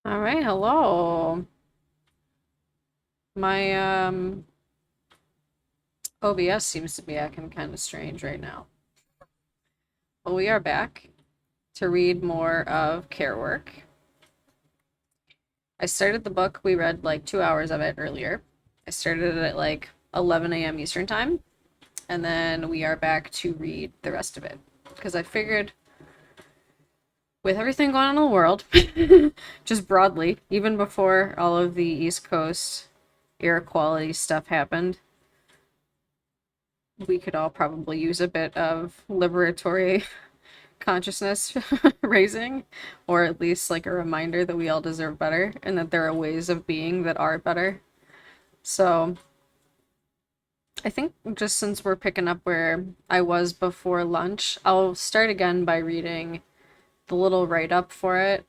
All right, hello. My OBS seems to be acting kind of strange right now. But we are back to read more of Care Work. I started the book. We read like 2 hours of it earlier. I started it at like 11 a.m. Eastern time, and then we are back to read the rest of it because I figured with everything going on in the world, just broadly, even before all of the East Coast air quality stuff happened, we could all probably use a bit of liberatory consciousness raising, or at least like a reminder that we all deserve better and that there are ways of being that are better. So I think just since we're picking up where I was before lunch, I'll start again by reading the little write up for it.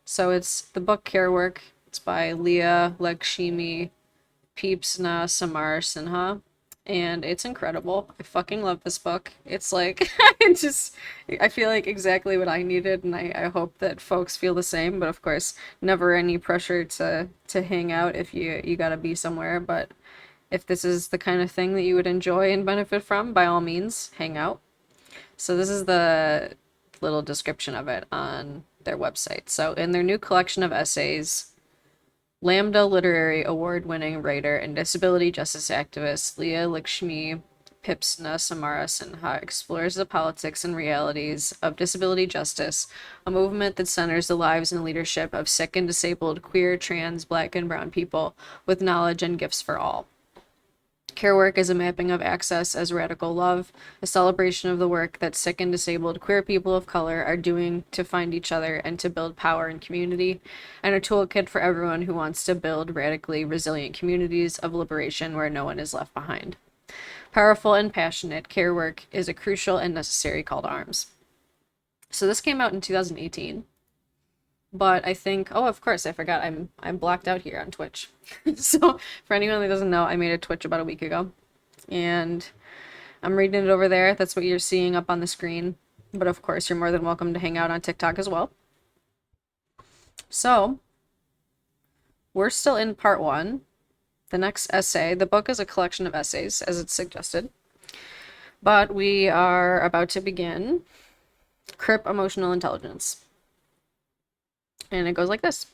So it's the book Care Work. It's by Leah Lakshmi Peepsna Samar Sinha, and it's incredible. I fucking love this book. It's like it just I feel like exactly what I needed, and I hope that folks feel the same. But of course, never any pressure to hang out if you gotta be somewhere. But if this is the kind of thing that you would enjoy and benefit from, by all means, hang out. So this is the little description of it on their website. So in their new collection of essays, Lambda Literary Award-winning writer and disability justice activist Leah Lakshmi Pipsna Samara Sinha explores the politics and realities of disability justice, a movement that centers the lives and leadership of sick and disabled, queer, trans, black, and brown people with knowledge and gifts for all. Care Work is a mapping of access as radical love, a celebration of the work that sick and disabled queer people of color are doing to find each other and to build power and community, and a toolkit for everyone who wants to build radically resilient communities of liberation where no one is left behind. Powerful and passionate, Care Work is a crucial and necessary call to arms. So this came out in 2018. But I think, oh, of course, I forgot. I'm blocked out here on Twitch. So for anyone that doesn't know, I made a Twitch about a week ago, and I'm reading it over there. That's what you're seeing up on the screen. But of course, you're more than welcome to hang out on TikTok as well. So we're still in part one. The next essay, the book is a collection of essays, as it's suggested. But we are about to begin Crip Emotional Intelligence. And it goes like this.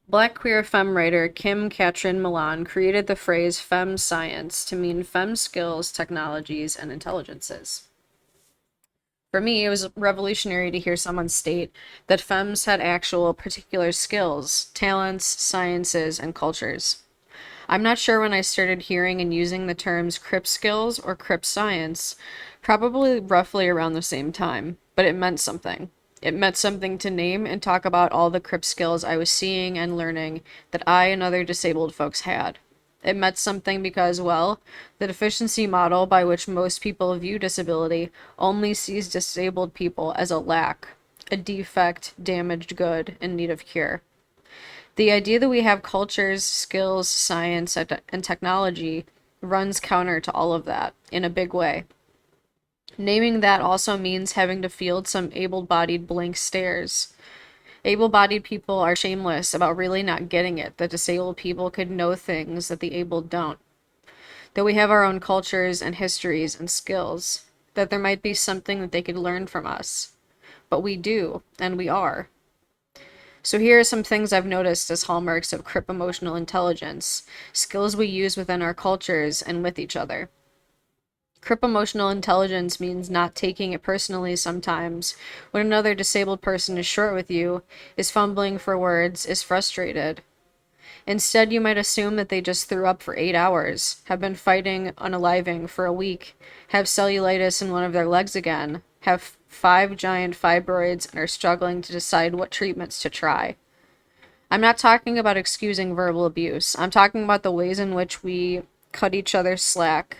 Black queer femme writer Kim Catron Milan created the phrase femme science to mean femme skills, technologies, and intelligences. For me, it was revolutionary to hear someone state that femmes had actual particular skills, talents, sciences, and cultures. I'm not sure when I started hearing and using the terms crip skills or crip science, probably roughly around the same time, but it meant something. It meant something to name and talk about all the crip skills I was seeing and learning that I and other disabled folks had. It meant something because, well, the deficiency model by which most people view disability only sees disabled people as a lack, a defect, damaged good in need of cure. The idea that we have cultures, skills, science, and technology runs counter to all of that in a big way. Naming that also means having to field some able-bodied blank stares. Able-bodied people are shameless about really not getting it that disabled people could know things that the able don't. That we have our own cultures and histories and skills. That there might be something that they could learn from us. But we do, and we are. So here are some things I've noticed as hallmarks of crip emotional intelligence, skills we use within our cultures and with each other. Crip emotional intelligence means not taking it personally sometimes when another disabled person is short with you, is fumbling for words, is frustrated. Instead, you might assume that they just threw up for 8 hours, have been fighting unaliving for a week, have cellulitis in one of their legs again, have 5 giant fibroids, and are struggling to decide what treatments to try. I'm not talking about excusing verbal abuse. I'm talking about the ways in which we cut each other slack.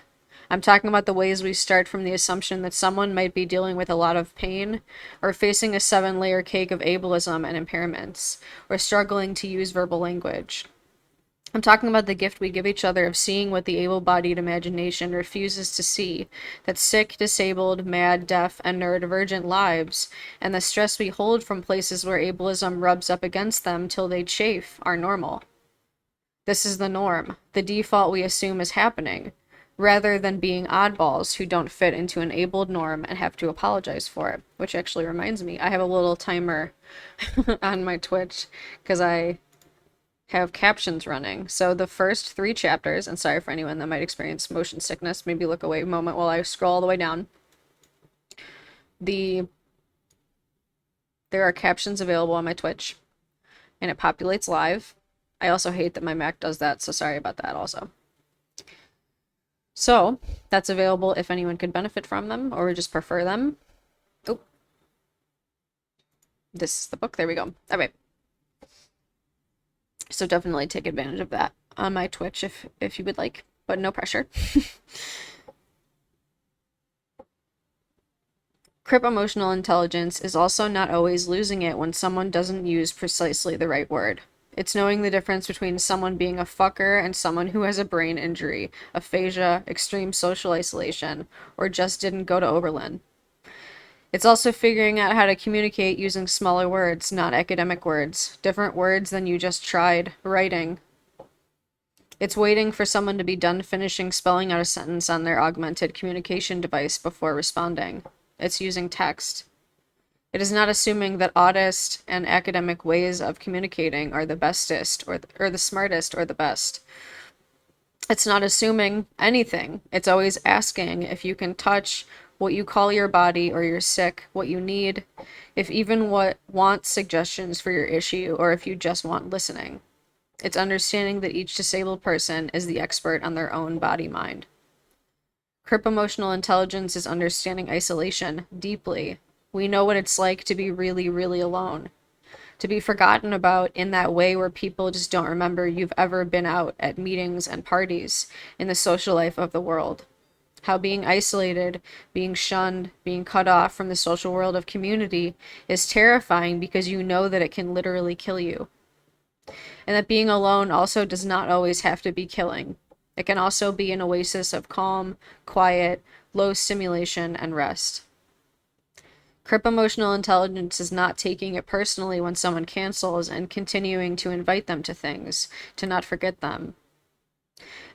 I'm talking about the ways we start from the assumption that someone might be dealing with a lot of pain, or facing a 7-layer cake of ableism and impairments, or struggling to use verbal language. I'm talking about the gift we give each other of seeing what the able-bodied imagination refuses to see, that sick, disabled, mad, deaf, and neurodivergent lives, and the stress we hold from places where ableism rubs up against them till they chafe, are normal. This is the norm, the default we assume is happening, rather than being oddballs who don't fit into an abled norm and have to apologize for it. Which actually reminds me, I have a little timer on my Twitch, because I have captions running. So the first 3 chapters, and sorry for anyone that might experience motion sickness, maybe look away a moment while I scroll all the way down. There are captions available on my Twitch, and it populates live. I also hate that my Mac does that, so sorry about that also. So that's available if anyone could benefit from them or just prefer them. Oh, this is the book. There we go. All right. So definitely take advantage of that on my Twitch if you would like, but no pressure. Crip emotional intelligence is also not always losing it when someone doesn't use precisely the right word. It's knowing the difference between someone being a fucker and someone who has a brain injury, aphasia, extreme social isolation, or just didn't go to Oberlin. It's also figuring out how to communicate using smaller words, not academic words, different words than you just tried writing. It's waiting for someone to be done finishing spelling out a sentence on their augmented communication device before responding. It's using text. It is not assuming that oddest and academic ways of communicating are the bestest or the smartest or the best. It's not assuming anything. It's always asking if you can touch what you call your body or you're sick, what you need, if even what wants suggestions for your issue, or if you just want listening. It's understanding that each disabled person is the expert on their own body-mind. Crip emotional intelligence is understanding isolation deeply. We know what it's like to be really, really alone. To be forgotten about in that way where people just don't remember you've ever been out at meetings and parties in the social life of the world. How being isolated, being shunned, being cut off from the social world of community is terrifying because you know that it can literally kill you. And that being alone also does not always have to be killing. It can also be an oasis of calm, quiet, low stimulation, and rest. Crip emotional intelligence is not taking it personally when someone cancels and continuing to invite them to things, to not forget them.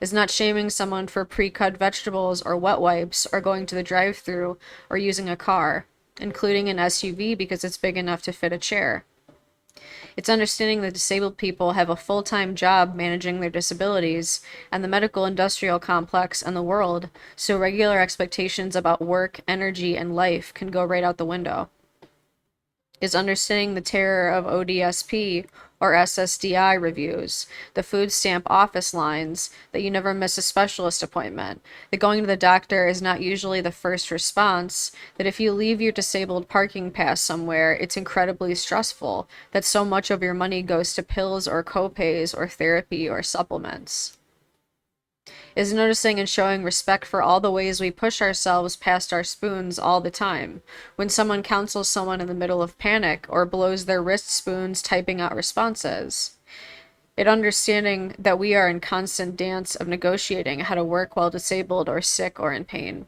Is not shaming someone for pre-cut vegetables or wet wipes or going to the drive-thru or using a car, including an SUV because it's big enough to fit a chair. It's understanding that disabled people have a full-time job managing their disabilities and the medical industrial complex and the world, so regular expectations about work, energy, and life can go right out the window. Is understanding the terror of ODSP or SSDI reviews, the food stamp office lines, that you never miss a specialist appointment, that going to the doctor is not usually the first response, that if you leave your disabled parking pass somewhere, it's incredibly stressful, that so much of your money goes to pills or copays or therapy or supplements. Is noticing and showing respect for all the ways we push ourselves past our spoons all the time. When someone counsels someone in the middle of panic or blows their wrist spoons typing out responses. It understanding that we are in constant dance of negotiating how to work while disabled or sick or in pain.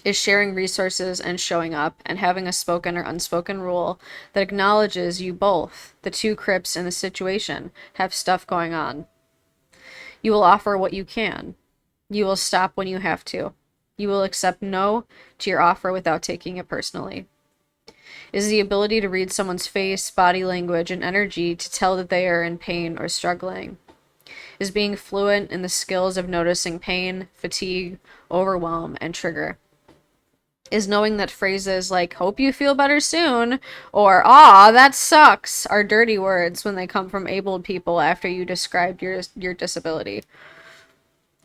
Is sharing resources and showing up and having a spoken or unspoken rule that acknowledges you both, the two crips in the situation, have stuff going on. You will offer what you can. You will stop when you have to. You will accept no to your offer without taking it personally. Is the ability to read someone's face, body language, and energy to tell that they are in pain or struggling. Is being fluent in the skills of noticing pain, fatigue, overwhelm, and trigger. Is knowing that phrases like, hope you feel better soon, or, ah, that sucks, are dirty words when they come from abled people after you described your disability.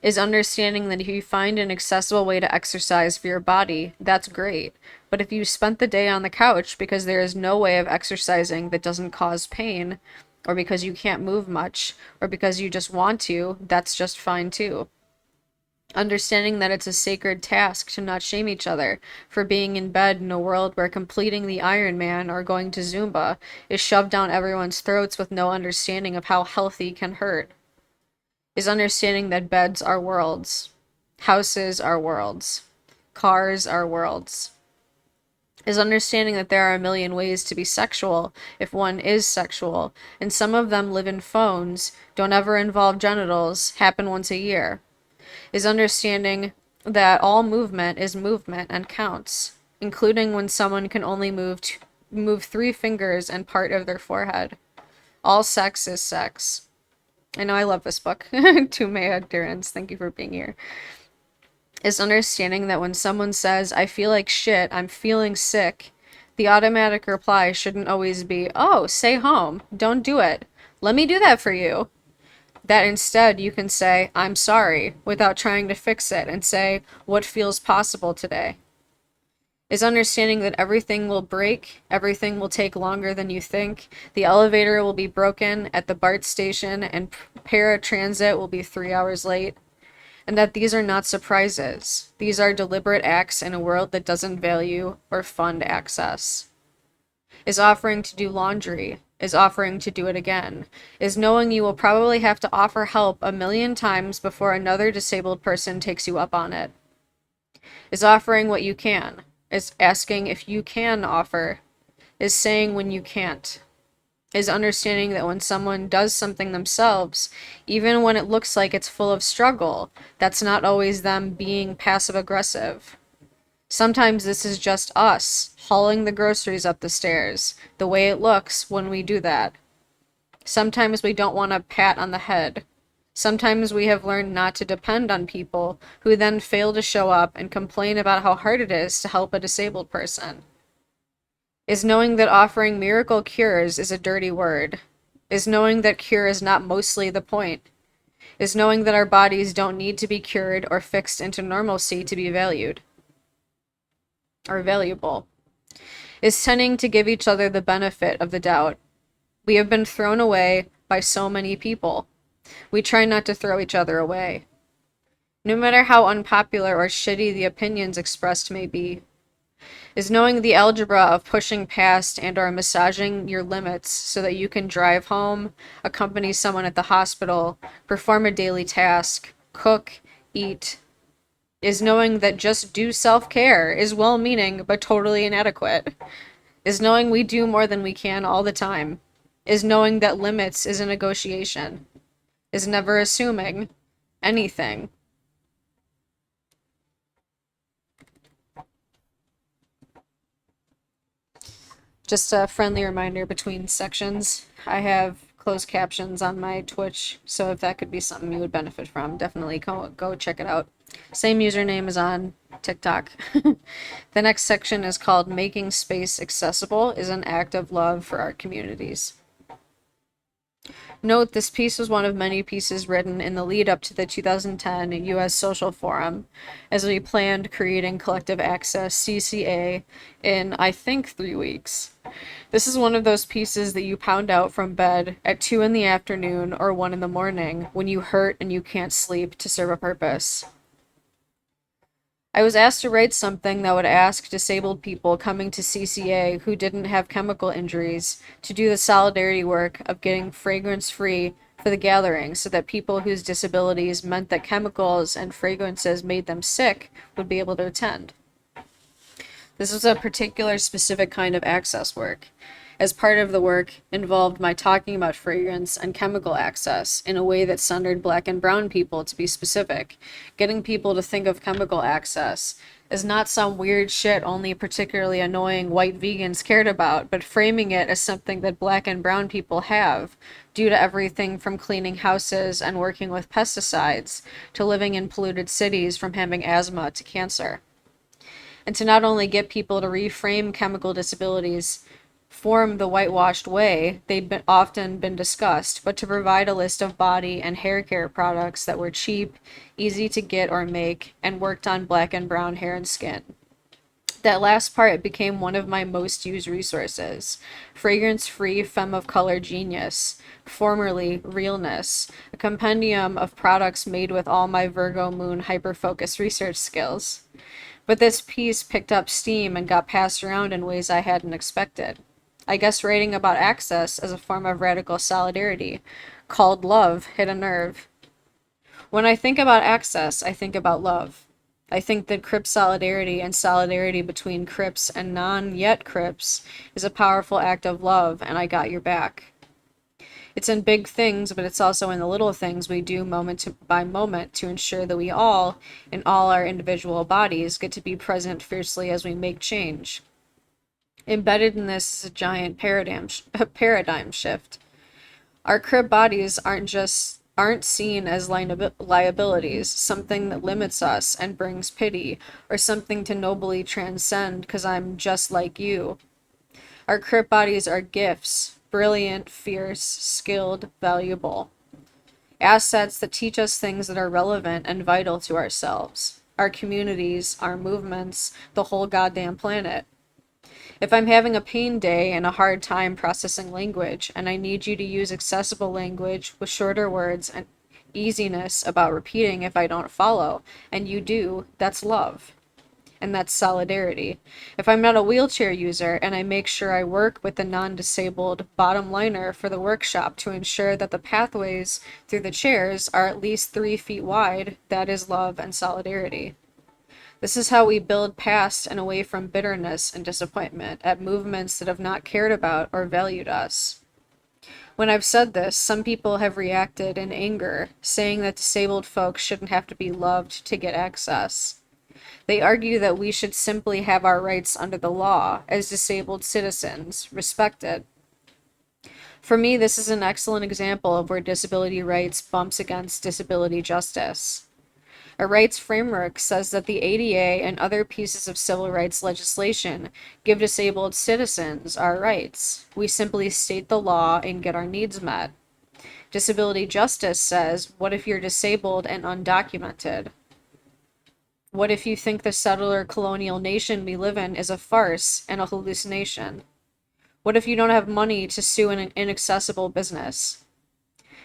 Is understanding that if you find an accessible way to exercise for your body, that's great. But if you spent the day on the couch because there is no way of exercising that doesn't cause pain, or because you can't move much, or because you just want to, that's just fine too. Understanding that it's a sacred task to not shame each other for being in bed in a world where completing the Ironman or going to Zumba is shoved down everyone's throats with no understanding of how healthy can hurt. Is understanding that beds are worlds, houses are worlds, cars are worlds. Is understanding that there are a million ways to be sexual if one is sexual, and some of them live in phones, don't ever involve genitals, happen once a year. Is understanding that all movement is movement and counts, including when someone can only move 3 fingers and part of their forehead. All sex is sex. I know I love this book. To Maya Durans, thank you for being here. Is understanding that when someone says, I feel like shit, I'm feeling sick, the automatic reply shouldn't always be, oh, stay home, don't do it, let me do that for you. That instead you can say, I'm sorry, without trying to fix it, and say, what feels possible today. Is understanding that everything will break, everything will take longer than you think, the elevator will be broken at the BART station, and paratransit will be 3 hours late. And that these are not surprises. These are deliberate acts in a world that doesn't value or fund access. Is offering to do laundry. Is offering to do it again. Is knowing you will probably have to offer help 1,000,000 times before another disabled person takes you up on it. Is offering what you can. Is asking if you can offer. Is saying when you can't. Is understanding that when someone does something themselves, even when it looks like it's full of struggle, that's not always them being passive aggressive. Sometimes this is just us hauling the groceries up the stairs, the way it looks when we do that. Sometimes we don't want a pat on the head. Sometimes we have learned not to depend on people who then fail to show up and complain about how hard it is to help a disabled person. Is knowing that offering miracle cures is a dirty word. Is knowing that cure is not mostly the point. Is knowing that our bodies don't need to be cured or fixed into normalcy to be valued. Or valuable. Is tending to give each other the benefit of the doubt. We have been thrown away by so many people. We try not to throw each other away. No matter how unpopular or shitty the opinions expressed may be. Is knowing the algebra of pushing past and or massaging your limits so that you can drive home, accompany someone at the hospital, perform a daily task, cook, eat. Is knowing that just do self-care is well-meaning but totally inadequate. Is knowing we do more than we can all the time. Is knowing that limits is a negotiation. Is never assuming anything. Just a friendly reminder between sections, I have closed captions on my Twitch, so if that could be something you would benefit from, definitely go check it out. Same username as on TikTok. The next section is called Making Space Accessible is an Act of Love for Our Communities. Note, this piece was one of many pieces written in the lead up to the 2010 U.S. Social Forum, as we planned creating collective access CCA in, I think, 3 weeks. This is one of those pieces that you pound out from bed at 2 in the afternoon or 1 in the morning when you hurt and you can't sleep to serve a purpose. I was asked to write something that would ask disabled people coming to CCA who didn't have chemical injuries to do the solidarity work of getting fragrance-free for the gathering so that people whose disabilities meant that chemicals and fragrances made them sick would be able to attend. This was a particular specific kind of access work, as part of the work involved my talking about fragrance and chemical access in a way that centered Black and brown people, to be specific, getting people to think of chemical access as not some weird shit only particularly annoying white vegans cared about, but framing it as something that Black and brown people have, due to everything from cleaning houses and working with pesticides, to living in polluted cities, from having asthma to cancer. And to not only get people to reframe chemical disabilities form the whitewashed way they've often been discussed, but to provide a list of body and hair care products that were cheap, easy to get or make, and worked on Black and brown hair and skin. That last part became one of my most used resources. Fragrance-free Femme of Color Genius, formerly Realness, a compendium of products made with all my Virgo moon hyper-focused research skills. But this piece picked up steam and got passed around in ways I hadn't expected. I guess writing about access as a form of radical solidarity, called love, hit a nerve. When I think about access, I think about love. I think that Crip solidarity and solidarity between Crips and non-yet Crips is a powerful act of love, and I got your back. It's in big things, but it's also in the little things we do by moment to ensure that we all, in all our individual bodies, get to be present fiercely as we make change. Embedded in this is a giant paradigm shift. Our crib bodies aren't seen as liabilities, something that limits us and brings pity, or something to nobly transcend because I'm just like you. Our crib bodies are gifts, brilliant, fierce, skilled, valuable. Assets that teach us things that are relevant and vital to ourselves, our communities, our movements, the whole goddamn planet. If I'm having a pain day and a hard time processing language, and I need you to use accessible language with shorter words and easiness about repeating if I don't follow, and you do, that's love. And that's solidarity. If I'm not a wheelchair user and I make sure I work with the non-disabled bottom liner for the workshop to ensure that the pathways through the chairs are at least 3 feet wide, that is love and solidarity. This is how we build past and away from bitterness and disappointment at movements that have not cared about or valued us. When I've said this, some people have reacted in anger, saying that disabled folks shouldn't have to be loved to get access. They argue that we should simply have our rights under the law, as disabled citizens, respected. For me, this is an excellent example of where disability rights bumps against disability justice. A rights framework says that the ADA and other pieces of civil rights legislation give disabled citizens our rights. We simply state the law and get our needs met. Disability justice says, what if you're disabled and undocumented? What if you think the settler colonial nation we live in is a farce and a hallucination? What if you don't have money to sue an inaccessible business?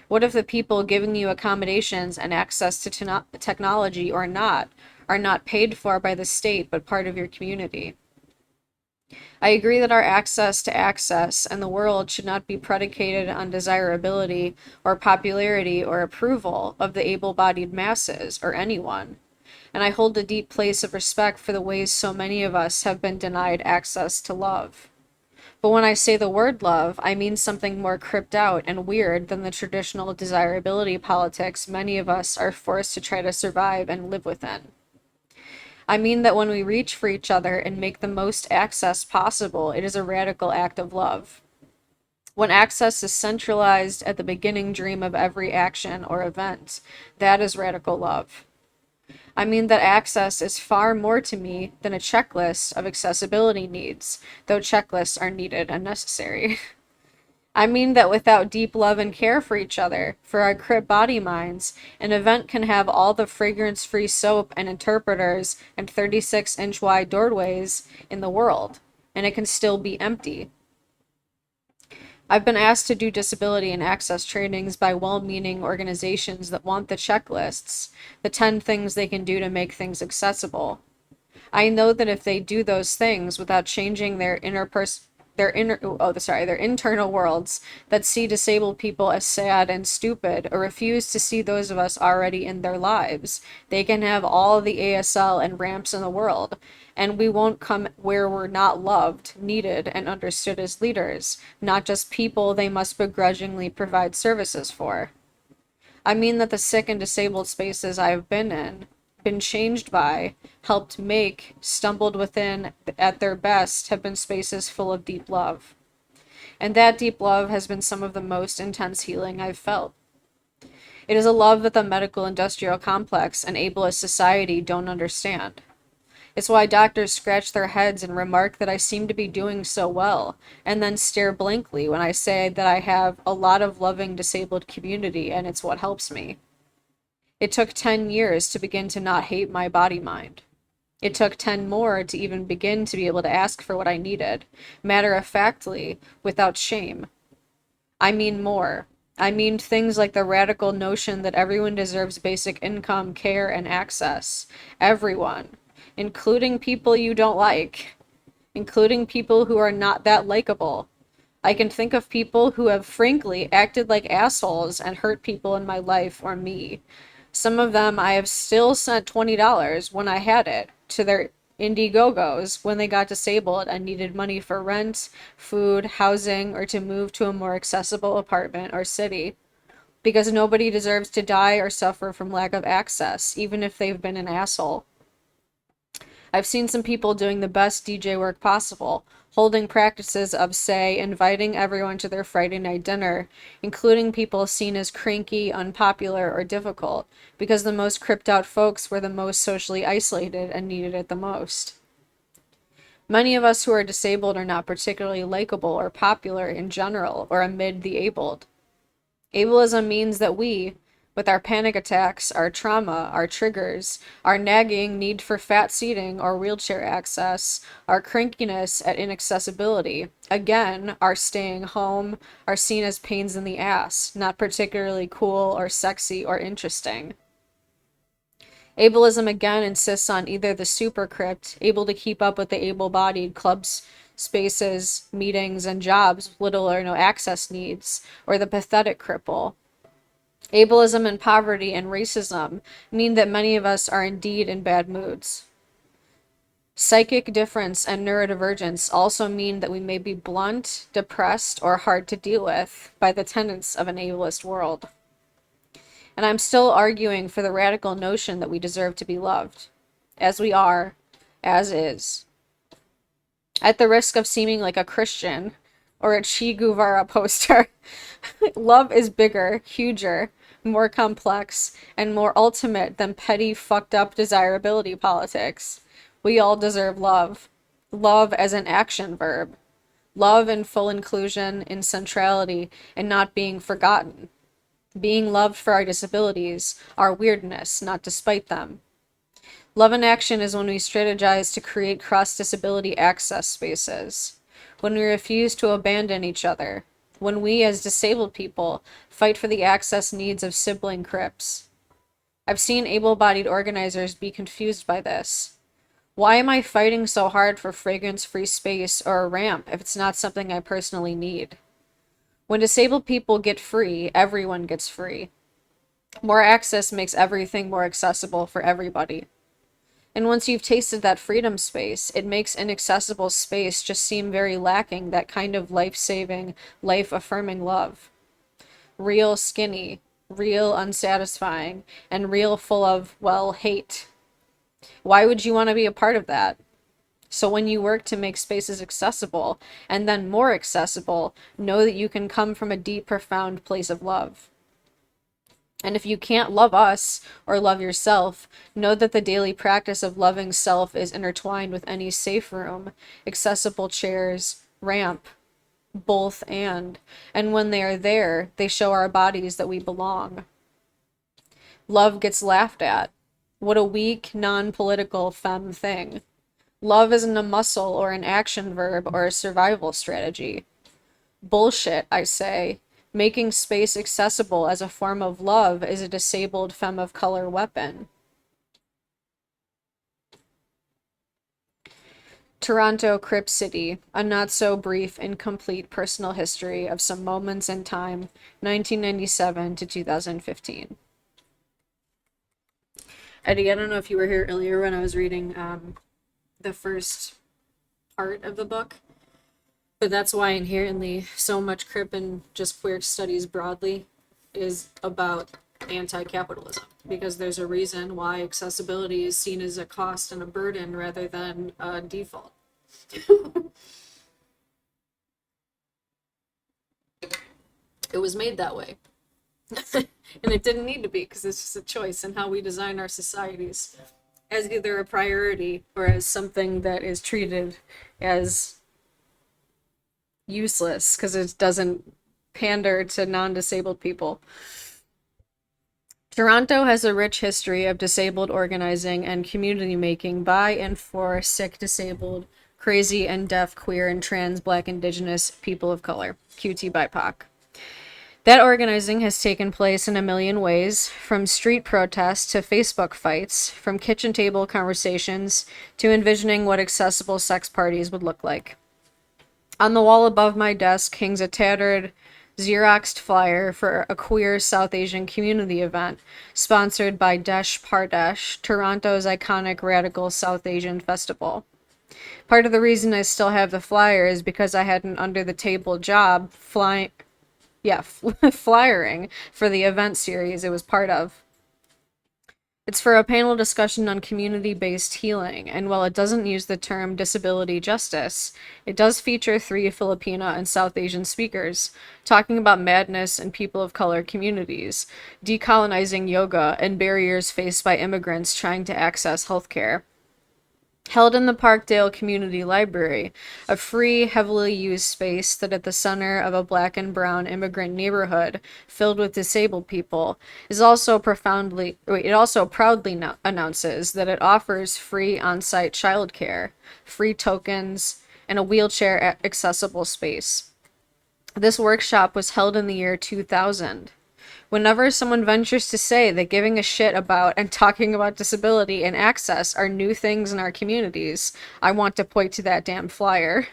What if the people giving you accommodations and access to technology or not are not paid for by the state but part of your community? I agree that our access to access and the world should not be predicated on desirability or popularity or approval of the able-bodied masses or anyone. And I hold a deep place of respect for the ways so many of us have been denied access to love. But when I say the word love, I mean something more cripped out and weird than the traditional desirability politics many of us are forced to try to survive and live within. I mean that when we reach for each other and make the most access possible, it is a radical act of love. When access is centralized at the beginning dream of every action or event, that is radical love. I mean that access is far more to me than a checklist of accessibility needs, though checklists are needed and necessary. I mean that without deep love and care for each other, for our crib body minds, an event can have all the fragrance-free soap and interpreters and 36-inch wide doorways in the world, and it can still be empty. I've been asked to do disability and access trainings by well-meaning organizations that want the checklists, the 10 things they can do to make things accessible. I know that if they do those things without changing their internal worlds that see disabled people as sad and stupid or refuse to see those of us already in their lives, they can have all the ASL and ramps in the world, and we won't come where we're not loved, needed, and understood as leaders, not just people they must begrudgingly provide services for. I mean that the sick and disabled spaces I've been in, been changed by, helped make, stumbled within, at their best, have been spaces full of deep love. And that deep love has been some of the most intense healing I've felt. It is a love that the medical industrial complex and ableist society don't understand. It's why doctors scratch their heads and remark that I seem to be doing so well, and then stare blankly when I say that I have a lot of loving disabled community and it's what helps me. It took 10 years to begin to not hate my body mind. It took 10 more to even begin to be able to ask for what I needed, matter-of-factly, without shame. I mean more. I mean things like the radical notion that everyone deserves basic income, care, and access. Everyone. Including people you don't like. Including people who are not that likable. I can think of people who have frankly acted like assholes and hurt people in my life or me. Some of them I have still sent $20 when I had it to their Indiegogos when they got disabled and needed money for rent, food, housing, or to move to a more accessible apartment or city. Because nobody deserves to die or suffer from lack of access, even if they've been an asshole. I've seen some people doing the best DJ work possible, holding practices of, say, inviting everyone to their Friday night dinner, including people seen as cranky, unpopular, or difficult, because the most cripped out folks were the most socially isolated and needed it the most. Many of us who are disabled are not particularly likable or popular in general or amid the abled. Ableism means that we, with our panic attacks, our trauma, our triggers, our nagging need for fat seating or wheelchair access, our crankiness at inaccessibility, again, our staying home, are seen as pains in the ass, not particularly cool or sexy or interesting. Ableism again insists on either the super crypt, able to keep up with the able-bodied clubs, spaces, meetings, and jobs with little or no access needs, or the pathetic cripple. Ableism and poverty and racism mean that many of us are indeed in bad moods. Psychic difference and neurodivergence also mean that we may be blunt, depressed, or hard to deal with by the tenets of an ableist world. And I'm still arguing for the radical notion that we deserve to be loved, as we are, as is. At the risk of seeming like a Christian or a Che Guevara poster, love is bigger, huger, more complex, and more ultimate than petty, fucked up desirability politics. We all deserve love. Love as an action verb. Love in full inclusion, in centrality, and not being forgotten. Being loved for our disabilities, our weirdness, not despite them. Love in action is when we strategize to create cross-disability access spaces. When we refuse to abandon each other. When we, as disabled people, fight for the access needs of sibling crips. I've seen able-bodied organizers be confused by this. Why am I fighting so hard for fragrance-free space or a ramp if it's not something I personally need? When disabled people get free, everyone gets free. More access makes everything more accessible for everybody. And once you've tasted that freedom space, it makes inaccessible space just seem very lacking that kind of life-saving, life-affirming love. Real skinny, real unsatisfying, and real full of, well, hate. Why would you want to be a part of that? So when you work to make spaces accessible, and then more accessible, know that you can come from a deep, profound place of love. And if you can't love us or love yourself, know that the daily practice of loving self is intertwined with any safe room, accessible chairs, ramp, both and when they are there, they show our bodies that we belong. Love gets laughed at. What a weak, non-political femme thing. Love isn't a muscle or an action verb or a survival strategy. Bullshit, I say. Making space accessible as a form of love is a disabled femme of color weapon. Toronto Crip City, a not-so-brief, incomplete personal history of some moments in time, 1997 to 2015. Eddie, I don't know if you were here earlier when I was reading the first part of the book, but that's why inherently so much Crip and just queer studies broadly is about anti-capitalism, because there's a reason why accessibility is seen as a cost and a burden rather than a default. It was made that way. And it didn't need to be, because it's just a choice in how we design our societies as either a priority or as something that is treated as useless because it doesn't pander to non-disabled people. Toronto has a rich history of disabled organizing and community making by and for sick, disabled, crazy, and deaf, queer, and trans, Black, Indigenous people of color, QT BIPOC. That organizing has taken place in a million ways, from street protests to Facebook fights, from kitchen table conversations to envisioning what accessible sex parties would look like. On the wall above my desk hangs a tattered Xeroxed flyer for a queer South Asian community event sponsored by Desh Pardesh, Toronto's iconic radical South Asian festival. Part of the reason I still have the flyer is because I had an under-the-table job flyering for the event series it was part of. It's for a panel discussion on community-based healing, and while it doesn't use the term disability justice, it does feature 3 Filipino and South Asian speakers talking about madness in people of color communities, decolonizing yoga, and barriers faced by immigrants trying to access healthcare. Held in the Parkdale Community Library, a free, heavily used space that at the center of a black and brown immigrant neighborhood filled with disabled people, it also proudly announces that it offers free on-site childcare, free tokens, and a wheelchair accessible space. This workshop was held in the year 2000. Whenever someone ventures to say that giving a shit about and talking about disability and access are new things in our communities, I want to point to that damn flyer.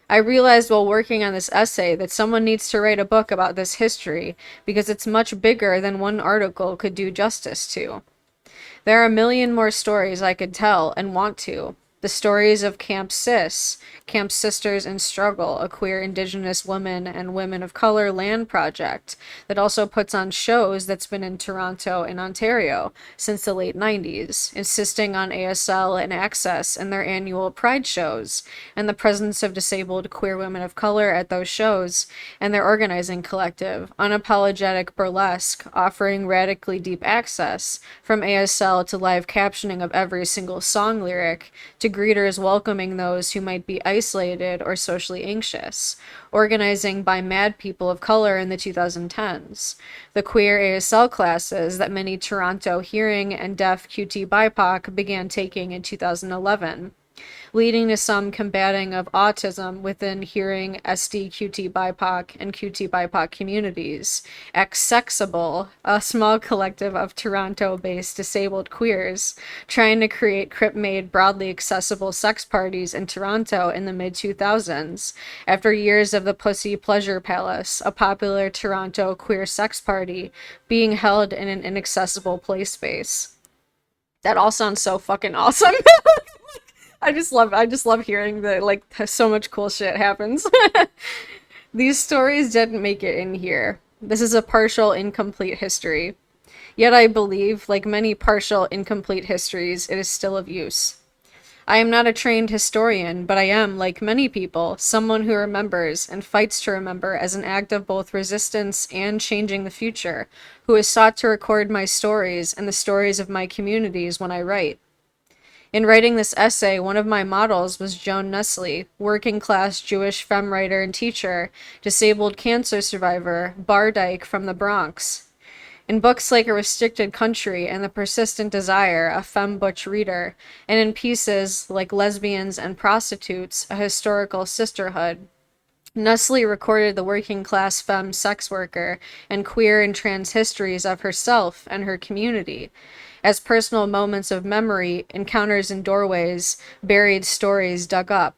I realized while working on this essay that someone needs to write a book about this history because it's much bigger than one article could do justice to. There are a million more stories I could tell and want to. The stories of Camp Sis, Camp Sisters in Struggle, a queer Indigenous women and women of color land project that also puts on shows that's been in Toronto and Ontario since the late 90s, insisting on ASL and access in their annual Pride shows, and the presence of disabled queer women of color at those shows, and their organizing collective, Unapologetic Burlesque, offering radically deep access, from ASL to live captioning of every single song lyric, to greeters welcoming those who might be isolated or socially anxious, organizing by mad people of color in the 2010s, the queer ASL classes that many Toronto hearing and deaf QT BIPOC began taking in 2011, leading to some combating of autism within hearing SD QT BIPOC and QT BIPOC communities. Accessible, a small collective of Toronto-based disabled queers, trying to create crip-made, broadly accessible sex parties in Toronto in the mid-2000s, after years of the Pussy Pleasure Palace, a popular Toronto queer sex party, being held in an inaccessible play space. That all sounds so fucking awesome. I just love hearing that, like, so much cool shit happens. These stories didn't make it in here. This is a partial, incomplete history. Yet I believe, like many partial, incomplete histories, it is still of use. I am not a trained historian, but I am, like many people, someone who remembers and fights to remember as an act of both resistance and changing the future, who has sought to record my stories and the stories of my communities when I write. In writing this essay, one of my models was Joan Nestle, working-class Jewish femme writer and teacher, disabled cancer survivor, bar dyke from the Bronx. In books like A Restricted Country and The Persistent Desire, a femme butch reader, and in pieces like Lesbians and Prostitutes, a historical sisterhood, Nestle recorded the working-class femme sex worker and queer and trans histories of herself and her community, as personal moments of memory, encounters in doorways, buried stories dug up.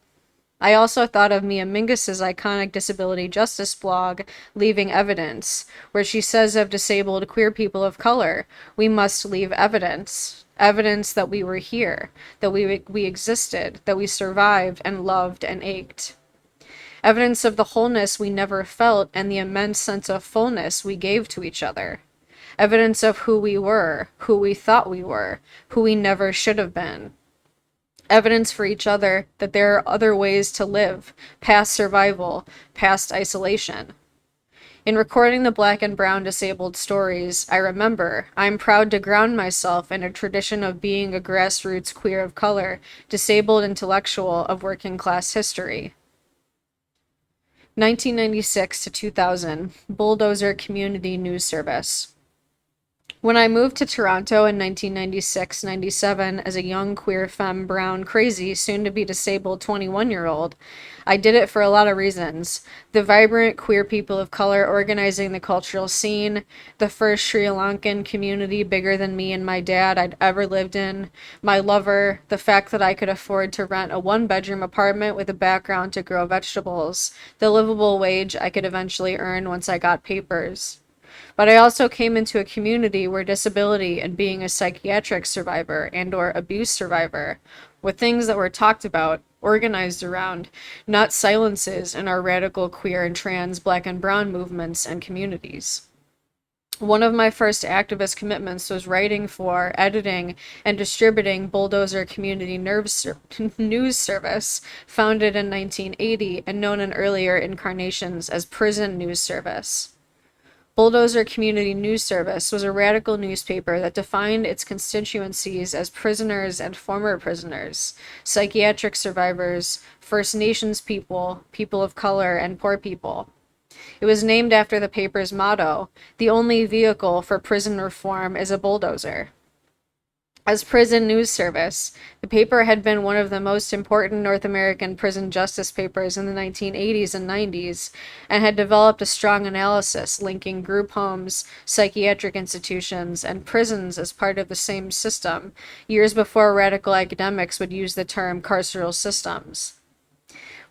I also thought of Mia Mingus's iconic disability justice blog, Leaving Evidence, where she says of disabled queer people of color, we must leave evidence. Evidence that we were here, that we existed, that we survived and loved and ached. Evidence of the wholeness we never felt and the immense sense of fullness we gave to each other. Evidence of who we were, who we thought we were, who we never should have been. Evidence for each other that there are other ways to live, past survival, past isolation. In recording the Black and Brown disabled stories, I'm proud to ground myself in a tradition of being a grassroots queer of color, disabled intellectual of working class history. 1996 to 2000, Bulldozer Community News Service. When I moved to Toronto in 1996-97 as a young queer femme brown crazy soon to be disabled 21-year-old, I did it for a lot of reasons. The vibrant queer people of color organizing the cultural scene, the first Sri Lankan community bigger than me and my dad I'd ever lived in, my lover, the fact that I could afford to rent a one-bedroom apartment with a background to grow vegetables, the livable wage I could eventually earn once I got papers. But I also came into a community where disability and being a psychiatric survivor and or abuse survivor were things that were talked about, organized around, not silences in our radical queer and trans, black and brown movements and communities. One of my first activist commitments was writing for, editing, and distributing Bulldozer Community News Service, founded in 1980 and known in earlier incarnations as Prison News Service. Bulldozer Community News Service was a radical newspaper that defined its constituencies as prisoners and former prisoners, psychiatric survivors, First Nations people, people of color, and poor people. It was named after the paper's motto, "The only vehicle for prison reform is a bulldozer." As Prison News Service, the paper had been one of the most important North American prison justice papers in the 1980s and 90s, and had developed a strong analysis linking group homes, psychiatric institutions, and prisons as part of the same system, years before radical academics would use the term carceral systems.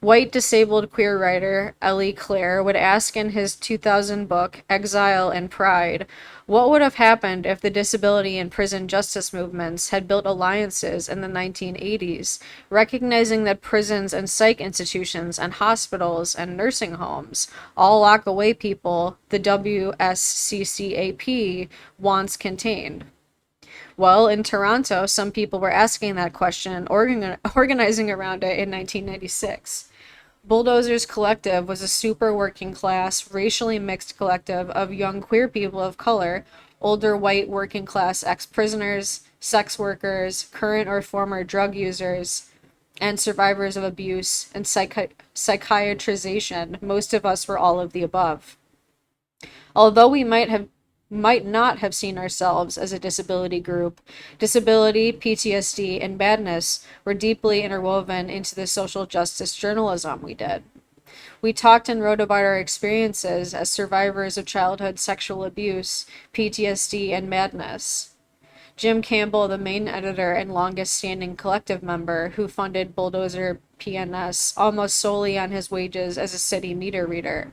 White disabled queer writer Ellie Clare would ask in his 2000 book, Exile and Pride, what would have happened if the disability and prison justice movements had built alliances in the 1980s, recognizing that prisons and psych institutions and hospitals and nursing homes all lock away people the WSCCAP once contained. Well, in Toronto, some people were asking that question and organizing around it in 1996. Bulldozers Collective was a super working class, racially mixed collective of young queer people of color, older white working class ex-prisoners, sex workers, current or former drug users, and survivors of abuse and psychiatrization. Most of us were all of the above. Although we might not have seen ourselves as a disability group, disability, PTSD, and madness were deeply interwoven into the social justice journalism we did. We talked and wrote about our experiences as survivors of childhood sexual abuse, PTSD, and madness. Jim Campbell, the main editor and longest standing collective member who funded Bulldozer PNS almost solely on his wages as a city meter reader,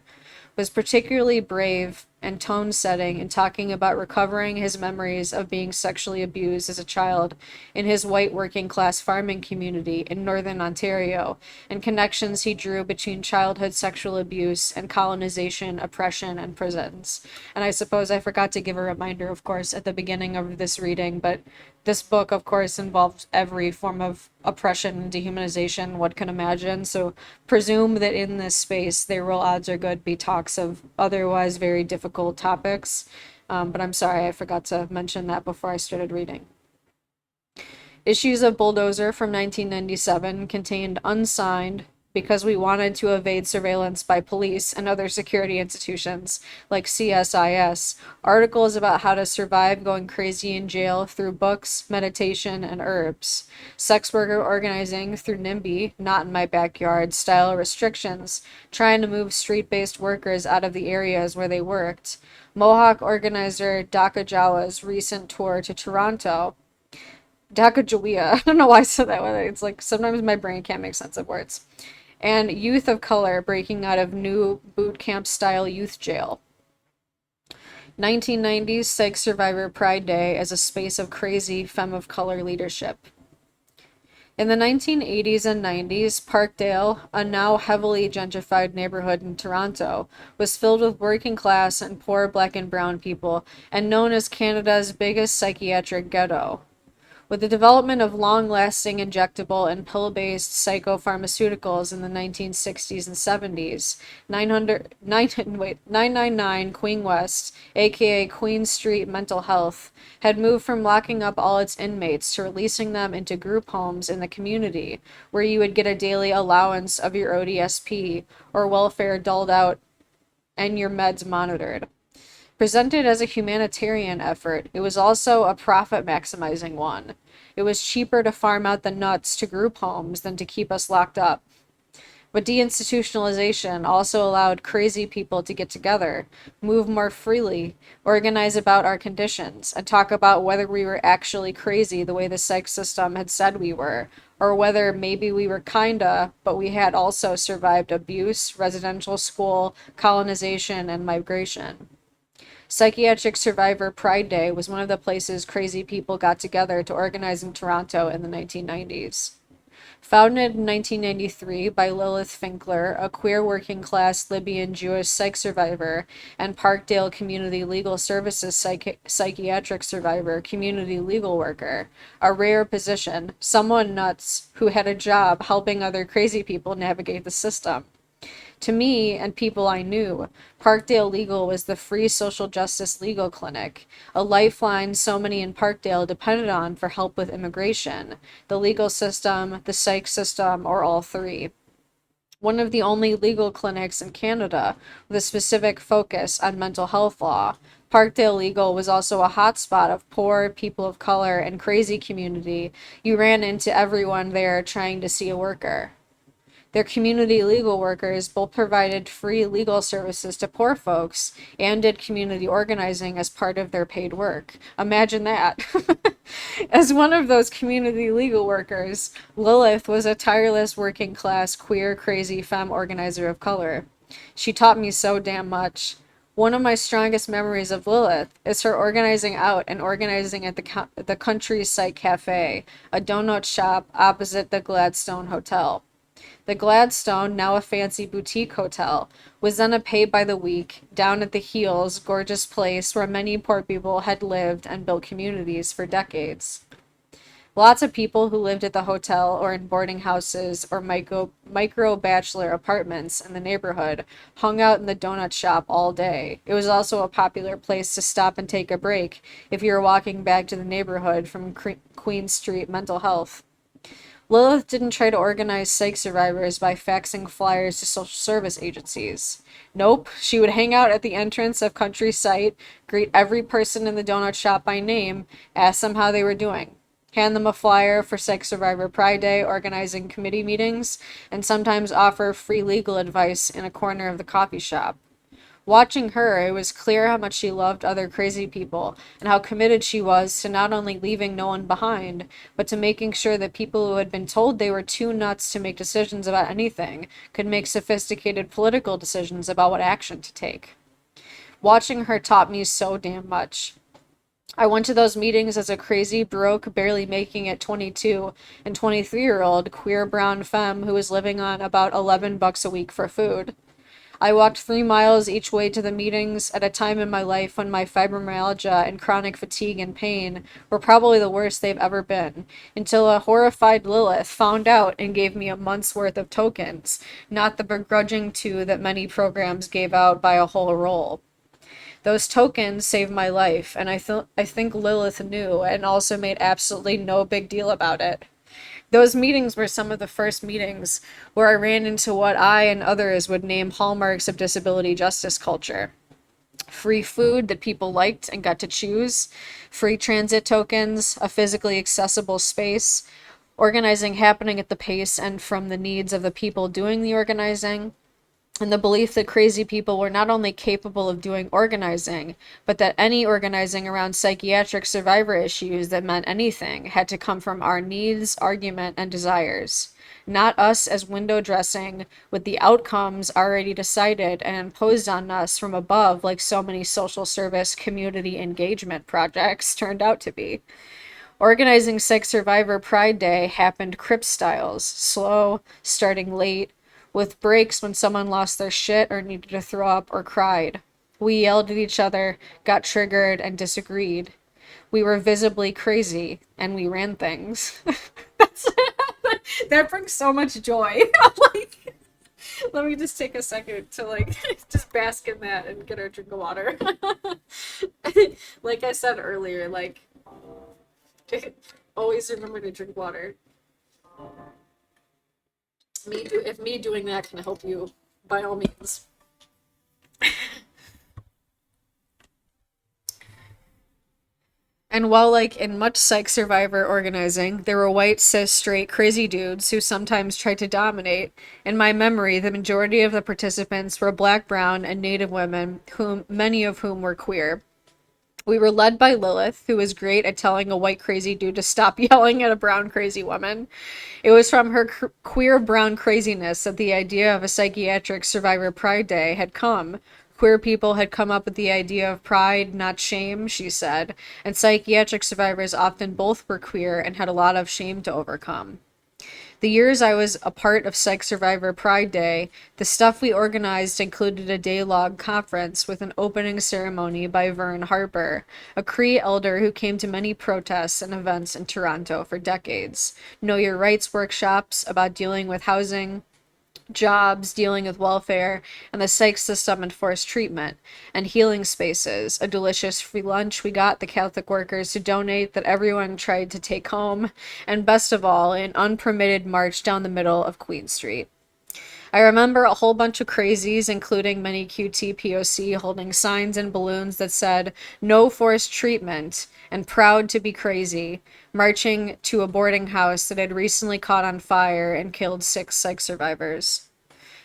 was particularly brave and tone setting in talking about recovering his memories of being sexually abused as a child in his white working class farming community in northern Ontario, and connections he drew between childhood sexual abuse and colonization, oppression, and prisons. And I suppose I forgot to give a reminder, of course, at the beginning of this reading, but this book, of course, involves every form of oppression and dehumanization one can imagine. So presume that in this space, there will, odds are good, be talks of otherwise very difficult topics. But I'm sorry, I forgot to mention that before I started reading. Issues of Bulldozer from 1997 contained unsigned, because we wanted to evade surveillance by police and other security institutions like CSIS, articles about how to survive going crazy in jail through books, meditation, and herbs, sex worker organizing through NIMBY, not in my backyard, style restrictions, trying to move street-based workers out of the areas where they worked, Mohawk organizer Daka Jawa's recent tour to Toronto, Dacajawea, I don't know why I said that way, it's like sometimes my brain can't make sense of words, and youth of color breaking out of new boot camp style youth jail. 1990s Psych Survivor Pride Day as a space of crazy femme of color leadership. In the 1980s and 90s, Parkdale, a now heavily gentrified neighborhood in Toronto, was filled with working class and poor black and brown people and known as Canada's biggest psychiatric ghetto. With the development of long-lasting injectable and pill-based psychopharmaceuticals in the 1960s and 70s, 999 Queen West, aka Queen Street Mental Health, had moved from locking up all its inmates to releasing them into group homes in the community, where you would get a daily allowance of your ODSP, or welfare doled out, and your meds monitored. Presented as a humanitarian effort, it was also a profit-maximizing one. It was cheaper to farm out the nuts to group homes than to keep us locked up. But deinstitutionalization also allowed crazy people to get together, move more freely, organize about our conditions, and talk about whether we were actually crazy the way the psych system had said we were, or whether maybe we were kinda, but we had also survived abuse, residential school, colonization, and migration. Psychiatric Survivor Pride Day was one of the places crazy people got together to organize in Toronto in the 1990s. Founded in 1993 by Lilith Finkler, a queer working-class Libyan Jewish psych survivor, and Parkdale Community Legal Services psychiatric survivor, community legal worker, a rare position, someone nuts who had a job helping other crazy people navigate the system. To me and people I knew, Parkdale Legal was the free social justice legal clinic, a lifeline so many in Parkdale depended on for help with immigration, the legal system, the psych system, or all three. One of the only legal clinics in Canada with a specific focus on mental health law, Parkdale Legal was also a hotspot of poor, people of color, and crazy community. You ran into everyone there trying to see a worker. Their community legal workers both provided free legal services to poor folks and did community organizing as part of their paid work. Imagine that. As one of those community legal workers, Lilith was a tireless working class, queer, crazy femme organizer of color. She taught me so damn much. One of my strongest memories of Lilith is her organizing out and organizing at the Country Site Cafe, a donut shop opposite the Gladstone Hotel. The Gladstone, now a fancy boutique hotel, was then a pay-by-the-week, down-at-the-heels, gorgeous place where many poor people had lived and built communities for decades. Lots of people who lived at the hotel or in boarding houses or micro bachelor apartments in the neighborhood hung out in the donut shop all day. It was also a popular place to stop and take a break if you were walking back to the neighborhood from Queen Street Mental Health. Lilith didn't try to organize psych survivors by faxing flyers to social service agencies. Nope, she would hang out at the entrance of Country Site, greet every person in the donut shop by name, ask them how they were doing, hand them a flyer for Psych Survivor Pride Day organizing committee meetings, and sometimes offer free legal advice in a corner of the coffee shop. Watching her, it was clear how much she loved other crazy people and how committed she was to not only leaving no one behind, but to making sure that people who had been told they were too nuts to make decisions about anything could make sophisticated political decisions about what action to take. Watching her taught me so damn much. I went to those meetings as a crazy, broke, barely making it 22 and 23-year-old queer brown femme who was living on about $11 a week for food. I walked 3 miles each way to the meetings at a time in my life when my fibromyalgia and chronic fatigue and pain were probably the worst they've ever been, until a horrified Lilith found out and gave me a month's worth of tokens, not the begrudging 2 that many programs gave out by a whole roll. Those tokens saved my life, and I think Lilith knew and also made absolutely no big deal about it. Those meetings were some of the first meetings where I ran into what I and others would name hallmarks of disability justice culture. Free food that people liked and got to choose, free transit tokens, a physically accessible space, organizing happening at the pace and from the needs of the people doing the organizing, and the belief that crazy people were not only capable of doing organizing, but that any organizing around psychiatric survivor issues that meant anything had to come from our needs, argument, and desires. Not us as window dressing with the outcomes already decided and imposed on us from above like so many social service community engagement projects turned out to be. Organizing Psych Survivor Pride Day happened Crip styles, slow, starting late, with breaks when someone lost their shit or needed to throw up or cried. We yelled at each other, got triggered, and disagreed. We were visibly crazy, and we ran things. That's, that brings so much joy. Like, let me just take a second to just bask in that and get our drink of water. Like I said earlier, always remember to drink water. If me doing that can help you, by all means. And while, like in much psych survivor organizing, there were white, cis, straight, crazy dudes who sometimes tried to dominate, in my memory, the majority of the participants were black, brown, and native women, many of whom were queer. We were led by Lilith, who was great at telling a white crazy dude to stop yelling at a brown crazy woman. It was from her queer brown craziness that the idea of a psychiatric survivor pride day had come. Queer people had come up with the idea of pride, not shame, she said, and psychiatric survivors often both were queer and had a lot of shame to overcome. The years I was a part of Psych Survivor Pride Day, the stuff we organized included a day-long conference with an opening ceremony by Vern Harper, a Cree elder who came to many protests and events in Toronto for decades. Know Your Rights workshops about dealing with housing, jobs, dealing with welfare, and the psych system and forced treatment, and healing spaces, a delicious free lunch we got the Catholic workers to donate that everyone tried to take home, and best of all, an unpermitted march down the middle of Queen Street. I remember a whole bunch of crazies, including many QT POC, holding signs and balloons that said, "No forced treatment," and "Proud to be crazy," marching to a boarding house that had recently caught on fire and killed 6 psych survivors.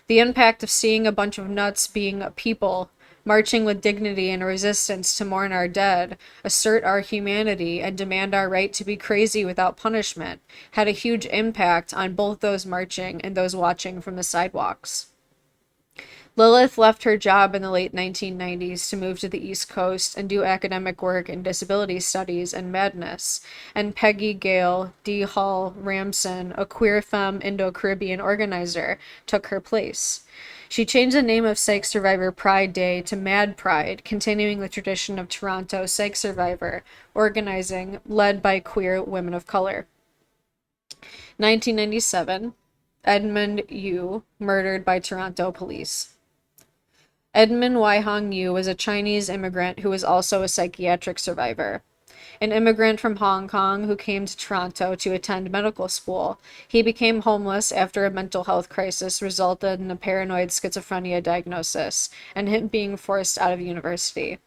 The impact of seeing a bunch of nuts being people, marching with dignity and resistance to mourn our dead, assert our humanity, and demand our right to be crazy without punishment, had a huge impact on both those marching and those watching from the sidewalks. Lilith left her job in the late 1990s to move to the East Coast and do academic work in disability studies and madness, and Peggy Gale D. Hall Ramson, a queer femme Indo-Caribbean organizer, took her place. She changed the name of Psych Survivor Pride Day to Mad Pride, continuing the tradition of Toronto Psych Survivor organizing led by queer women of color. 1997, Edmund Yu, murdered by Toronto police. Edmund Waihong Yu was a Chinese immigrant who was also a psychiatric survivor. An immigrant from Hong Kong who came to Toronto to attend medical school. He became homeless after a mental health crisis resulted in a paranoid schizophrenia diagnosis and him being forced out of university.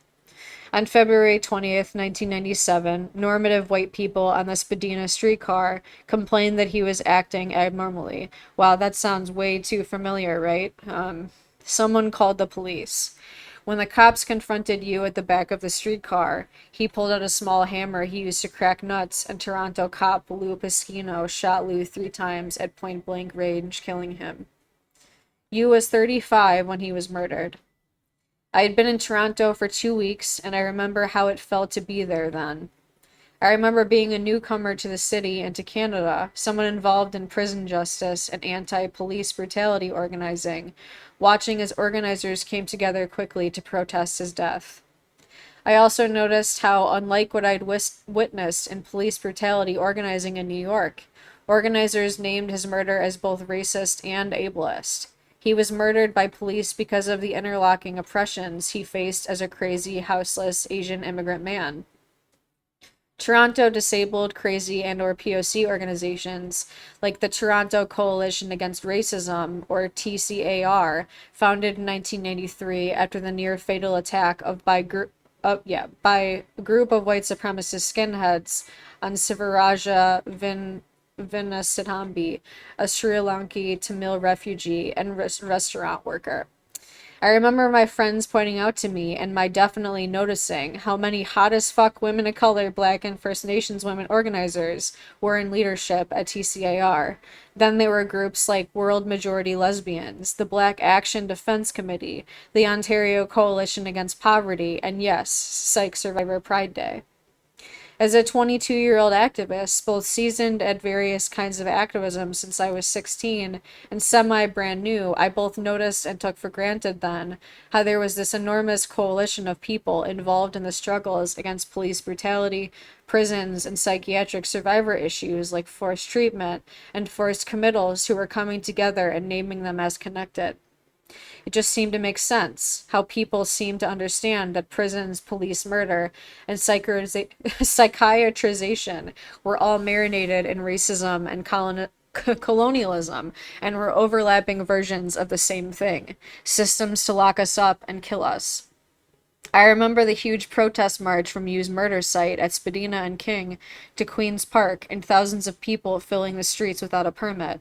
On February 20th, 1997, normative white people on the Spadina streetcar complained that he was acting abnormally. Wow, that sounds way too familiar, right? Someone called the police. When the cops confronted Yu at the back of the streetcar, he pulled out a small hammer he used to crack nuts, and Toronto cop Lou Pasquino shot Lou 3 times at point-blank range, killing him. Yu was 35 when he was murdered. I had been in Toronto for 2 weeks, and I remember how it felt to be there then. I remember being a newcomer to the city and to Canada, someone involved in prison justice and anti-police brutality organizing, watching as organizers came together quickly to protest his death. I also noticed how, unlike what I'd witnessed in police brutality organizing in New York, organizers named his murder as both racist and ableist. He was murdered by police because of the interlocking oppressions he faced as a crazy, houseless Asian immigrant man. Toronto disabled, crazy, and/or POC organizations like the Toronto Coalition Against Racism, or TCAR, founded in 1993 after the near-fatal attack by a group of white supremacist skinheads on Sivaraja Vinasidhambi, a Sri Lankan Tamil refugee and restaurant worker. I remember my friends pointing out to me, and my definitely noticing, how many hot as fuck women of color, Black, and First Nations women organizers were in leadership at TCAR. Then there were groups like World Majority Lesbians, the Black Action Defense Committee, the Ontario Coalition Against Poverty, and yes, Psych Survivor Pride Day. As a 22-year-old activist, both seasoned at various kinds of activism since I was 16 and semi-brand new, I both noticed and took for granted then how there was this enormous coalition of people involved in the struggles against police brutality, prisons, and psychiatric survivor issues like forced treatment and forced committals who were coming together and naming them as connected. It just seemed to make sense how people seemed to understand that prisons, police murder, and psychiatrization were all marinated in racism and colonialism and were overlapping versions of the same thing, systems to lock us up and kill us. I remember the huge protest march from Yu's murder site at Spadina and King to Queen's Park and thousands of people filling the streets without a permit.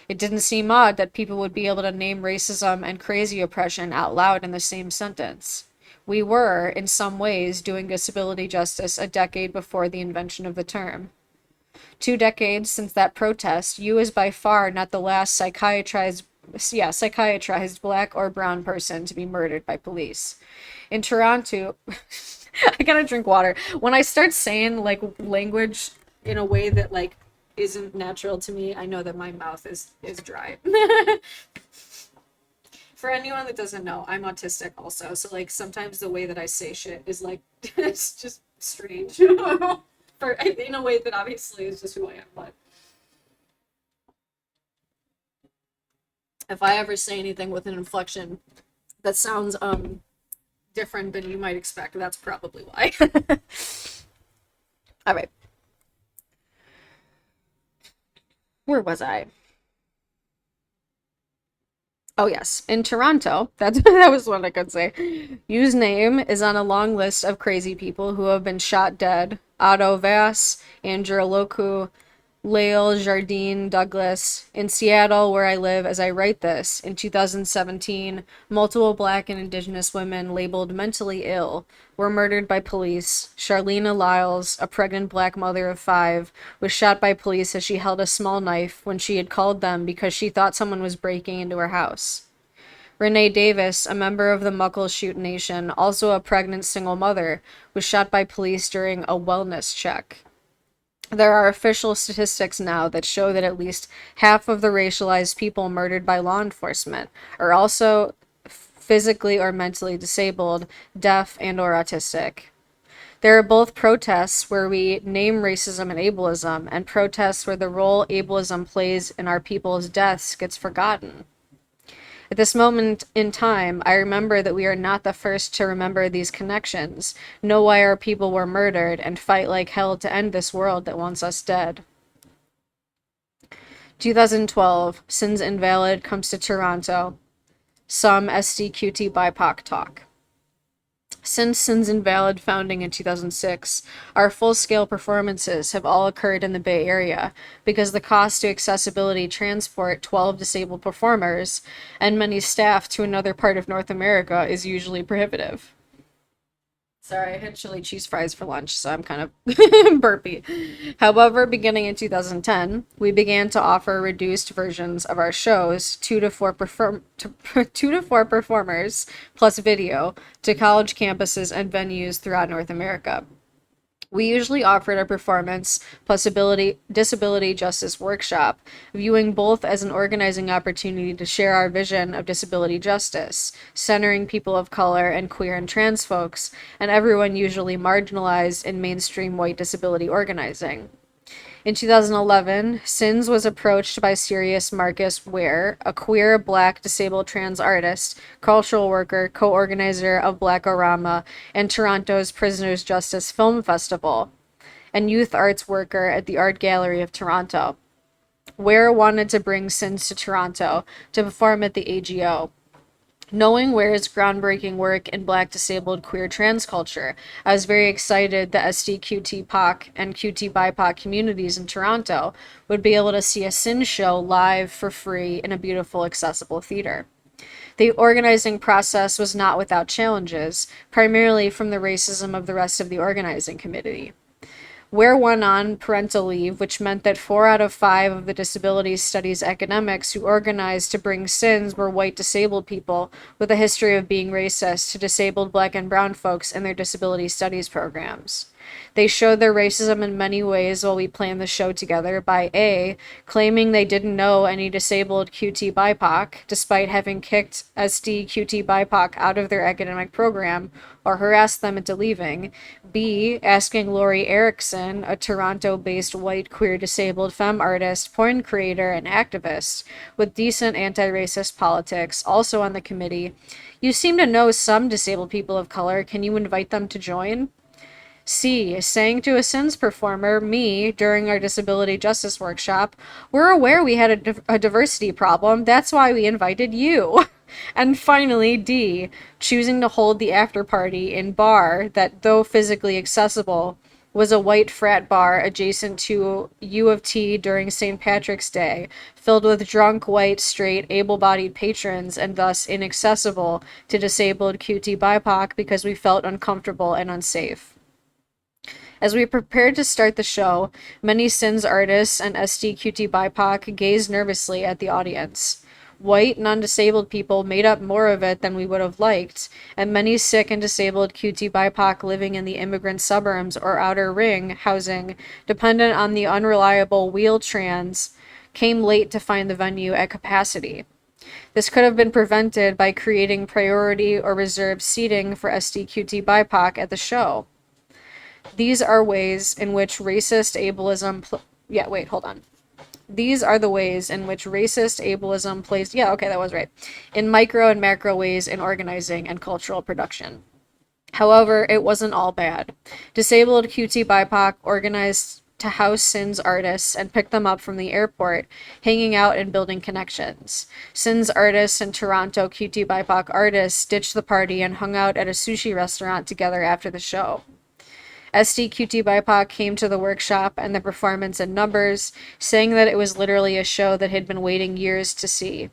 It didn't seem odd that people would be able to name racism and crazy oppression out loud in the same sentence. We were, in some ways, doing disability justice a decade before the invention of the term. 2 decades since that protest, Yu is by far not the last psychiatrized black or brown person to be murdered by police. In Toronto, I gotta drink water. When I start saying like language in a way that like isn't natural to me, I know that my mouth is dry. For anyone that doesn't know, I'm autistic also, so like sometimes the way that I say shit is like it's just strange. In a way that obviously is just who I am, but if I ever say anything with an inflection that sounds different than you might expect, that's probably why. All right. Where was I? Oh yes, in Toronto. That was what I could say. Yu's name is on a long list of crazy people who have been shot dead. Otto Vass, Andrew Loku, Lael Jardine Douglas. In Seattle, where I live as I write this, in 2017, multiple Black and Indigenous women labeled mentally ill were murdered by police. Charlena Lyles, a pregnant Black mother of 5, was shot by police as she held a small knife when she had called them because she thought someone was breaking into her house. Renee Davis, a member of the Muckleshoot Nation, also a pregnant single mother, was shot by police during a wellness check. There are official statistics now that show that at least half of the racialized people murdered by law enforcement are also physically or mentally disabled, deaf, and or autistic. There are both protests where we name racism and ableism, and protests where the role ableism plays in our people's deaths gets forgotten. At this moment in time, I remember that we are not the first to remember these connections, know why our people were murdered, and fight like hell to end this world that wants us dead. 2012, Sins Invalid comes to Toronto. Some SDQT BIPOC talk. Since Sins Invalid founding in 2006, our full-scale performances have all occurred in the Bay Area because the cost to accessibility transport 12 disabled performers and many staff to another part of North America is usually prohibitive. Sorry, I had chili cheese fries for lunch, so I'm kind of burpy. However, beginning in 2010, we began to offer reduced versions of our shows, 2 to 4 performers plus video, to college campuses and venues throughout North America. We usually offered a performance plus disability justice workshop, viewing both as an organizing opportunity to share our vision of disability justice, centering people of color and queer and trans folks, and everyone usually marginalized in mainstream white disability organizing. In 2011, Sins was approached by Sirius Marcus Ware, a queer, Black, disabled trans artist, cultural worker, co-organizer of Blackorama and Toronto's Prisoners Justice Film Festival, and youth arts worker at the Art Gallery of Toronto. Ware wanted to bring Sins to Toronto to perform at the AGO. Knowing Ware's groundbreaking work in Black, disabled, queer, trans culture, I was very excited that SDQT-POC and QT-BIPOC communities in Toronto would be able to see a Sin show live for free in a beautiful, accessible theater. The organizing process was not without challenges, primarily from the racism of the rest of the organizing committee. Ware went on parental leave, which meant that 4 out of 5 of the disability studies academics who organized to bring Sins were white disabled people with a history of being racist to disabled Black and brown folks in their disability studies programs. They showed their racism in many ways while we planned the show together by A, claiming they didn't know any disabled QT BIPOC, despite having kicked SD QT BIPOC out of their academic program or harassed them into leaving. B, asking Lori Erickson, a Toronto-based white queer disabled femme artist, porn creator, and activist with decent anti-racist politics, also on the committee, "You seem to know some disabled people of color. Can you invite them to join?" C, saying to a Sins performer, me, during our disability justice workshop, "We're aware we had a diversity problem. That's why we invited you." And finally, D, choosing to hold the after party in bar that, though physically accessible, was a white frat bar adjacent to U of T during St. Patrick's Day, filled with drunk, white, straight, able-bodied patrons, and thus inaccessible to disabled QT BIPOC because we felt uncomfortable and unsafe. As we prepared to start the show, many SINS artists and SDQT BIPOC gazed nervously at the audience. White, non-disabled people made up more of it than we would have liked, and many sick and disabled QT BIPOC living in the immigrant suburbs or outer ring housing, dependent on the unreliable Wheel-Trans, came late to find the venue at capacity. This could have been prevented by creating priority or reserved seating for SDQT BIPOC at the show. These are ways in which racist ableism These are the ways in which racist ableism plays, in micro and macro ways in organizing and cultural production. However, it wasn't all bad. Disabled QT BIPOC organized to house SINS artists and pick them up from the airport, hanging out and building connections. SINS artists and Toronto QT BIPOC artists ditched the party and hung out at a sushi restaurant together after the show. SDQT BIPOC came to the workshop and the performance in numbers, saying that it was literally a show that had been waiting years to see.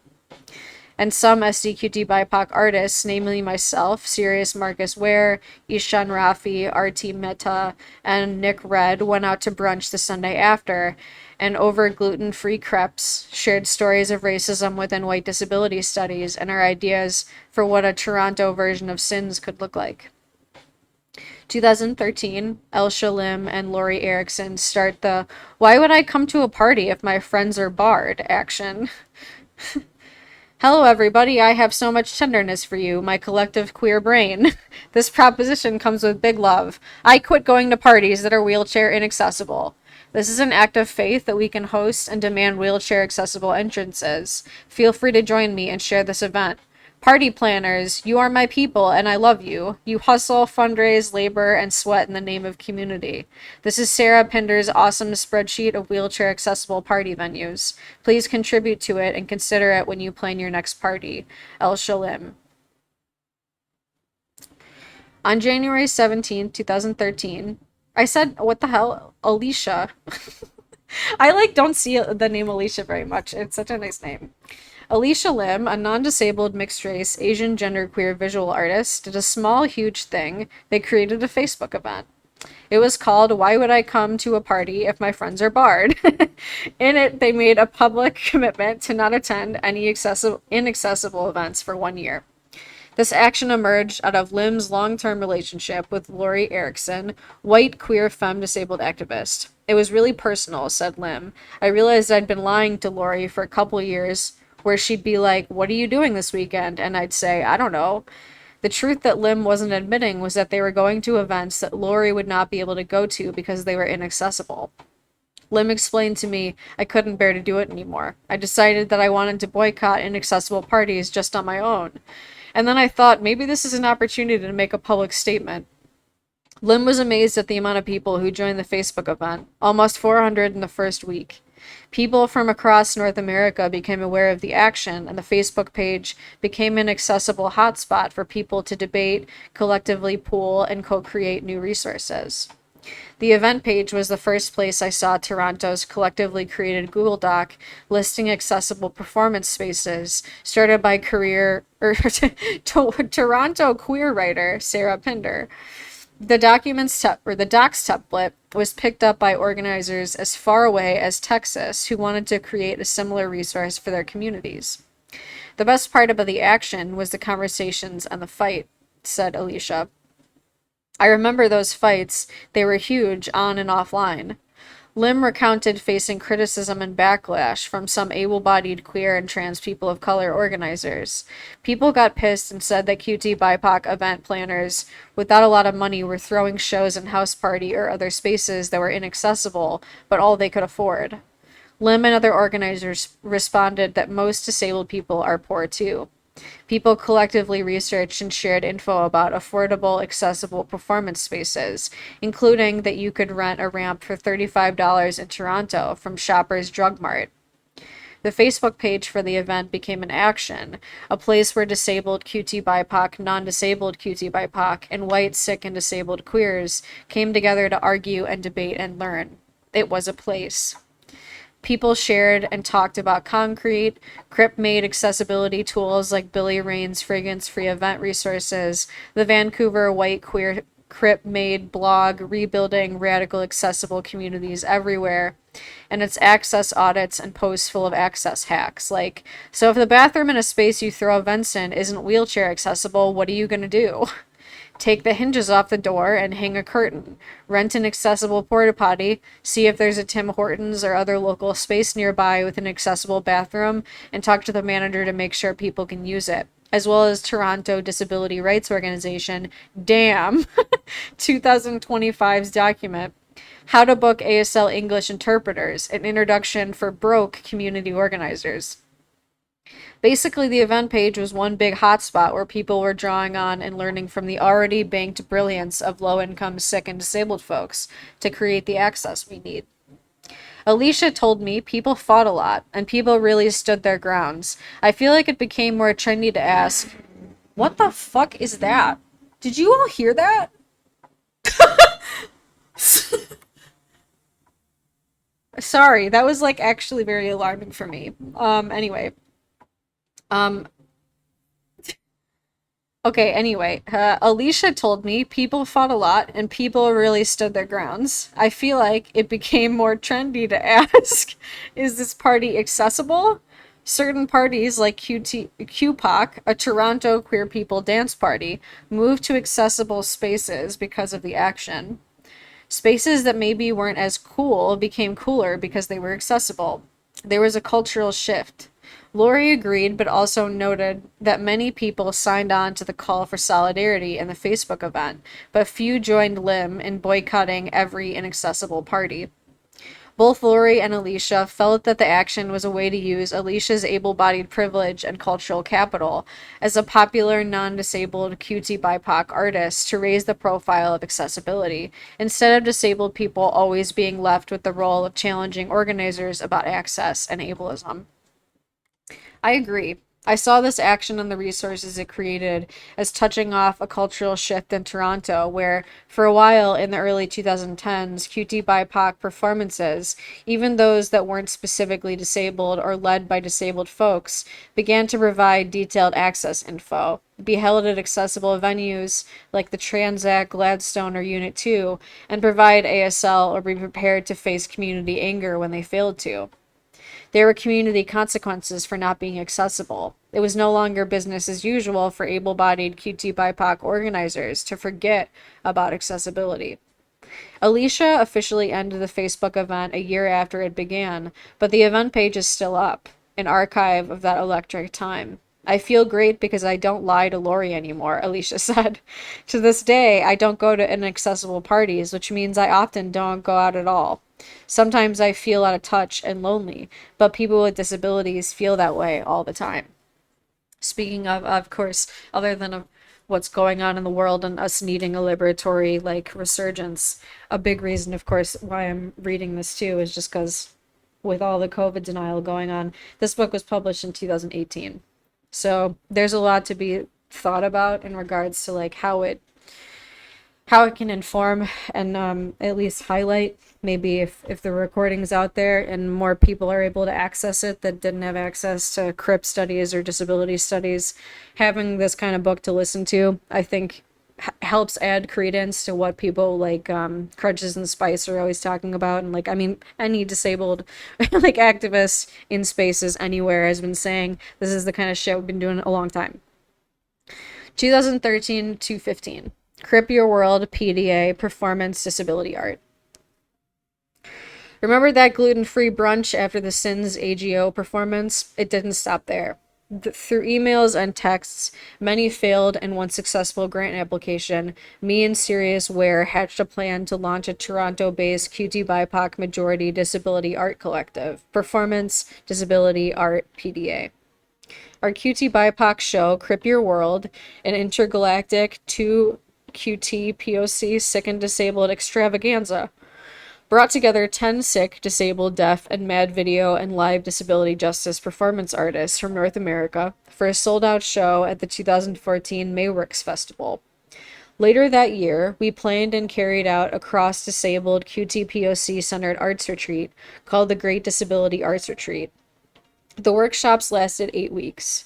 And some SDQT BIPOC artists, namely myself, Sirius Marcus Ware, Ishan Rafi, RT Mehta, and Nick Red, went out to brunch the Sunday after, and over gluten-free crepes, shared stories of racism within white disability studies and our ideas for what a Toronto version of SINS could look like. 2013, Elsha Lim and Lori Erickson start the "Why would I come to a party if my friends are barred" action. Hello everybody, I have so much tenderness for you, my collective queer brain. This proposition comes with big love. I quit going to parties that are wheelchair inaccessible. This is an act of faith that we can host and demand wheelchair accessible entrances. Feel free to join me and share this event. Party planners, you are my people and I love you. You hustle, fundraise, labor, and sweat in the name of community. This is Sarah Pinder's awesome spreadsheet of wheelchair accessible party venues. Please contribute to it and consider it when you plan your next party. Elsha Lim. On January 17, 2013, I said, what the hell? Alicia. I don't see the name Alicia very much. It's such a nice name. Alicia Lim, a non-disabled mixed-race Asian genderqueer visual artist, did a small, huge thing. They created a Facebook event. It was called "Why Would I Come to a Party If My Friends Are Barred?" In it, they made a public commitment to not attend any inaccessible events for 1 year. This action emerged out of Lim's long-term relationship with Lori Erickson, white queer femme disabled activist. It was really personal, said Lim. I realized I'd been lying to Lori for a couple years, where she'd be like, "What are you doing this weekend?" And I'd say, "I don't know." The truth that Lim wasn't admitting was that they were going to events that Lori would not be able to go to because they were inaccessible. Lim explained to me I couldn't bear to do it anymore. I decided that I wanted to boycott inaccessible parties just on my own. And then I thought maybe this is an opportunity to make a public statement. Lim was amazed at the amount of people who joined the Facebook event, almost 400 in the first week. People from across North America became aware of the action, and the Facebook page became an accessible hotspot for people to debate, collectively pool, and co-create new resources. The event page was the first place I saw Toronto's collectively created Google Doc listing accessible performance spaces, started by Toronto queer writer Sarah Pinder. The docs template was picked up by organizers as far away as Texas who wanted to create a similar resource for their communities. The best part about the action was the conversations and the fight, said Alicia. I remember those fights. They were huge on and offline. Lim recounted facing criticism and backlash from some able-bodied queer and trans people of color organizers. People got pissed and said that QT BIPOC event planners without a lot of money were throwing shows in house party or other spaces that were inaccessible, but all they could afford. Lim and other organizers responded that most disabled people are poor too. People collectively researched and shared info about affordable, accessible performance spaces, including that you could rent a ramp for $35 in Toronto from Shoppers Drug Mart. The Facebook page for the event became an action, a place where disabled QT BIPOC, non-disabled QT BIPOC, and white, sick, and disabled queers came together to argue and debate and learn. It was a place. People shared and talked about concrete. Crip made accessibility tools like Billy Rain's fragrance-free event resources. The Vancouver White Queer Crip made blog rebuilding radical accessible communities everywhere. And its access audits and posts full of access hacks. Like, so if the bathroom in a space you throw events in isn't wheelchair accessible, what are you going to do? Take the hinges off the door and hang a curtain. Rent an accessible porta potty. See if there's a Tim Hortons or other local space nearby with an accessible bathroom, and talk to the manager to make sure people can use it. As well as Toronto Disability Rights Organization, DAM, 2025's document, How to Book ASL English Interpreters, an introduction for broke community organizers. Basically, the event page was one big hotspot where people were drawing on and learning from the already banked brilliance of low-income, sick, and disabled folks to create the access we need. Alicia told me people fought a lot, and people really stood their grounds. I feel like it became more trendy to ask, what the fuck is that? Did you all hear that? Sorry, that was like actually very alarming for me. Anyway. Alicia told me people fought a lot and people really stood their grounds. I feel like it became more trendy to ask, is this party accessible? Certain parties like QPOC, a Toronto queer people dance party, moved to accessible spaces because of the action. Spaces that maybe weren't as cool became cooler because they were accessible. There was a cultural shift. Lori agreed, but also noted that many people signed on to the call for solidarity in the Facebook event, but few joined Lim in boycotting every inaccessible party. Both Lori and Alicia felt that the action was a way to use Alicia's able-bodied privilege and cultural capital as a popular non-disabled QT BIPOC artist to raise the profile of accessibility, instead of disabled people always being left with the role of challenging organizers about access and ableism. I agree. I saw this action and the resources it created as touching off a cultural shift in Toronto, where, for a while in the early 2010s, QT BIPOC performances, even those that weren't specifically disabled or led by disabled folks, began to provide detailed access info, be held at accessible venues like the Transact, Gladstone, or Unit 2, and provide ASL or be prepared to face community anger when they failed to. There were community consequences for not being accessible. It was no longer business as usual for able-bodied QT BIPOC organizers to forget about accessibility. Alicia officially ended the Facebook event a year after it began, but the event page is still up, an archive of that electric time. I feel great because I don't lie to Lori anymore, Alicia said. To this day, I don't go to inaccessible parties, which means I often don't go out at all. Sometimes I feel out of touch and lonely, but people with disabilities feel that way all the time. Speaking of course, other than what's going on in the world and us needing a liberatory like resurgence, a big reason, of course, why I'm reading this too is just because with all the COVID denial going on, this book was published in 2018. So there's a lot to be thought about in regards to like how it can inform and at least highlight maybe if the recording's out there and more people are able to access it that didn't have access to CRIP studies or disability studies, having this kind of book to listen to, I think helps add credence to what people like Crutches and Spice are always talking about. And like, I mean, any disabled like activist in spaces anywhere has been saying this is the kind of shit we've been doing a long time. 2013 to 15. Crip Your World PDA Performance Disability Art. Remember that gluten-free brunch after the Sins AGO performance? It didn't stop there. Through emails and texts, many failed and one successful grant application, me and Sirius Ware hatched a plan to launch a Toronto-based QT BIPOC majority disability art collective, Performance Disability Art PDA. Our QT BIPOC show, Crip Your World, an intergalactic 2QT POC sick and disabled extravaganza, brought together 10 sick, disabled, deaf, and mad video and live disability justice performance artists from North America for a sold-out show at the 2014 Mayworks Festival. Later that year, we planned and carried out a cross-disabled QTPOC-centered arts retreat called the Great Disability Arts Retreat. The workshops lasted 8 weeks.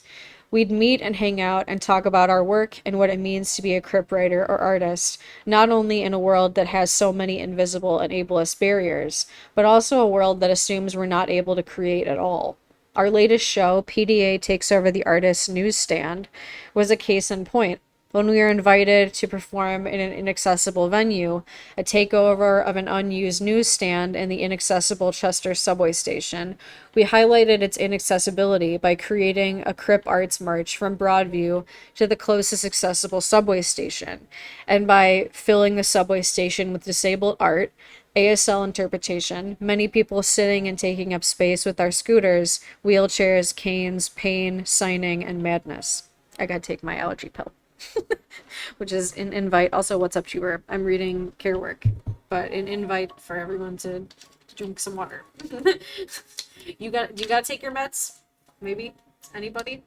We'd meet and hang out and talk about our work and what it means to be a crip writer or artist, not only in a world that has so many invisible and ableist barriers, but also a world that assumes we're not able to create at all. Our latest show, PDA Takes Over the Artist's Newsstand, was a case in point. When we were invited to perform in an inaccessible venue, a takeover of an unused newsstand in the inaccessible Chester subway station, we highlighted its inaccessibility by creating a Crip Arts March from Broadview to the closest accessible subway station, and by filling the subway station with disabled art, ASL interpretation, many people sitting and taking up space with our scooters, wheelchairs, canes, pain, signing, and madness. I gotta take my allergy pill. Which is an invite. Also, what's up, Chewer? I'm reading Care Work, but an invite for everyone to drink some water. You got to take your meds? Maybe? Anybody?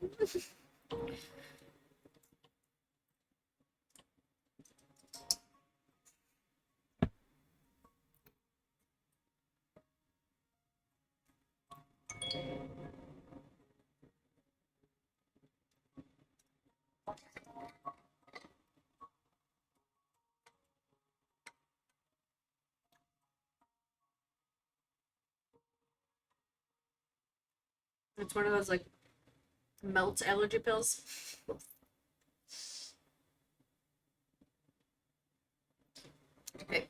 It's one of those like melt allergy pills. Okay.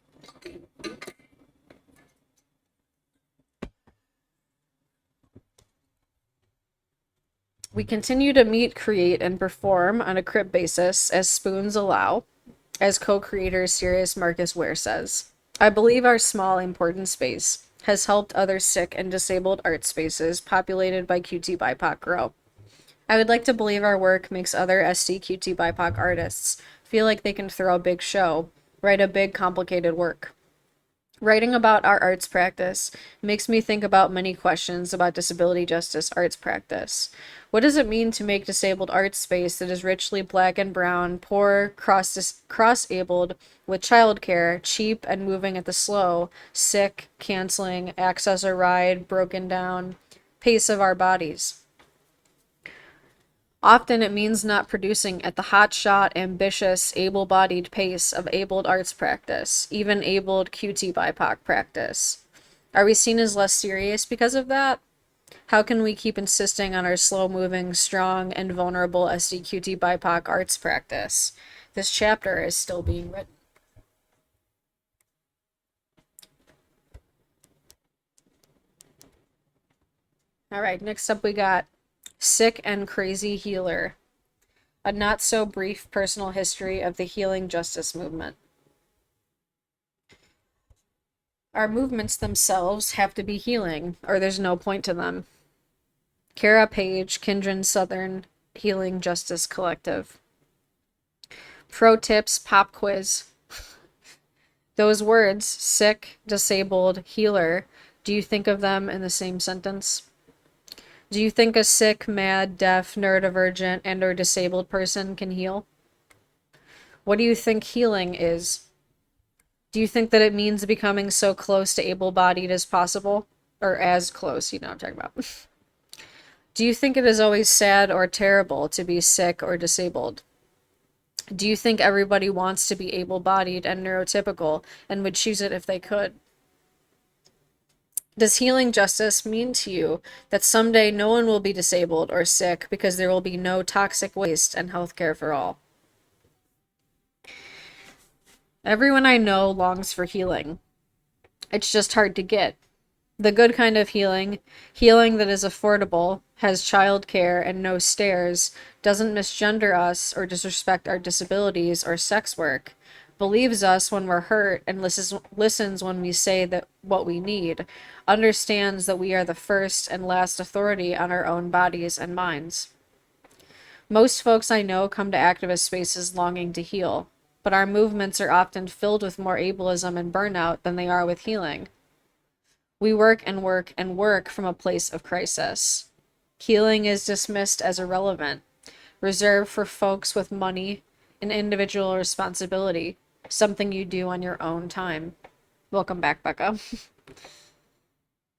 We continue to meet, create, and perform on a crip basis as spoons allow, as co-creator Sirius Marcus Ware says. I believe our small, important space has helped other sick and disabled art spaces populated by QT BIPOC grow. I would like to believe our work makes other SDQT BIPOC artists feel like they can throw a big show, write a big, complicated work. Writing about our arts practice makes me think about many questions about disability justice arts practice. What does it mean to make disabled art space that is richly black and brown, poor, cross-abled, with childcare, cheap and moving at the slow, sick, canceling, access or ride, broken down pace of our bodies? Often it means not producing at the hotshot, ambitious, able-bodied pace of abled arts practice, even abled QT BIPOC practice. Are we seen as less serious because of that? How can we keep insisting on our slow-moving, strong, and vulnerable SDQT BIPOC arts practice? This chapter is still being written. All right, next up we got Sick and Crazy Healer, a not-so-brief personal history of the healing justice movement. Our movements themselves have to be healing, or there's no point to them. Kara Page, Kindred Southern Healing Justice Collective. Pro tips, pop quiz. Those words, sick, disabled, healer, do you think of them in the same sentence? Do you think a sick, mad, deaf, neurodivergent, and or disabled person can heal? What do you think healing is? Do you think that it means becoming so close to able-bodied as possible? Or as close, you know what I'm talking about. Do you think it is always sad or terrible to be sick or disabled? Do you think everybody wants to be able-bodied and neurotypical and would choose it if they could? Does healing justice mean to you that someday no one will be disabled or sick because there will be no toxic waste and healthcare for all? Everyone I know longs for healing. It's just hard to get. The good kind of healing, healing that is affordable, has childcare and no stairs, doesn't misgender us or disrespect our disabilities or sex work, believes us when we're hurt and listens when we say that what we need, understands that we are the first and last authority on our own bodies and minds. Most folks I know come to activist spaces longing to heal, but our movements are often filled with more ableism and burnout than they are with healing. We work and work and work from a place of crisis. Healing is dismissed as irrelevant, reserved for folks with money and individual responsibility, something you do on your own time. Welcome back, Becca.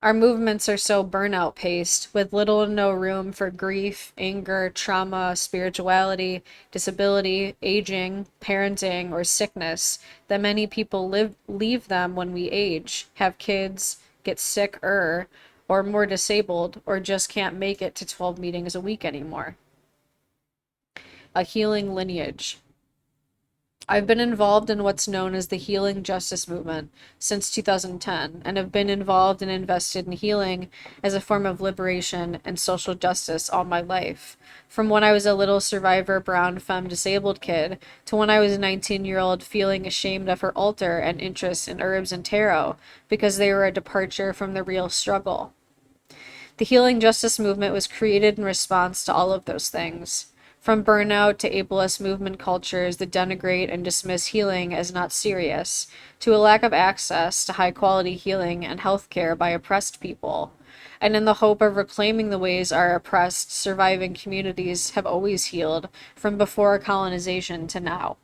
Our movements are so burnout paced, with little to no room for grief, anger, trauma, spirituality, disability, aging, parenting, or sickness, that many people leave them when we age, have kids, get sicker, or more disabled, or just can't make it to 12 meetings a week anymore. A healing lineage. I've been involved in what's known as the healing justice movement since 2010 and have been involved and invested in healing as a form of liberation and social justice all my life. From when I was a little survivor brown femme disabled kid to when I was a 19-year-old feeling ashamed of her altar and interest in herbs and tarot because they were a departure from the real struggle. The healing justice movement was created in response to all of those things. From burnout to ableist movement cultures that denigrate and dismiss healing as not serious, to a lack of access to high quality healing and healthcare by oppressed people, and in the hope of reclaiming the ways our oppressed, surviving communities have always healed from before colonization to now.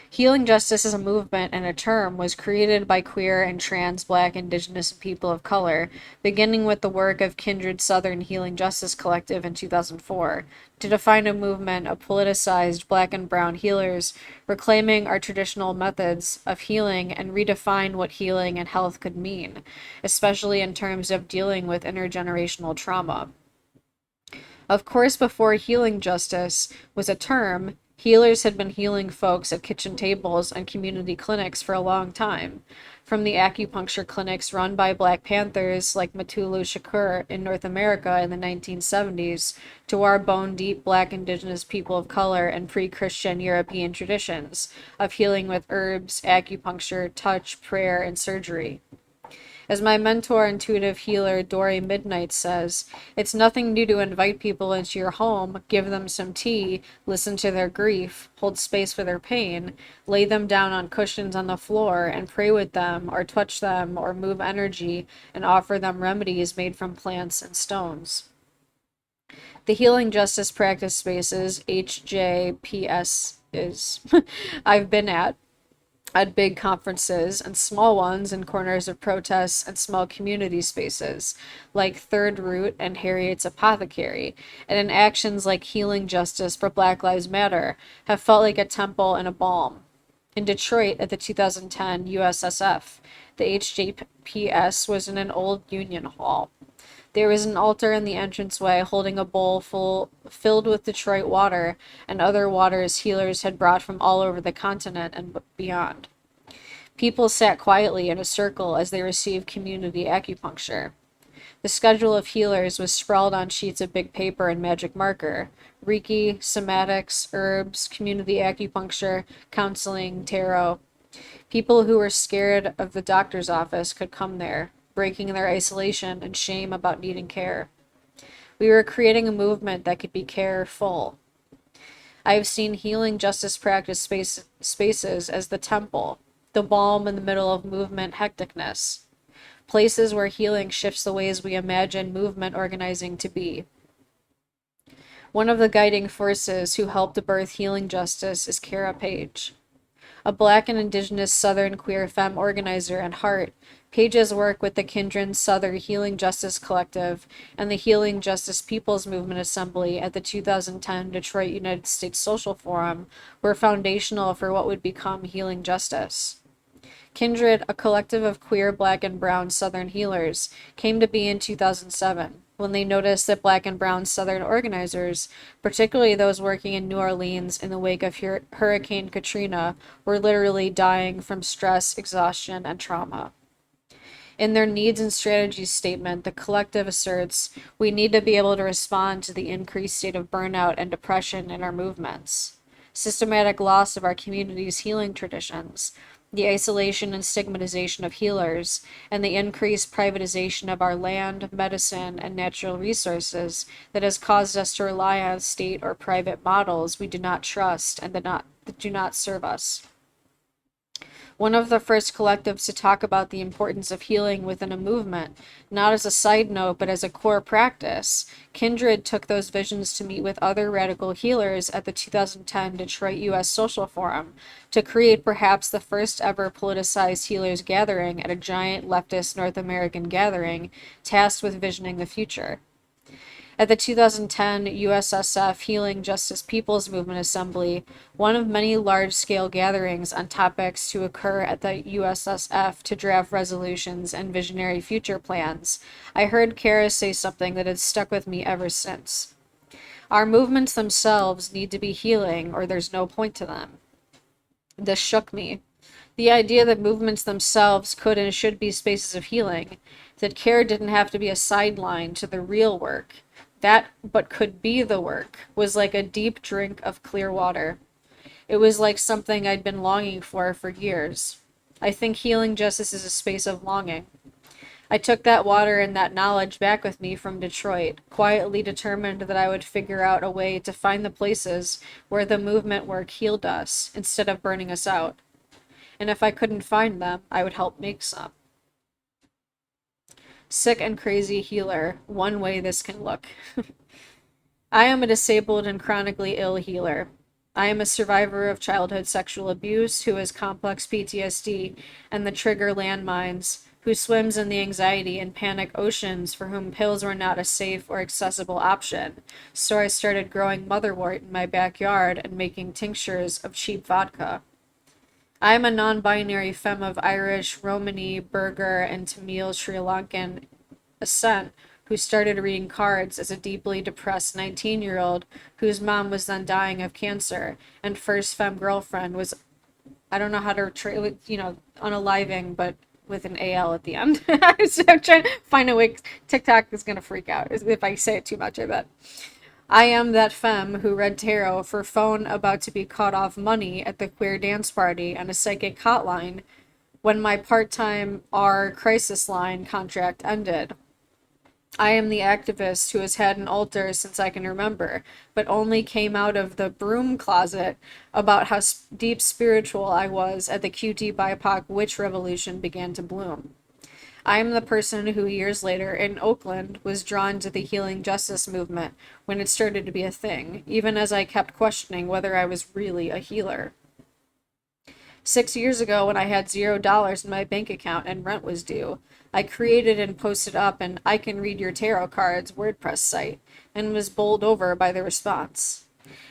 Healing justice as a movement and a term was created by queer and trans, black, indigenous, and people of color, beginning with the work of Kindred Southern Healing Justice Collective in 2004, to define a movement of politicized black and brown healers, reclaiming our traditional methods of healing and redefine what healing and health could mean, especially in terms of dealing with intergenerational trauma. Of course, before healing justice was a term, healers had been healing folks at kitchen tables and community clinics for a long time. From the acupuncture clinics run by Black Panthers like Mutulu Shakur in North America in the 1970s, to our bone-deep Black indigenous people of color and pre-Christian European traditions of healing with herbs, acupuncture, touch, prayer, and surgery. As my mentor, intuitive healer Dory Midnight says, it's nothing new to invite people into your home, give them some tea, listen to their grief, hold space for their pain, lay them down on cushions on the floor and pray with them or touch them or move energy and offer them remedies made from plants and stones. The Healing Justice Practice Spaces, HJPS, is I've been at big conferences and small ones in corners of protests and small community spaces, like Third Root and Harriet's Apothecary, and in actions like Healing Justice for Black Lives Matter, have felt like a temple and a balm. In Detroit at the 2010 USSF, the HJPS was in an old Union Hall. There was an altar in the entranceway holding a bowl filled with Detroit water and other waters healers had brought from all over the continent and beyond. People sat quietly in a circle as they received community acupuncture. The schedule of healers was sprawled on sheets of big paper and magic marker. Reiki, somatics, herbs, community acupuncture, counseling, tarot. People who were scared of the doctor's office could come there, breaking their isolation and shame about needing care. We were creating a movement that could be careful. I have seen healing justice practice spaces as the temple, the balm in the middle of movement hecticness, places where healing shifts the ways we imagine movement organizing to be. One of the guiding forces who helped birth healing justice is Kara Page. A Black and Indigenous Southern queer femme organizer and heart, Page's work with the Kindred Southern Healing Justice Collective and the Healing Justice People's Movement Assembly at the 2010 Detroit United States Social Forum were foundational for what would become Healing Justice. Kindred, a collective of queer, Black, and brown Southern healers, came to be in 2007 when they noticed that Black and brown Southern organizers, particularly those working in New Orleans in the wake of Hurricane Katrina, were literally dying from stress, exhaustion, and trauma. In their needs and strategies statement, the collective asserts, we need to be able to respond to the increased state of burnout and depression in our movements, systematic loss of our community's healing traditions, the isolation and stigmatization of healers, and the increased privatization of our land, medicine, and natural resources that has caused us to rely on state or private models we do not trust and that do not serve us. One of the first collectives to talk about the importance of healing within a movement, not as a side note, but as a core practice. Kindred took those visions to meet with other radical healers at the 2010 Detroit U.S. Social Forum to create perhaps the first ever politicized healers gathering at a giant leftist North American gathering tasked with visioning the future. At the 2010 USSF Healing Justice People's Movement Assembly, one of many large-scale gatherings on topics to occur at the USSF to draft resolutions and visionary future plans, I heard Kara say something that has stuck with me ever since. Our movements themselves need to be healing, or there's no point to them. This shook me. The idea that movements themselves could and should be spaces of healing, that care didn't have to be a sideline to the real work, that but could be the work, was like a deep drink of clear water. It was like something I'd been longing for years. I think healing justice is a space of longing. I took that water and that knowledge back with me from Detroit, quietly determined that I would figure out a way to find the places where the movement work healed us, instead of burning us out. And if I couldn't find them, I would help make some. Sick and crazy healer, one way this can look. I am a disabled and chronically ill healer. I am a survivor of childhood sexual abuse who has complex PTSD and the trigger landmines, who swims in the anxiety and panic oceans for whom pills were not a safe or accessible option. So I started growing motherwort in my backyard and making tinctures of cheap vodka. I am a non-binary femme of Irish, Romani, Burgher, and Tamil Sri Lankan ascent who started reading cards as a deeply depressed 19-year-old whose mom was then dying of cancer, and first femme girlfriend was, I don't know how to, unaliving, but with an AL at the end. So I'm trying to find a way. TikTok is going to freak out if I say it too much, I bet. I am that femme who read tarot for phone about to be cut off money at the queer dance party and a psychic hotline when my part-time R crisis line contract ended. I am the activist who has had an altar since I can remember, but only came out of the broom closet about how deep spiritual I was at the QT BIPOC witch revolution began to bloom. I am the person who years later in Oakland was drawn to the healing justice movement when it started to be a thing, even as I kept questioning whether I was really a healer. 6 years ago, when I had $0 in my bank account and rent was due, I created and posted up an I Can Read Your Tarot Cards WordPress site and was bowled over by the response.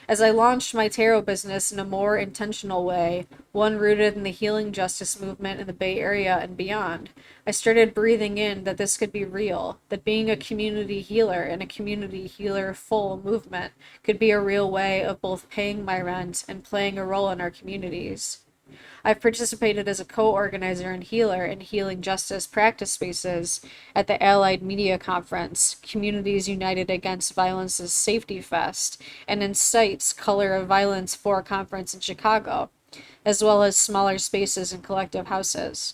As I launched my tarot business in a more intentional way, one rooted in the healing justice movement in the Bay Area and beyond, I started breathing in that this could be real, that being a community healer and a community healer full movement could be a real way of both paying my rent and playing a role in our communities. I've participated as a co-organizer and healer in healing justice practice spaces at the Allied Media Conference, Communities United Against Violence's Safety Fest, and in CITE's Color of Violence 4 conference in Chicago, as well as smaller spaces and collective houses.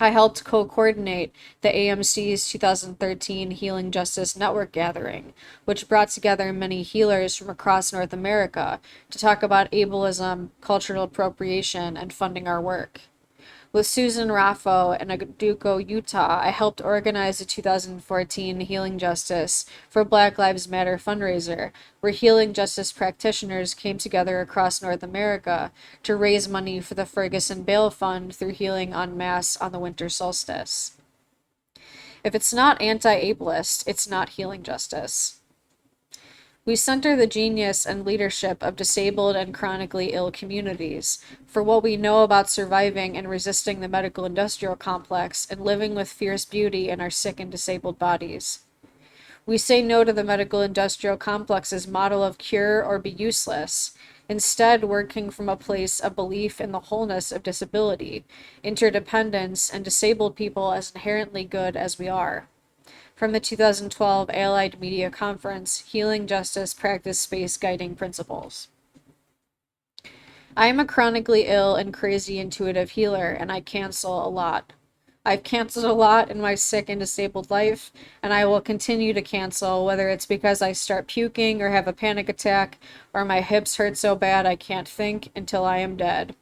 I helped co-coordinate the AMC's 2013 Healing Justice Network gathering, which brought together many healers from across North America to talk about ableism, cultural appropriation, and funding our work. With Susan Raffo and Aduco, Utah, I helped organize the 2014 Healing Justice for Black Lives Matter fundraiser, where healing justice practitioners came together across North America to raise money for the Ferguson Bail Fund through Healing en Masse on the winter solstice. If it's not anti-ableist, it's not healing justice. We center the genius and leadership of disabled and chronically ill communities for what we know about surviving and resisting the medical industrial complex and living with fierce beauty in our sick and disabled bodies. We say no to the medical industrial complex's model of cure or be useless, instead working from a place of belief in the wholeness of disability, interdependence, and disabled people as inherently good as we are. From the 2012 Allied Media Conference, Healing Justice Practice Space Guiding Principles. I am a chronically ill and crazy intuitive healer, and I cancel a lot. I've canceled a lot in my sick and disabled life, and I will continue to cancel, whether it's because I start puking or have a panic attack, or my hips hurt so bad I can't think until I am dead.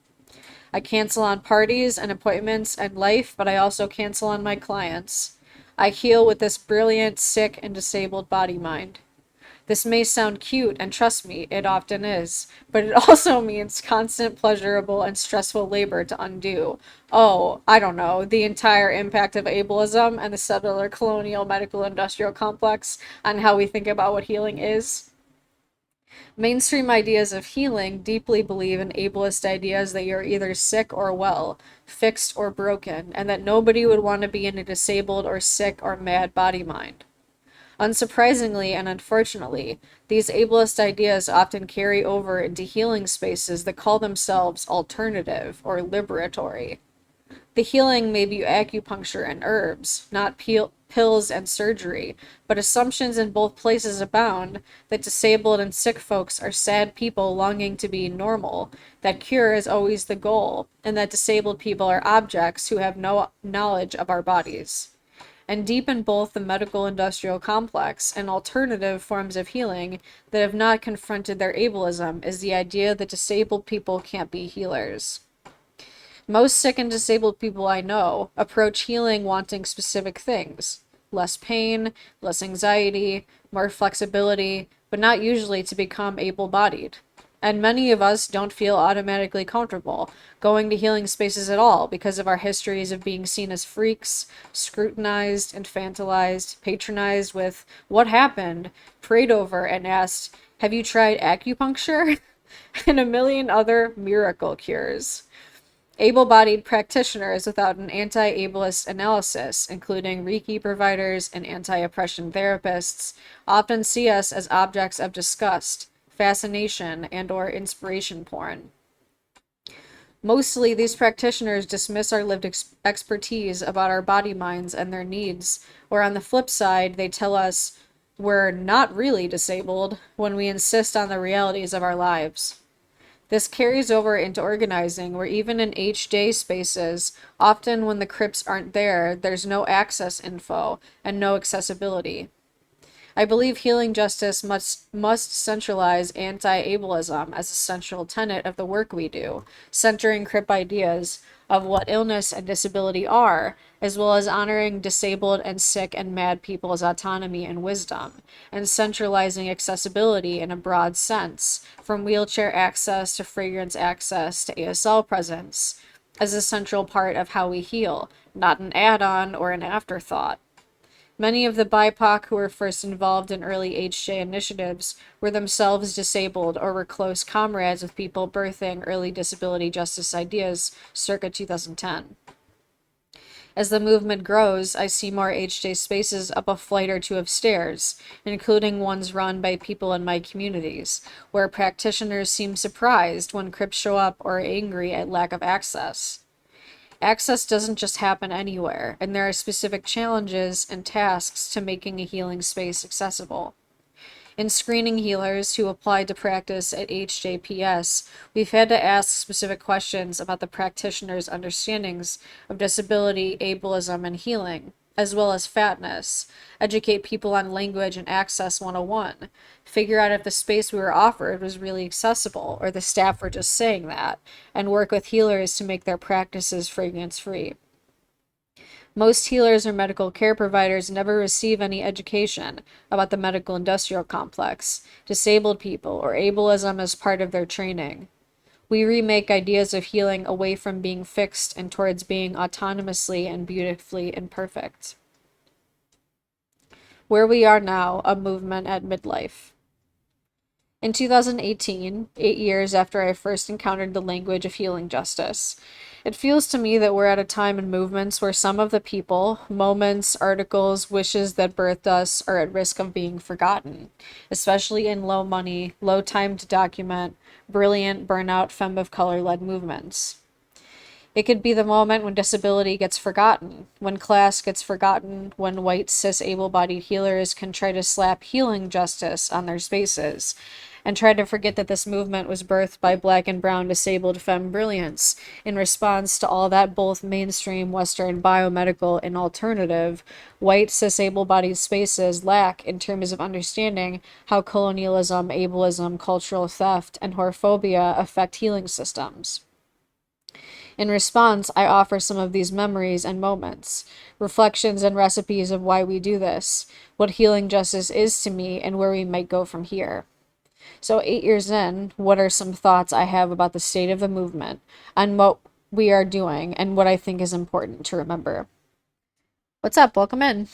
I cancel on parties and appointments and life, but I also cancel on my clients. I heal with this brilliant, sick, and disabled body-mind. This may sound cute, and trust me, it often is, but it also means constant pleasurable and stressful labor to undo. Oh, I don't know, the entire impact of ableism and the settler colonial medical industrial complex on how we think about what healing is. Mainstream ideas of healing deeply believe in ableist ideas that you're either sick or well, fixed or broken, and that nobody would want to be in a disabled or sick or mad body mind. Unsurprisingly and unfortunately, these ableist ideas often carry over into healing spaces that call themselves alternative or liberatory. The healing may be acupuncture and herbs, not pills and surgery, but assumptions in both places abound that disabled and sick folks are sad people longing to be normal, that cure is always the goal, and that disabled people are objects who have no knowledge of our bodies. And deep in both the medical industrial complex and alternative forms of healing that have not confronted their ableism is the idea that disabled people can't be healers. Most sick and disabled people I know approach healing wanting specific things: less pain, less anxiety, more flexibility, but not usually to become able-bodied. And many of us don't feel automatically comfortable going to healing spaces at all because of our histories of being seen as freaks, scrutinized, infantilized, patronized with "what happened?" prayed over and asked, "Have you tried acupuncture?" and a million other miracle cures. Able-bodied practitioners without an anti-ableist analysis, including Reiki providers and anti-oppression therapists, often see us as objects of disgust, fascination, and/or inspiration porn. Mostly, these practitioners dismiss our lived expertise about our body minds and their needs, or on the flip side, they tell us we're not really disabled when we insist on the realities of our lives. This carries over into organizing, where even in HJ spaces, often when the crypts aren't there, there's no access info and no accessibility. I believe healing justice must centralize anti-ableism as a central tenet of the work we do, centering CRIP ideas of what illness and disability are, as well as honoring disabled and sick and mad people's autonomy and wisdom, and centralizing accessibility in a broad sense, from wheelchair access to fragrance access to ASL presence, as a central part of how we heal, not an add-on or an afterthought. Many of the BIPOC who were first involved in early HJ initiatives were themselves disabled or were close comrades with people birthing early disability justice ideas circa 2010. As the movement grows, I see more HJ spaces up a flight or two of stairs, including ones run by people in my communities, where practitioners seem surprised when Crips show up or angry at lack of access. Access doesn't just happen anywhere, and there are specific challenges and tasks to making a healing space accessible. In screening healers who applied to practice at HJPS, we've had to ask specific questions about the practitioner's understandings of disability, ableism, and healing, as well as fatness, educate people on language and access 101, figure out if the space we were offered was really accessible or the staff were just saying that, and work with healers to make their practices fragrance-free. Most healers or medical care providers never receive any education about the medical industrial complex, disabled people, or ableism as part of their training. We remake ideas of healing away from being fixed and towards being autonomously and beautifully imperfect. Where we are now, a movement at midlife. In 2018, 8 years after I first encountered the language of healing justice, it feels to me that we're at a time in movements where some of the people, moments, articles, wishes that birthed us are at risk of being forgotten, especially in low money, low time to document, brilliant burnout femme of color-led movements. It could be the moment when disability gets forgotten, when class gets forgotten, when white, cis, able-bodied healers can try to slap healing justice on their spaces, and try to forget that this movement was birthed by black and brown disabled femme brilliance in response to all that both mainstream Western biomedical and alternative white, cis, able-bodied spaces lack in terms of understanding how colonialism, ableism, cultural theft, and whorephobia affect healing systems. In response, I offer some of these memories and moments, reflections and recipes of why we do this, what healing justice is to me, and where we might go from here. So, 8 years in, what are some thoughts I have about the state of the movement and what we are doing and what I think is important to remember? What's up? Welcome in.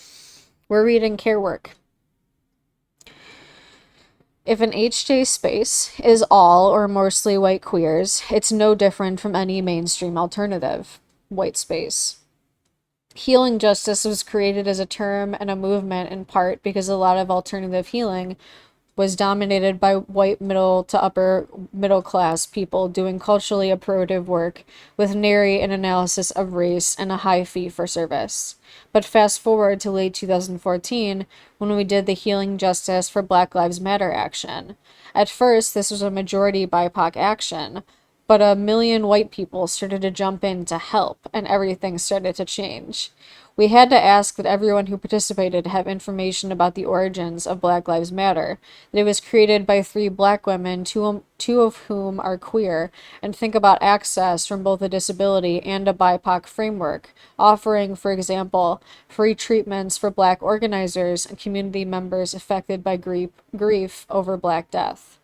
We're reading Care Work. If an HJ space is all or mostly white queers, it's no different from any mainstream alternative, white space. Healing justice was created as a term and a movement in part because a lot of alternative healing was dominated by white middle to upper middle class people doing culturally appropriative work with nary an analysis of race and a high fee for service. But fast forward to late 2014 when we did the Healing Justice for Black Lives Matter action. At first, this was a majority BIPOC action, but a million white people started to jump in to help, and everything started to change. We had to ask that everyone who participated have information about the origins of Black Lives Matter, that it was created by 3 black women, two of whom are queer, and think about access from both a disability and a BIPOC framework, offering, for example, free treatments for black organizers and community members affected by grief over Black death.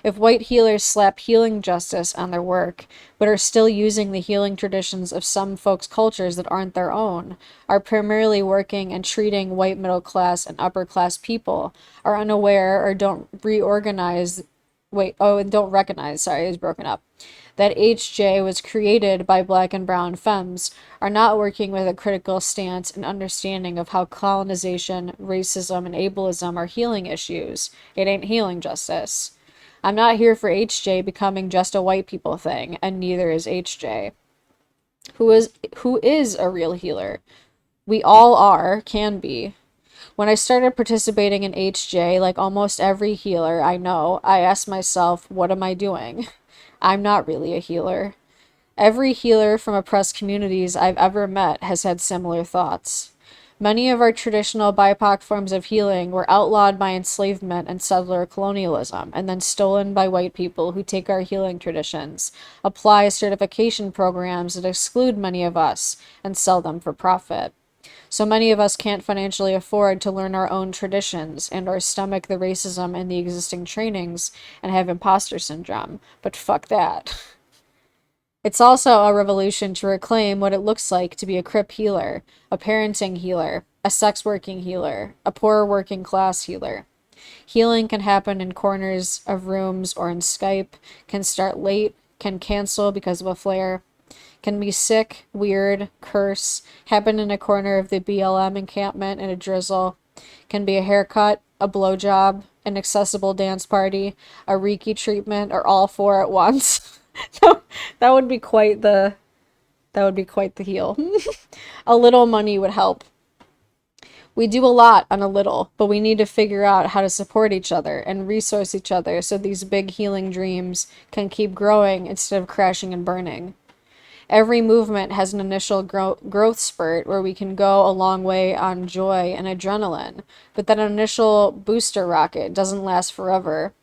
If white healers slap healing justice on their work, but are still using the healing traditions of some folks' cultures that aren't their own, are primarily working and treating white middle class and upper class people, are unaware or don't recognize, sorry, it was broken up, that HJ was created by black and brown femmes, are not working with a critical stance and understanding of how colonization, racism, and ableism are healing issues. It ain't healing justice. I'm not here for HJ becoming just a white people thing, and neither is HJ. Who is a real healer? We all are, can be. When I started participating in HJ, like almost every healer I know, I asked myself, what am I doing? I'm not really a healer. Every healer from oppressed communities I've ever met has had similar thoughts. Many of our traditional BIPOC forms of healing were outlawed by enslavement and settler colonialism, and then stolen by white people who take our healing traditions, apply certification programs that exclude many of us, and sell them for profit. So many of us can't financially afford to learn our own traditions and or stomach the racism in the existing trainings and have imposter syndrome. But fuck that. It's also a revolution to reclaim what it looks like to be a crip healer, a parenting healer, a sex working healer, a poor working class healer. Healing can happen in corners of rooms or in Skype, can start late, can cancel because of a flare, can be sick, weird, curse, happen in a corner of the BLM encampment in a drizzle, can be a haircut, a blowjob, an accessible dance party, a Reiki treatment, or all 4 at once. That would be quite the heal. A little money would help. We do a lot on a little, but we need to figure out how to support each other and resource each other so these big healing dreams can keep growing instead of crashing and burning. Every movement has an initial growth spurt where we can go a long way on joy and adrenaline, but that initial booster rocket doesn't last forever.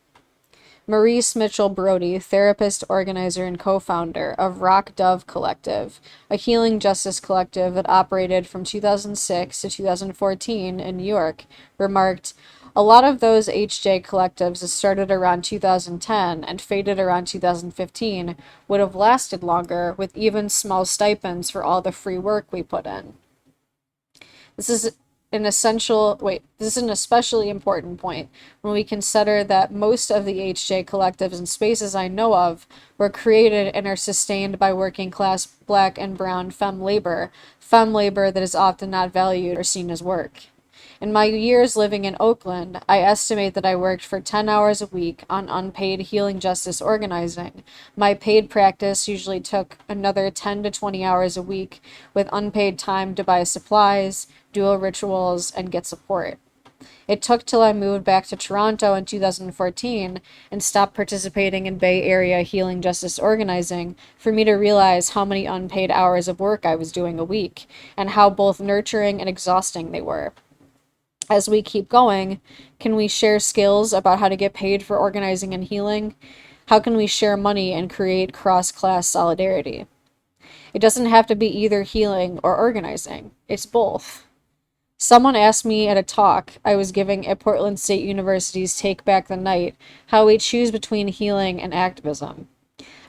Maurice Mitchell Brody, therapist, organizer, and co-founder of Rock Dove Collective, a healing justice collective that operated from 2006 to 2014 in New York, remarked, "A lot of those HJ collectives that started around 2010 and faded around 2015 would have lasted longer with even small stipends for all the free work we put in." This is an especially important point when we consider that most of the HJ collectives and spaces I know of were created and are sustained by working class black and brown femme labor that is often not valued or seen as work. In my years living in Oakland, I estimate that I worked for 10 hours a week on unpaid healing justice organizing. My paid practice usually took another 10 to 20 hours a week with unpaid time to buy supplies, do rituals, and get support. It took till I moved back to Toronto in 2014 and stopped participating in Bay Area healing justice organizing for me to realize how many unpaid hours of work I was doing a week and how both nurturing and exhausting they were. As we keep going, can we share skills about how to get paid for organizing and healing? How can we share money and create cross-class solidarity? It doesn't have to be either healing or organizing. It's both. Someone asked me at a talk I was giving at Portland State University's Take Back the Night how we choose between healing and activism.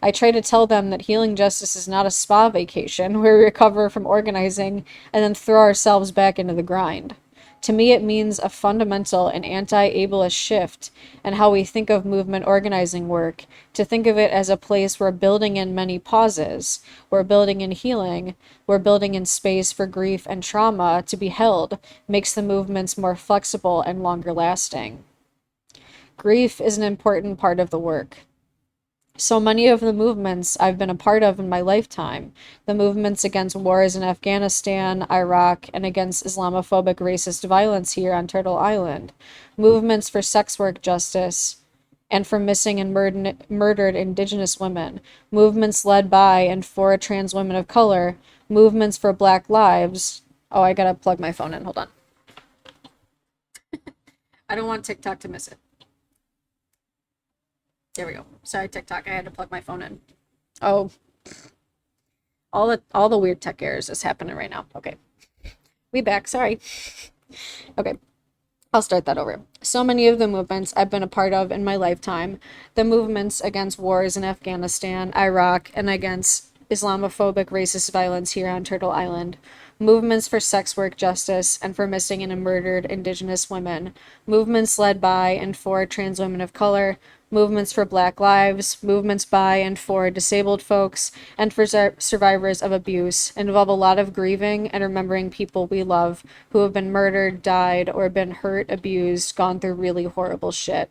I try to tell them that healing justice is not a spa vacation where we recover from organizing and then throw ourselves back into the grind. To me, it means a fundamental and anti-ableist shift in how we think of movement organizing work, to think of it as a place where building in many pauses, we're building in healing, we're building in space for grief and trauma to be held, makes the movements more flexible and longer lasting. Grief is an important part of the work. So many of the movements I've been a part of in my lifetime, the movements against wars in Afghanistan, Iraq, and against Islamophobic racist violence here on Turtle Island, movements for sex work justice, and for missing and murdered Indigenous women, movements led by and for trans women of color, movements for Black lives. Oh, I gotta plug my phone in. Hold on. I don't want TikTok to miss it. There we go. Sorry, TikTok. I had to plug my phone in. Oh, all the weird tech errors is happening right now. Okay, we back. Sorry. Okay, I'll start that over. So many of the movements I've been a part of in my lifetime, the movements against wars in Afghanistan, Iraq, and against Islamophobic racist violence here on Turtle Island, movements for sex work justice and for missing and murdered Indigenous women, movements led by and for trans women of color, movements for Black lives, movements by and for disabled folks, and for survivors of abuse involve a lot of grieving and remembering people we love who have been murdered, died, or been hurt, abused, gone through really horrible shit.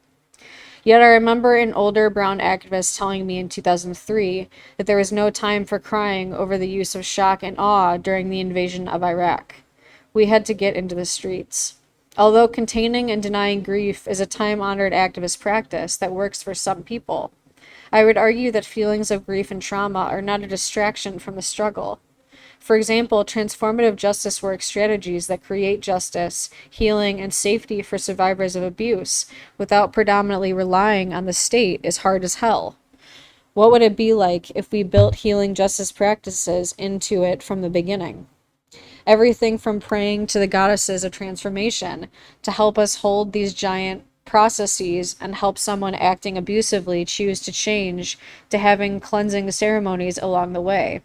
Yet I remember an older brown activist telling me in 2003 that there was no time for crying over the use of shock and awe during the invasion of Iraq. We had to get into the streets. Although containing and denying grief is a time-honored activist practice that works for some people, I would argue that feelings of grief and trauma are not a distraction from the struggle. For example, transformative justice work strategies that create justice, healing, and safety for survivors of abuse without predominantly relying on the state is hard as hell. What would it be like if we built healing justice practices into it from the beginning? Everything from praying to the goddesses of transformation to help us hold these giant processes and help someone acting abusively choose to change, to having cleansing ceremonies along the way.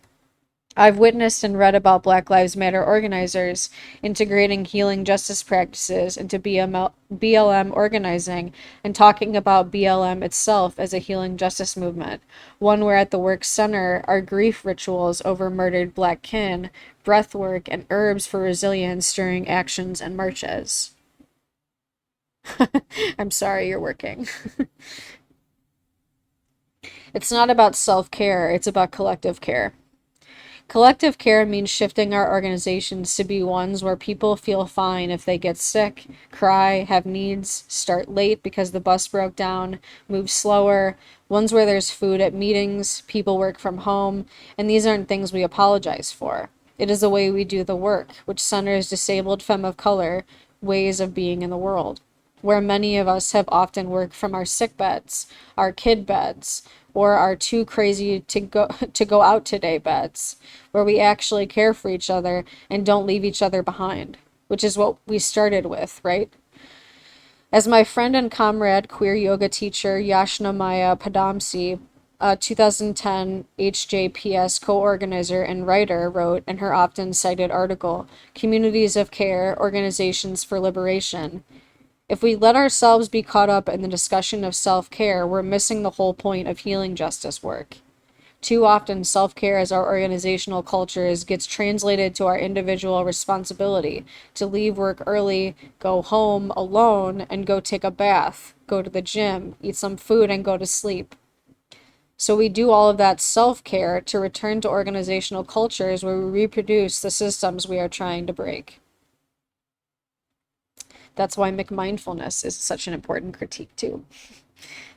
I've witnessed and read about Black Lives Matter organizers integrating healing justice practices into BLM organizing and talking about BLM itself as a healing justice movement, one where at the work center are grief rituals over murdered Black kin, breath work, and herbs for resilience during actions and marches. I'm sorry you're working. It's not about self-care, it's about collective care. Collective care means shifting our organizations to be ones where people feel fine if they get sick, cry, have needs, start late because the bus broke down, move slower, ones where there's food at meetings, people work from home, and these aren't things we apologize for. It is the way we do the work, which centers disabled femme of color ways of being in the world, where many of us have often worked from our sick beds, our kid beds, or our too crazy to go out today beds, where we actually care for each other and don't leave each other behind, which is what we started with, right? As my friend and comrade queer yoga teacher Yashna Maya Padamsi, a 2010 HJPS co-organizer and writer, wrote in her often cited article, Communities of Care, Organizations for Liberation, if we let ourselves be caught up in the discussion of self-care, we're missing the whole point of healing justice work. Too often, self-care as our organizational cultures gets translated to our individual responsibility to leave work early, go home alone, and go take a bath, go to the gym, eat some food, and go to sleep. So we do all of that self-care to return to organizational cultures where we reproduce the systems we are trying to break. That's why McMindfulness is such an important critique too.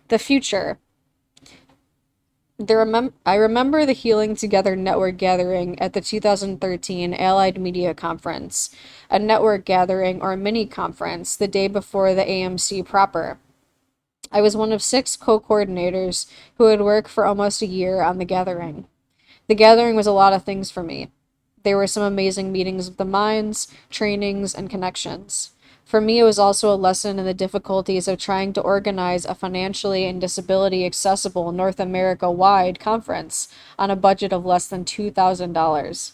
The future. I remember the Healing Together Network gathering at the 2013 Allied Media Conference, a network gathering or mini conference the day before the AMC proper. I was one of 6 co-coordinators who had worked for almost a year on the gathering. The gathering was a lot of things for me. There were some amazing meetings of the minds, trainings, and connections. For me, it was also a lesson in the difficulties of trying to organize a financially and disability accessible North America wide conference on a budget of less than $2,000.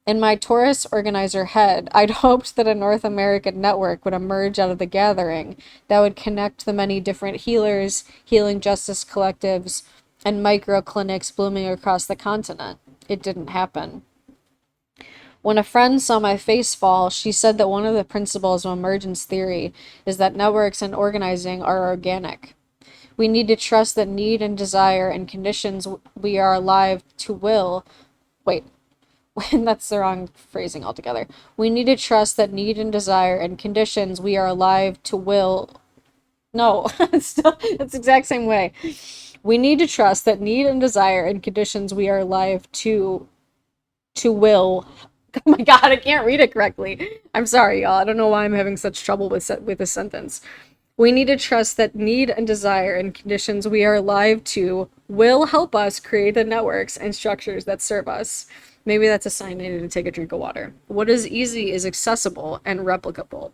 In my Taurus organizer head, I'd hoped that a North American network would emerge out of the gathering that would connect the many different healers, healing justice collectives, and micro clinics blooming across the continent. It didn't happen. When a friend saw my face fall, she said that one of the principles of emergence theory is that networks and organizing are organic. We need to trust that need and desire and conditions we are alive to will. Wait, that's the wrong phrasing altogether. We need to trust that need and desire and conditions we are alive to will. No, it's the exact same way. We need to trust that need and desire and conditions we are alive to will. Oh my God, I can't read it correctly. I'm sorry, y'all. I don't know why I'm having such trouble with this sentence. We need to trust that need and desire and conditions we are alive to will help us create the networks and structures that serve us. Maybe that's a sign I need to take a drink of water. What is easy is accessible and replicable.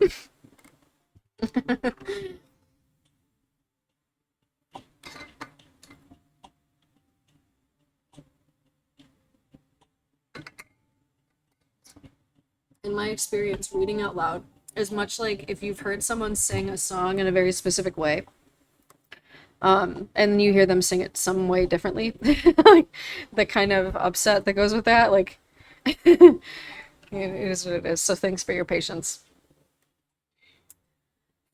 In my experience, reading out loud is much like if you've heard someone sing a song in a very specific way, and you hear them sing it some way differently, like the kind of upset that goes with that, like it is what it is. So thanks for your patience.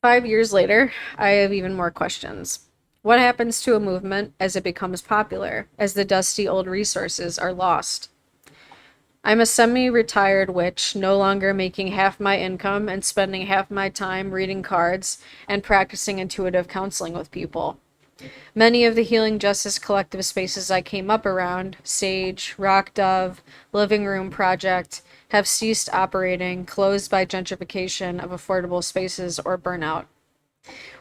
5 years later, I have even more questions. What happens to a movement as it becomes popular, as the dusty old resources are lost? I'm a semi-retired witch, no longer making half my income and spending half my time reading cards and practicing intuitive counseling with people. Many of the Healing Justice Collective spaces I came up around, Sage, Rock Dove, Living Room Project, have ceased operating, closed by gentrification of affordable spaces or burnout.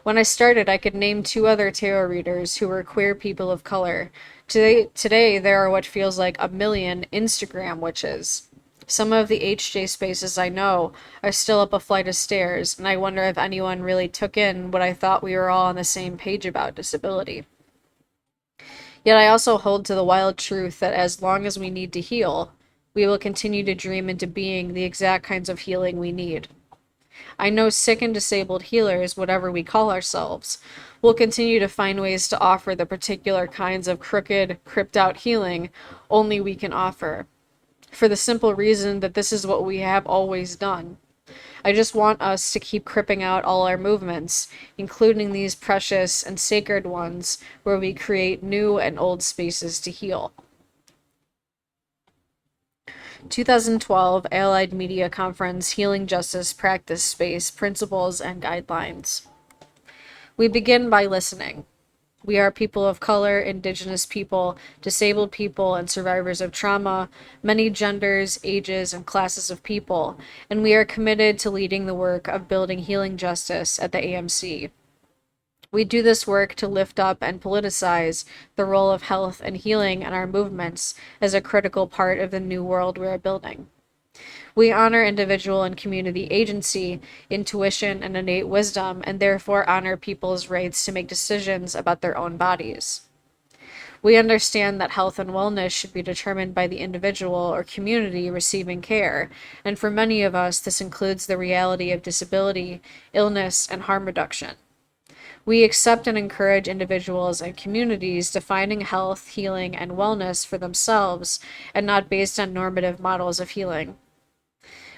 When I started, I could name two other tarot readers who were queer people of color. Today there are what feels like a million Instagram witches. Some of the HJ spaces I know are still up a flight of stairs, and I wonder if anyone really took in what I thought we were all on the same page about disability. Yet I also hold to the wild truth that as long as we need to heal, we will continue to dream into being the exact kinds of healing we need. I know sick and disabled healers, whatever we call ourselves, will continue to find ways to offer the particular kinds of crooked, cripped out healing only we can offer, for the simple reason that this is what we have always done. I just want us to keep cripping out all our movements, including these precious and sacred ones where we create new and old spaces to heal. 2012 Allied Media Conference Healing Justice Practice Space Principles and Guidelines. We begin by listening. We are people of color, indigenous people, disabled people, and survivors of trauma, many genders, ages, and classes of people, and we are committed to leading the work of building healing justice at the AMC. We do this work to lift up and politicize the role of health and healing in our movements as a critical part of the new world we are building. We honor individual and community agency, intuition, and innate wisdom, and therefore honor people's rights to make decisions about their own bodies. We understand that health and wellness should be determined by the individual or community receiving care, and for many of us, this includes the reality of disability, illness, and harm reduction. We accept and encourage individuals and communities defining health, healing, and wellness for themselves and not based on normative models of healing.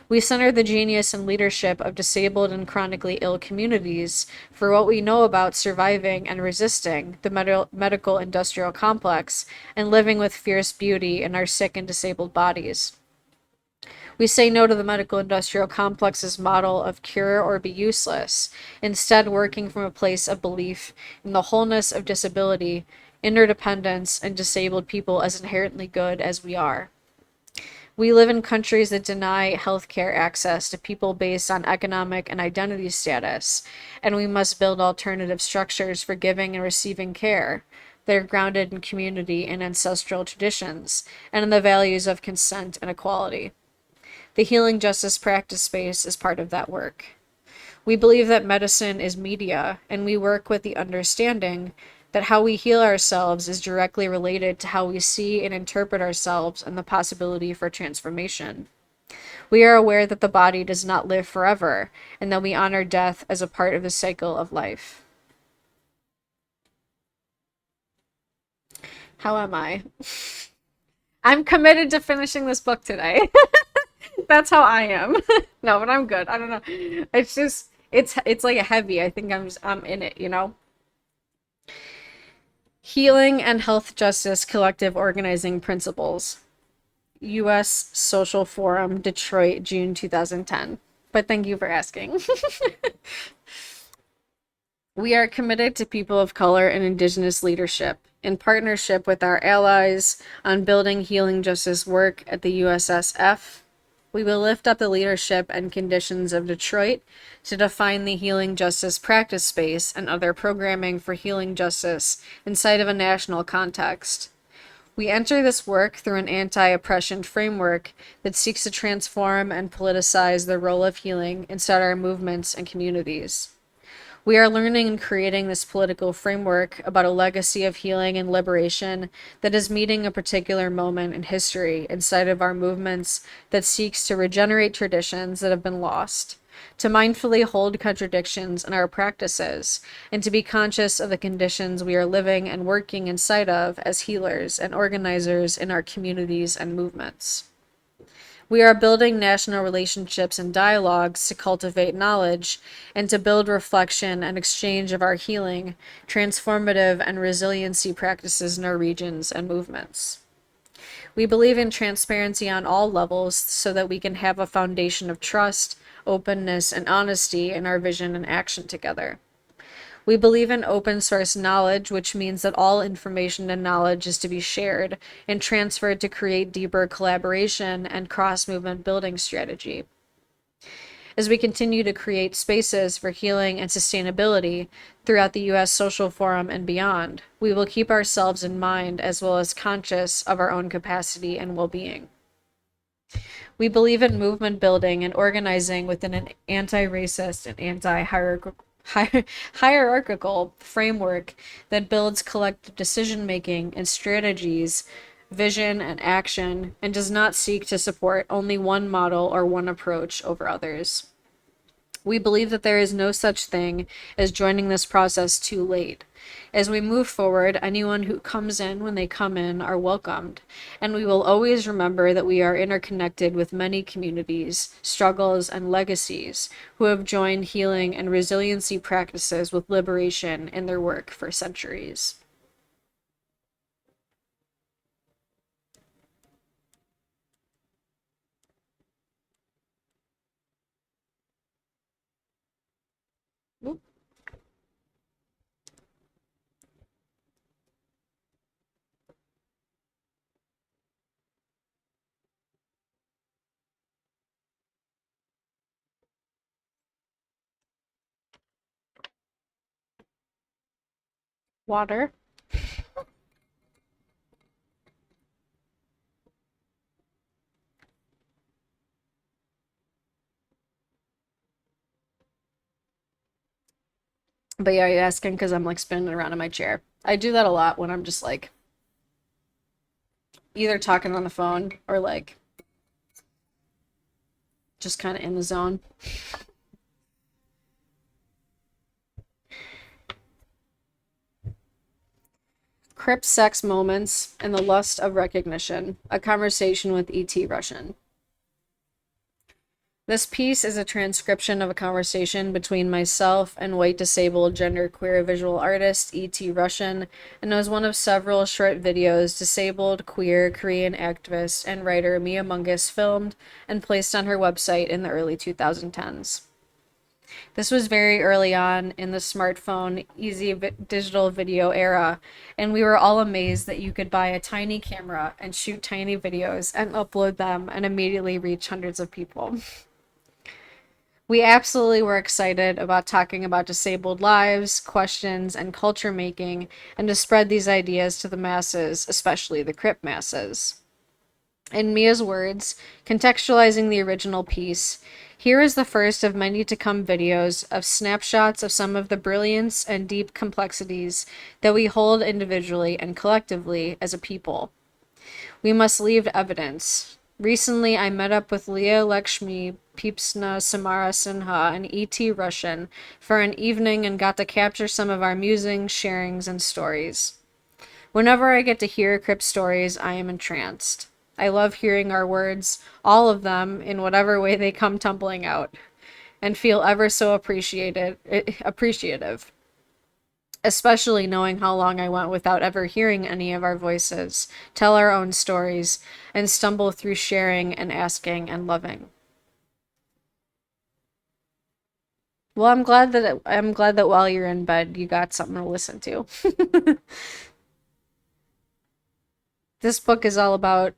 We center the genius and leadership of disabled and chronically ill communities for what we know about surviving and resisting the medical industrial complex and living with fierce beauty in our sick and disabled bodies. We say no to the medical industrial complex's model of cure or be useless, instead working from a place of belief in the wholeness of disability, interdependence, and disabled people as inherently good as we are. We live in countries that deny healthcare access to people based on economic and identity status, and we must build alternative structures for giving and receiving care, They're grounded in community and ancestral traditions, and in the values of consent and equality. The Healing Justice Practice Space is part of that work. We believe that medicine is media, and we work with the understanding that how we heal ourselves is directly related to how we see and interpret ourselves and the possibility for transformation. We are aware that the body does not live forever, and that we honor death as a part of the cycle of life. How am I? I'm committed to finishing this book today. That's how I am. No, but I'm good. I don't know. It's just it's like a heavy. I think I'm in it, you know? Healing and Health Justice Collective Organizing Principles. U.S. Social Forum, Detroit, June 2010. But thank you for asking. We are committed to people of color and Indigenous leadership, in partnership with our allies on building healing justice work at the USSF. We will lift up the leadership and conditions of Detroit to define the healing justice practice space and other programming for healing justice inside of a national context. We enter this work through an anti-oppression framework that seeks to transform and politicize the role of healing inside our movements and communities. We are learning and creating this political framework about a legacy of healing and liberation that is meeting a particular moment in history inside of our movements that seeks to regenerate traditions that have been lost, to mindfully hold contradictions in our practices, and to be conscious of the conditions we are living and working inside of as healers and organizers in our communities and movements. We are building national relationships and dialogues to cultivate knowledge and to build reflection and exchange of our healing, transformative, and resiliency practices in our regions and movements. We believe in transparency on all levels so that we can have a foundation of trust, openness, and honesty in our vision and action together. We believe in open source knowledge, which means that all information and knowledge is to be shared and transferred to create deeper collaboration and cross-movement building strategy. As we continue to create spaces for healing and sustainability throughout the U.S. Social Forum and beyond, we will keep ourselves in mind as well as conscious of our own capacity and well-being. We believe in movement building and organizing within an anti-racist and anti-hierarchical framework that builds collective decision-making and strategies, vision, and action, and does not seek to support only one model or one approach over others. We believe that there is no such thing as joining this process too late. As we move forward, anyone who comes in when they come in are welcomed, and we will always remember that we are interconnected with many communities, struggles, and legacies who have joined healing and resiliency practices with liberation in their work for centuries. Oop. Water. But yeah, you're asking because I'm like spinning around in my chair. I do that a lot when I'm just like either talking on the phone or like just kind of in the zone. Crip Sex Moments and the Lust of Recognition, a conversation with E.T. Russian. This piece is a transcription of a conversation between myself and white disabled genderqueer visual artist E.T. Russian, and was one of several short videos disabled, queer, Korean activist and writer Mia Mungus filmed and placed on her website in the early 2010s. This was very early on in the smartphone, digital video era, and we were all amazed that you could buy a tiny camera and shoot tiny videos and upload them and immediately reach hundreds of people. We absolutely were excited about talking about disabled lives, questions, and culture making, and to spread these ideas to the masses, especially the Crip masses. In Mia's words, contextualizing the original piece, here is the first of many to come videos of snapshots of some of the brilliance and deep complexities that we hold individually and collectively as a people. We must leave evidence. Recently, I met up with Leah Lakshmi Peepsna Samara Sinha and E.T. Russian for an evening and got to capture some of our musings, sharings, and stories. Whenever I get to hear Crip stories, I am entranced. I love hearing our words, all of them, in whatever way they come tumbling out, and feel ever so appreciative, especially knowing how long I went without ever hearing any of our voices, tell our own stories, and stumble through sharing and asking and loving. Well, I'm glad that while you're in bed, you got something to listen to. This book is all about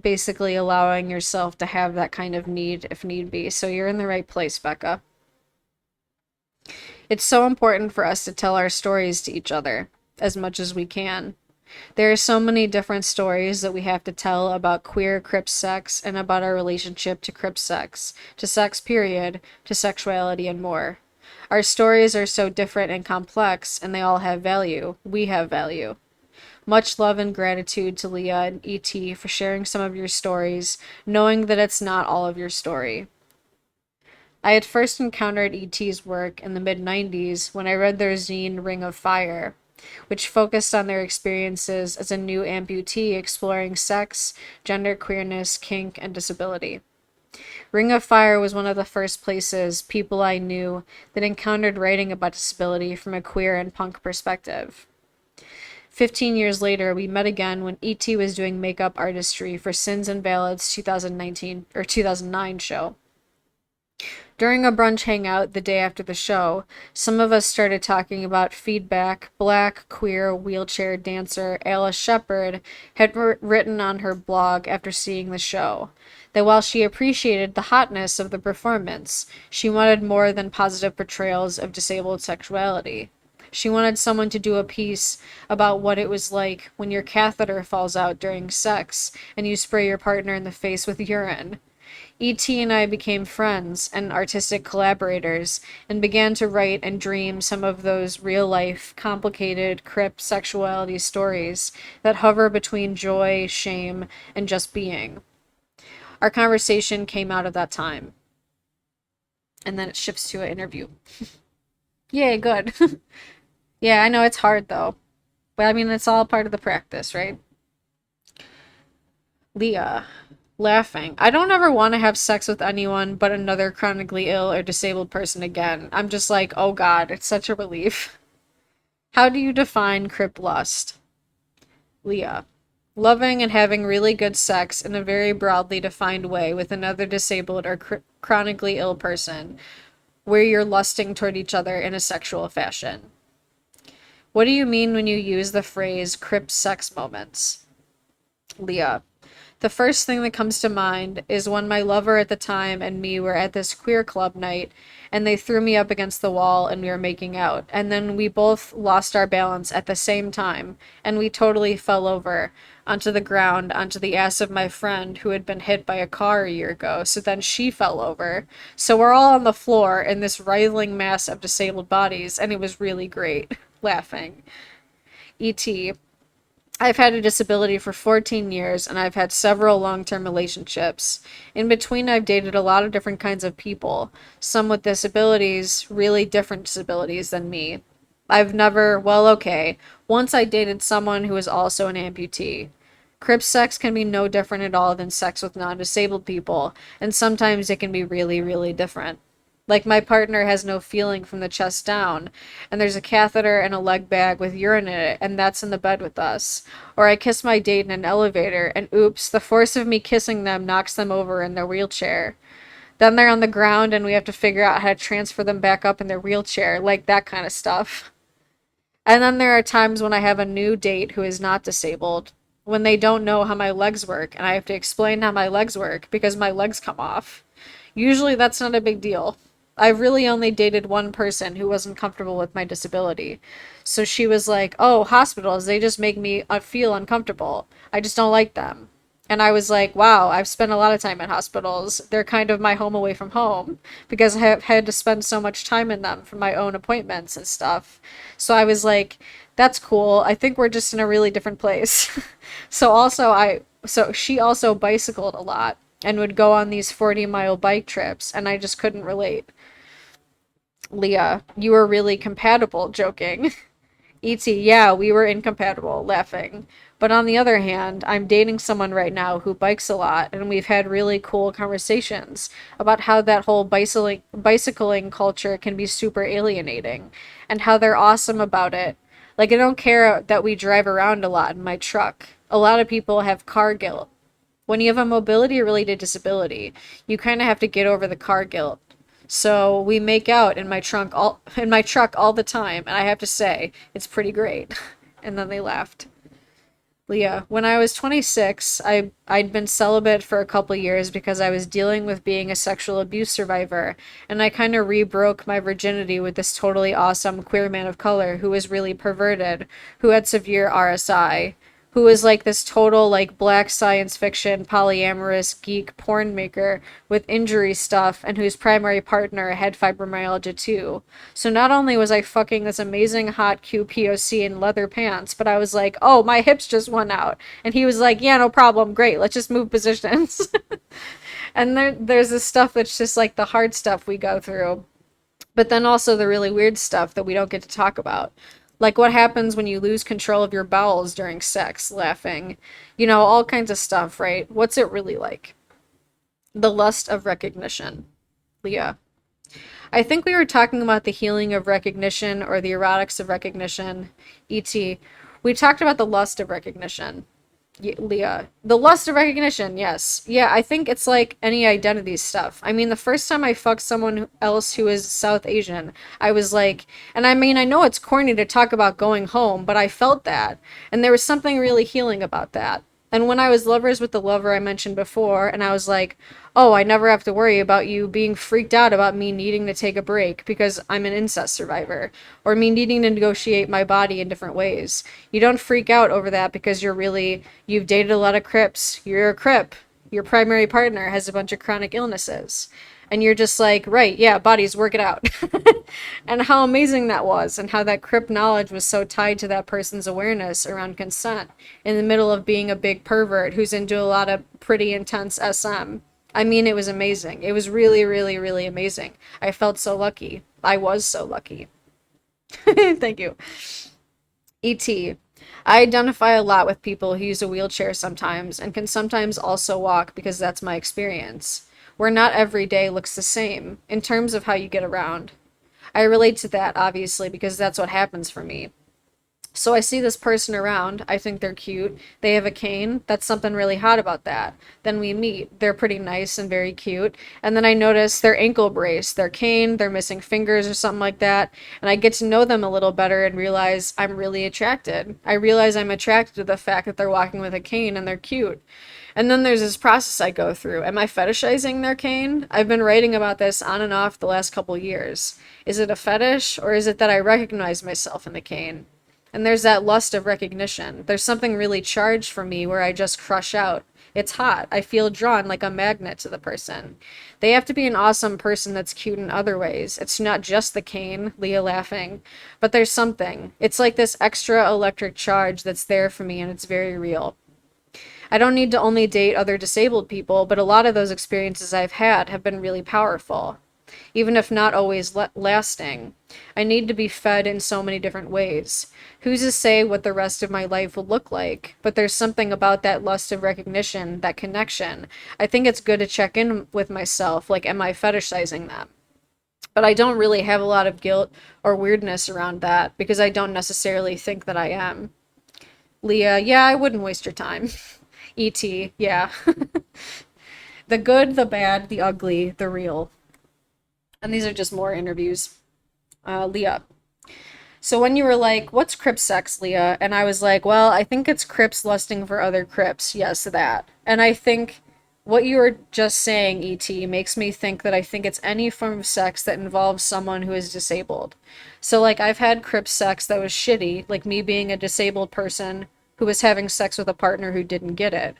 basically allowing yourself to have that kind of need if need be. So you're in the right place, Becca. It's so important for us to tell our stories to each other as much as we can. There are so many different stories that we have to tell about queer Crip sex and about our relationship to Crip sex, to sex period, to sexuality and more. Our stories are so different and complex, and they all have value. We have value. Much love and gratitude to Leah and ET for sharing some of your stories, knowing that it's not all of your story. I had first encountered ET's work in the mid 90s when I read their zine Ring of Fire, which focused on their experiences as a new amputee exploring sex, gender queerness, kink, and disability. Ring of Fire was one of the first places people I knew that encountered writing about disability from a queer and punk perspective. 15 years later, we met again when E.T. was doing makeup artistry for Sins and Ballads 2019 or 2009 show. During a brunch hangout the day after the show, some of us started talking about feedback Black, queer, wheelchair dancer Alice Shepard had written on her blog after seeing the show. That while she appreciated the hotness of the performance, she wanted more than positive portrayals of disabled sexuality. She wanted someone to do a piece about what it was like when your catheter falls out during sex and you spray your partner in the face with urine. E.T. and I became friends and artistic collaborators and began to write and dream some of those real life, complicated, Crip sexuality stories that hover between joy, shame, and just being. Our conversation came out of that time. And then it shifts to an interview. Yay, good. Yeah, I know it's hard though. But I mean, it's all part of the practice, right? Leah, laughing. I don't ever want to have sex with anyone but another chronically ill or disabled person again. I'm just like, oh god, it's such a relief. How do you define Crip lust? Leah, loving and having really good sex in a very broadly defined way with another disabled or chronically ill person, where you're lusting toward each other in a sexual fashion. What do you mean when you use the phrase Crip sex moments? Leah, the first thing that comes to mind is when my lover at the time and me were at this queer club night and they threw me up against the wall and we were making out. And then we both lost our balance at the same time and we totally fell over onto the ground, onto the ass of my friend who had been hit by a car a year ago. So then she fell over. So we're all on the floor in this writhing mass of disabled bodies and it was really great. Laughing. E.T. I've had a disability for 14 years and I've had several long-term relationships. In between, I've dated a lot of different kinds of people, some with disabilities, really different disabilities than me. I've never, well, okay, once I dated someone who was also an amputee. Crip sex can be no different at all than sex with non-disabled people, and sometimes it can be really, really different. Like my partner has no feeling from the chest down, and there's a catheter and a leg bag with urine in it, and that's in the bed with us. Or I kiss my date in an elevator, and oops, the force of me kissing them knocks them over in their wheelchair. Then they're on the ground, and we have to figure out how to transfer them back up in their wheelchair, like that kind of stuff. And then there are times when I have a new date who is not disabled, when they don't know how my legs work, and I have to explain how my legs work because my legs come off. Usually that's not a big deal. I've really only dated one person who wasn't comfortable with my disability. So she was like, "Oh, hospitals, they just make me feel uncomfortable. I just don't like them." And I was like, "Wow, I've spent a lot of time in hospitals. They're kind of my home away from home because I have had to spend so much time in them for my own appointments and stuff." So I was like, "That's cool. I think we're just in a really different place." So she also bicycled a lot and would go on these 40-mile bike trips, and I just couldn't relate. Leah, you were really compatible, joking. E.T., yeah, we were incompatible, laughing. But on the other hand, I'm dating someone right now who bikes a lot, and we've had really cool conversations about how that whole bicycling culture can be super alienating, and how they're awesome about it. Like, I don't care that we drive around a lot in my truck. A lot of people have car guilt. When you have a mobility related disability, you kind of have to get over the car guilt. So we make out in my truck all the time, and I have to say, it's pretty great. And then they laughed. Leah, when I was 26, I'd been celibate for a couple years because I was dealing with being a sexual abuse survivor, and I kind of rebroke my virginity with this totally awesome queer man of color who was really perverted, who had severe RSI, who was like this total like black science fiction polyamorous geek porn maker with injury stuff and whose primary partner had fibromyalgia too. So not only was I fucking this amazing hot QPOC in leather pants, but I was like, "Oh, my hips just went out." And he was like, "Yeah, no problem. Great. Let's just move positions." And there's this stuff that's just like the hard stuff we go through, but then also the really weird stuff that we don't get to talk about. Like what happens when you lose control of your bowels during sex, laughing. All kinds of stuff, right? What's it really like? The lust of recognition. Leah. I think we were talking about the healing of recognition or the erotics of recognition. E.T. We talked about the lust of recognition. Leah. The lust of recognition, yes. Yeah, I think it's like any identity stuff. I mean, the first time I fucked someone else who is South Asian, I was like, and I mean, I know it's corny to talk about going home, but I felt that. And there was something really healing about that. And when I was lovers with the lover I mentioned before, and I was like, "Oh, I never have to worry about you being freaked out about me needing to take a break because I'm an incest survivor, or me needing to negotiate my body in different ways. You don't freak out over that because you've dated a lot of Crips. You're a Crip. Your primary partner has a bunch of chronic illnesses." And you're just like, "Right, yeah, bodies, work it out." And how amazing that was, and how that Crip knowledge was so tied to that person's awareness around consent in the middle of being a big pervert who's into a lot of pretty intense SM. I mean, it was amazing. It was really, really, really amazing. I felt so lucky. I was so lucky. Thank you. E.T. I identify a lot with people who use a wheelchair sometimes and can sometimes also walk because that's my experience. Where not every day looks the same in terms of how you get around. I relate to that, obviously, because that's what happens for me. So I see this person around. I think they're cute. They have a cane. That's something really hot about that. Then we meet. They're pretty nice and very cute. And then I notice their ankle brace, their cane, they're missing fingers or something like that. And I get to know them a little better and realize I'm really attracted. I realize I'm attracted to the fact that they're walking with a cane and they're cute. And then there's this process I go through. Am I fetishizing their cane? I've been writing about this on and off the last couple years. Is it a fetish, or is it that I recognize myself in the cane? And there's that lust of recognition. There's something really charged for me where I just crush out. It's hot. I feel drawn like a magnet to the person. They have to be an awesome person that's cute in other ways. It's not just the cane, Leah laughing, but there's something. It's like this extra electric charge that's there for me, and it's very real. I don't need to only date other disabled people, but a lot of those experiences I've had have been really powerful, even if not always lasting. I need to be fed in so many different ways. Who's to say what the rest of my life will look like? But there's something about that lust of recognition, that connection. I think it's good to check in with myself, like, am I fetishizing them? But I don't really have a lot of guilt or weirdness around that because I don't necessarily think that I am. Leah, yeah, I wouldn't waste your time. E.T., yeah. The good, the bad, the ugly, the real. And these are just more interviews. Leah. So when you were like, "What's Crip sex, Leah?" And I was like, "Well, I think it's Crips lusting for other Crips." Yes, that. And I think What you were just saying, ET, makes me think that I think it's any form of sex that involves someone who is disabled. So, like, I've had crip sex that was shitty, like me being a disabled person who was having sex with a partner who didn't get it.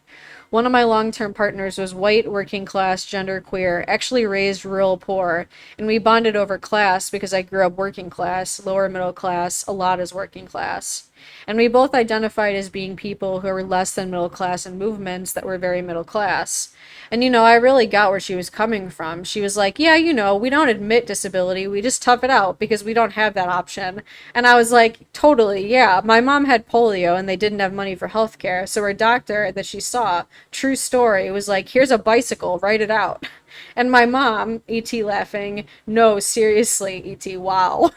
One of my long term partners was white, working class, genderqueer, actually raised real poor, and we bonded over class because I grew up working class, lower middle class, a lot is working class. And we both identified as being people who were less than middle class in movements that were very middle class. And I really got where she was coming from. She was like, yeah, we don't admit disability, we just tough it out because we don't have that option. And I was like, totally, yeah. My mom had polio and they didn't have money for healthcare. So her doctor that she saw, true story, was like, here's a bicycle, write it out. And my mom, E.T. laughing, no, seriously, E.T., wow.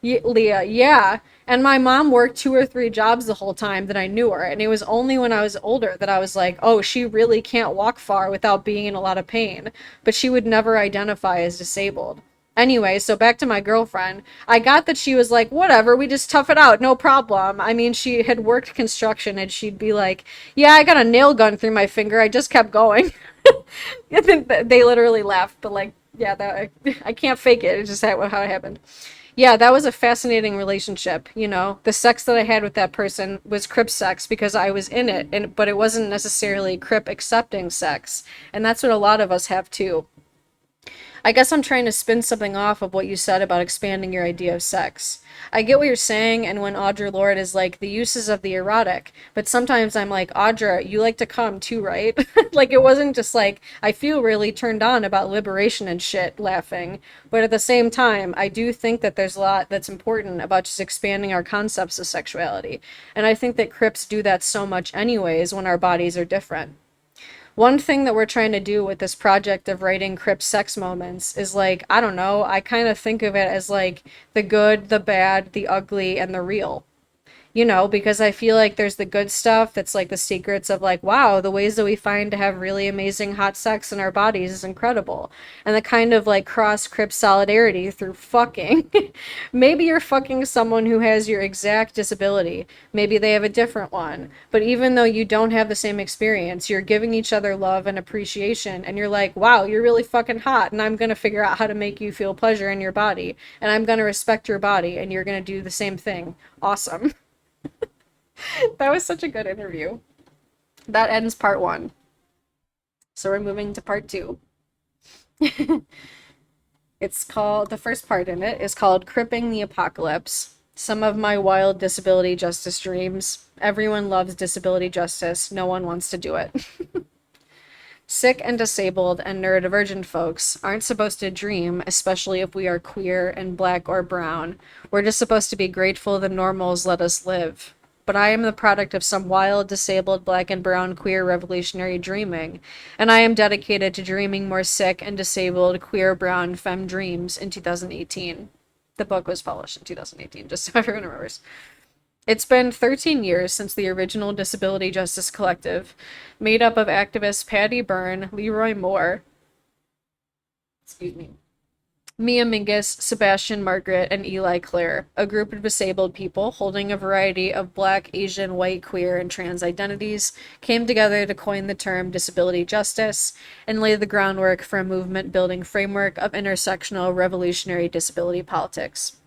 Leah, yeah. And my mom worked 2 or 3 jobs the whole time that I knew her. And it was only when I was older that I was like, oh, she really can't walk far without being in a lot of pain. But she would never identify as disabled. Anyway, so back to my girlfriend. I got that she was like, whatever, we just tough it out, no problem. I mean, she had worked construction and she'd be like, yeah, I got a nail gun through my finger. I just kept going. I think they literally laughed, but like, yeah, that I can't fake it. It's just how it happened. Yeah, that was a fascinating relationship. The sex that I had with that person was crip sex because I was in it, but it wasn't necessarily crip accepting sex, and that's what a lot of us have too. I guess I'm trying to spin something off of what you said about expanding your idea of sex. I get what you're saying, and when Audre Lorde is like, the uses of the erotic, but sometimes I'm like, Audra, you like to come too, right? Like, it wasn't just like, I feel really turned on about liberation and shit, laughing. But at the same time, I do think that there's a lot that's important about just expanding our concepts of sexuality. And I think that Crips do that so much anyways when our bodies are different. One thing that we're trying to do with this project of writing Crip sex moments is like, I don't know, I kind of think of it as like the good, the bad, the ugly, and the real. Because I feel like there's the good stuff that's like the secrets of like, wow, the ways that we find to have really amazing hot sex in our bodies is incredible. And the kind of like cross crip solidarity through fucking. Maybe you're fucking someone who has your exact disability. Maybe they have a different one. But even though you don't have the same experience, you're giving each other love and appreciation. And you're like, wow, you're really fucking hot. And I'm going to figure out how to make you feel pleasure in your body. And I'm going to respect your body. And you're going to do the same thing. Awesome. That was such a good interview. That ends part one. So we're moving to part two. It's called, the first part in it is called Cripping the Apocalypse. Some of my wild disability justice dreams. Everyone loves disability justice. No one wants to do it. Sick and disabled and neurodivergent folks aren't supposed to dream, especially if we are queer and black or brown. We're just supposed to be grateful the normals let us live. But I am the product of some wild, disabled, black and brown queer revolutionary dreaming, and I am dedicated to dreaming more sick and disabled, queer, brown, femme dreams in 2018. The book was published in 2018, just so everyone remembers. It's been 13 years since the original Disability Justice Collective, made up of activists Patty Byrne, Leroy Moore, excuse me, Mia Mingus, Sebastian Margaret, and Eli Clare, a group of disabled people holding a variety of Black, Asian, white, queer, and trans identities, came together to coin the term disability justice and lay the groundwork for a movement-building framework of intersectional revolutionary disability politics.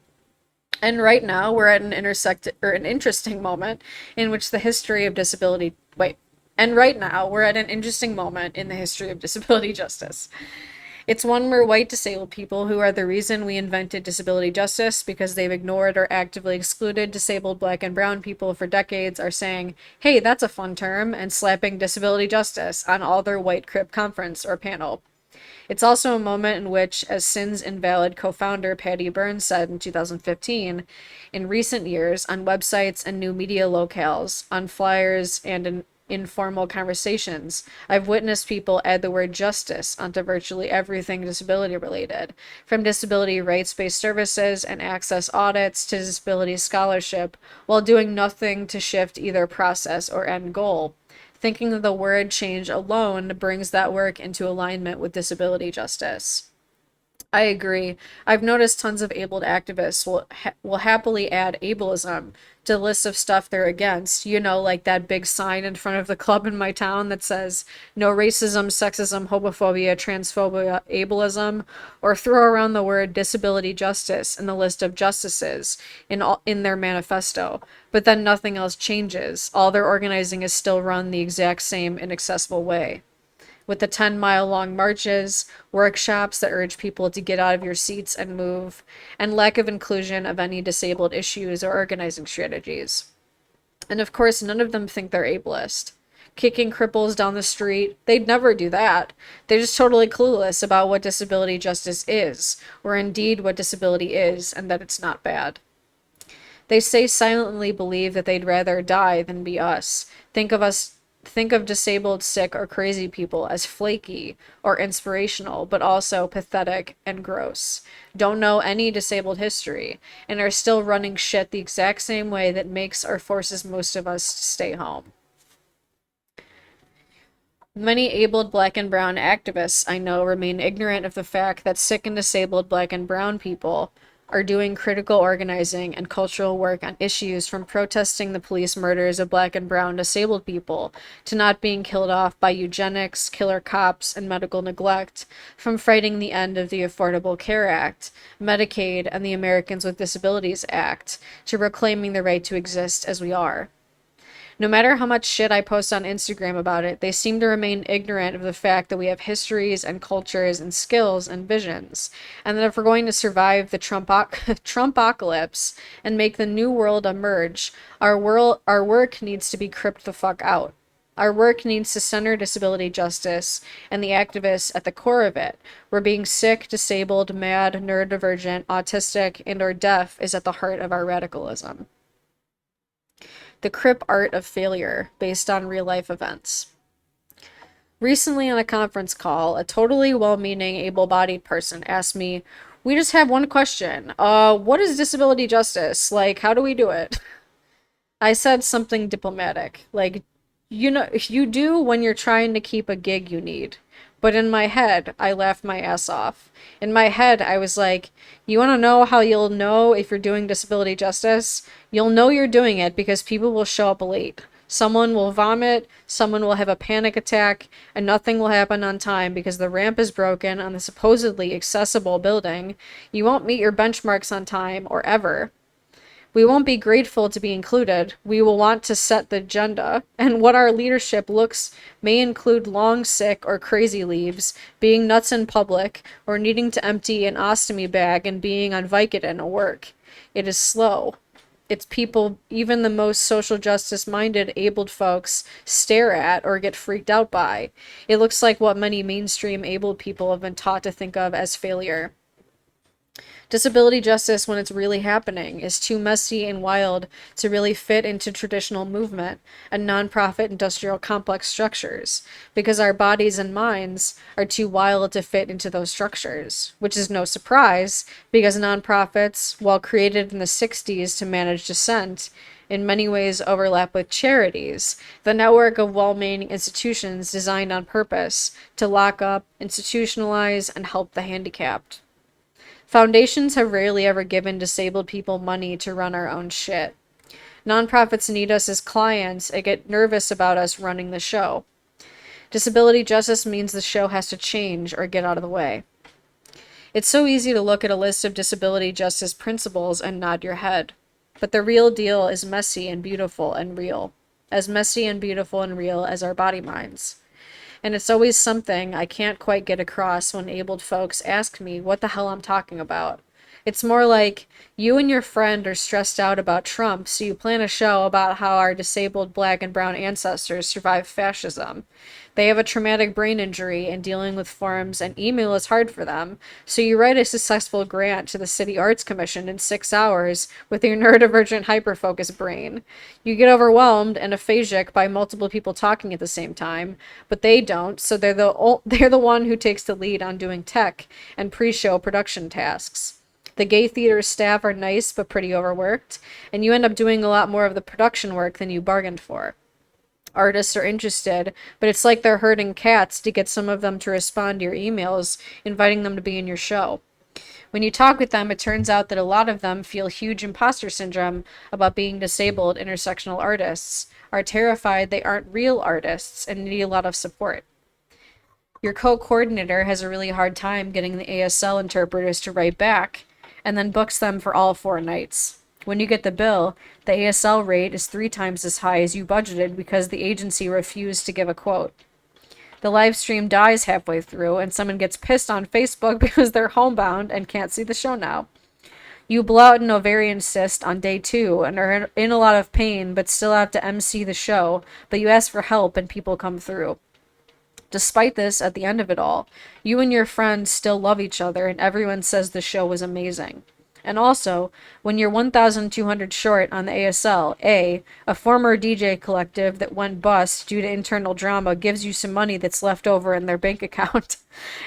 And right now, we're at an interesting moment in which the history of disability. Wait. And right now, we're at an interesting moment in the history of disability justice. It's one where white disabled people, who are the reason we invented disability justice because they've ignored or actively excluded disabled black and brown people for decades, are saying, hey, that's a fun term, and slapping disability justice on all their white crip conference or panel. It's also a moment in which, as SIN's Invalid co-founder Patty Byrne said in 2015, in recent years, on websites and new media locales, on flyers and in informal conversations, I've witnessed people add the word justice onto virtually everything disability related, from disability rights-based services and access audits to disability scholarship, while doing nothing to shift either process or end goal. Thinking that the word change alone brings that work into alignment with disability justice. I agree. I've noticed tons of abled activists will happily add ableism to the list of stuff they're against. You know, like that big sign in front of the club in my town that says no racism, sexism, homophobia, transphobia, ableism, or throw around the word disability justice in the list of justices in their manifesto. But then nothing else changes. All their organizing is still run the exact same inaccessible way with the 10-mile long marches, workshops that urge people to get out of your seats and move, and lack of inclusion of any disabled issues or organizing strategies. And of course, none of them think they're ableist. Kicking cripples down the street, they'd never do that. They're just totally clueless about what disability justice is, or indeed what disability is, and that it's not bad. They say silently believe that they'd rather die than be us. Think of disabled, sick, or crazy people as flaky or inspirational, but also pathetic and gross. Don't know any disabled history, and are still running shit the exact same way that makes or forces most of us to stay home. Many abled black and brown activists I know remain ignorant of the fact that sick and disabled black and brown people are doing critical organizing and cultural work on issues from protesting the police murders of black and brown disabled people to not being killed off by eugenics, killer cops, and medical neglect, from fighting the end of the Affordable Care Act, Medicaid, and the Americans with Disabilities Act, to reclaiming the right to exist as we are. No matter how much shit I post on Instagram about it, they seem to remain ignorant of the fact that we have histories and cultures and skills and visions, and that if we're going to survive the Trumpocalypse and make the new world emerge, our work needs to be cripped the fuck out. Our work needs to center disability justice and the activists at the core of it, where being sick, disabled, mad, neurodivergent, autistic, and/or deaf is at the heart of our radicalism. The Crip Art of Failure, based on real-life events. Recently on a conference call, a totally well-meaning, able-bodied person asked me, "We just have one question. What is disability justice? Like, how do we do it?" I said something diplomatic, like, you do when you're trying to keep a gig you need. But in my head, I laughed my ass off. In my head, I was like, you want to know how you'll know if you're doing disability justice? You'll know you're doing it because people will show up late. Someone will vomit, someone will have a panic attack, and nothing will happen on time because the ramp is broken on the supposedly accessible building. You won't meet your benchmarks on time or ever. We won't be grateful to be included. We will want to set the agenda, and what our leadership looks may include long sick or crazy leaves, being nuts in public, or needing to empty an ostomy bag and being on Vicodin at work. It is slow. It's people even the most social justice minded abled folks stare at or get freaked out by. It looks like what many mainstream abled people have been taught to think of as failure. Disability justice, when it's really happening, is too messy and wild to really fit into traditional movement and nonprofit industrial complex structures, because our bodies and minds are too wild to fit into those structures, which is no surprise, because nonprofits, while created in the 60s to manage dissent, in many ways overlap with charities, the network of well-meaning institutions designed on purpose to lock up, institutionalize, and help the handicapped. Foundations have rarely ever given disabled people money to run our own shit. Nonprofits need us as clients and get nervous about us running the show. Disability justice means the show has to change or get out of the way. It's so easy to look at a list of disability justice principles and nod your head. But the real deal is messy and beautiful and real. As messy and beautiful and real as our body minds. And it's always something I can't quite get across when abled folks ask me what the hell I'm talking about. It's more like, you and your friend are stressed out about Trump, so you plan a show about how our disabled black and brown ancestors survived fascism. They have a traumatic brain injury, and dealing with forms and email is hard for them, so you write a successful grant to the City Arts Commission in 6 hours with your neurodivergent hyperfocus brain. You get overwhelmed and aphasic by multiple people talking at the same time, but they don't, so they're the one who takes the lead on doing tech and pre-show production tasks. The gay theater staff are nice but pretty overworked, and you end up doing a lot more of the production work than you bargained for. Artists are interested, but it's like they're herding cats to get some of them to respond to your emails, inviting them to be in your show. When you talk with them, it turns out that a lot of them feel huge imposter syndrome about being disabled intersectional artists, are terrified they aren't real artists, and need a lot of support. Your co-coordinator has a really hard time getting the ASL interpreters to write back, and then books them for all 4 nights. When you get the bill, the ASL rate is 3 times as high as you budgeted because the agency refused to give a quote. The live stream dies halfway through, and someone gets pissed on Facebook because they're homebound and can't see the show now. You blow out an ovarian cyst on day 2 and are in a lot of pain, but still have to MC the show, but you ask for help and people come through. Despite this, at the end of it all, you and your friends still love each other and everyone says the show was amazing. And also, when you're 1,200 short on the ASL, A, former DJ collective that went bust due to internal drama gives you some money that's left over in their bank account,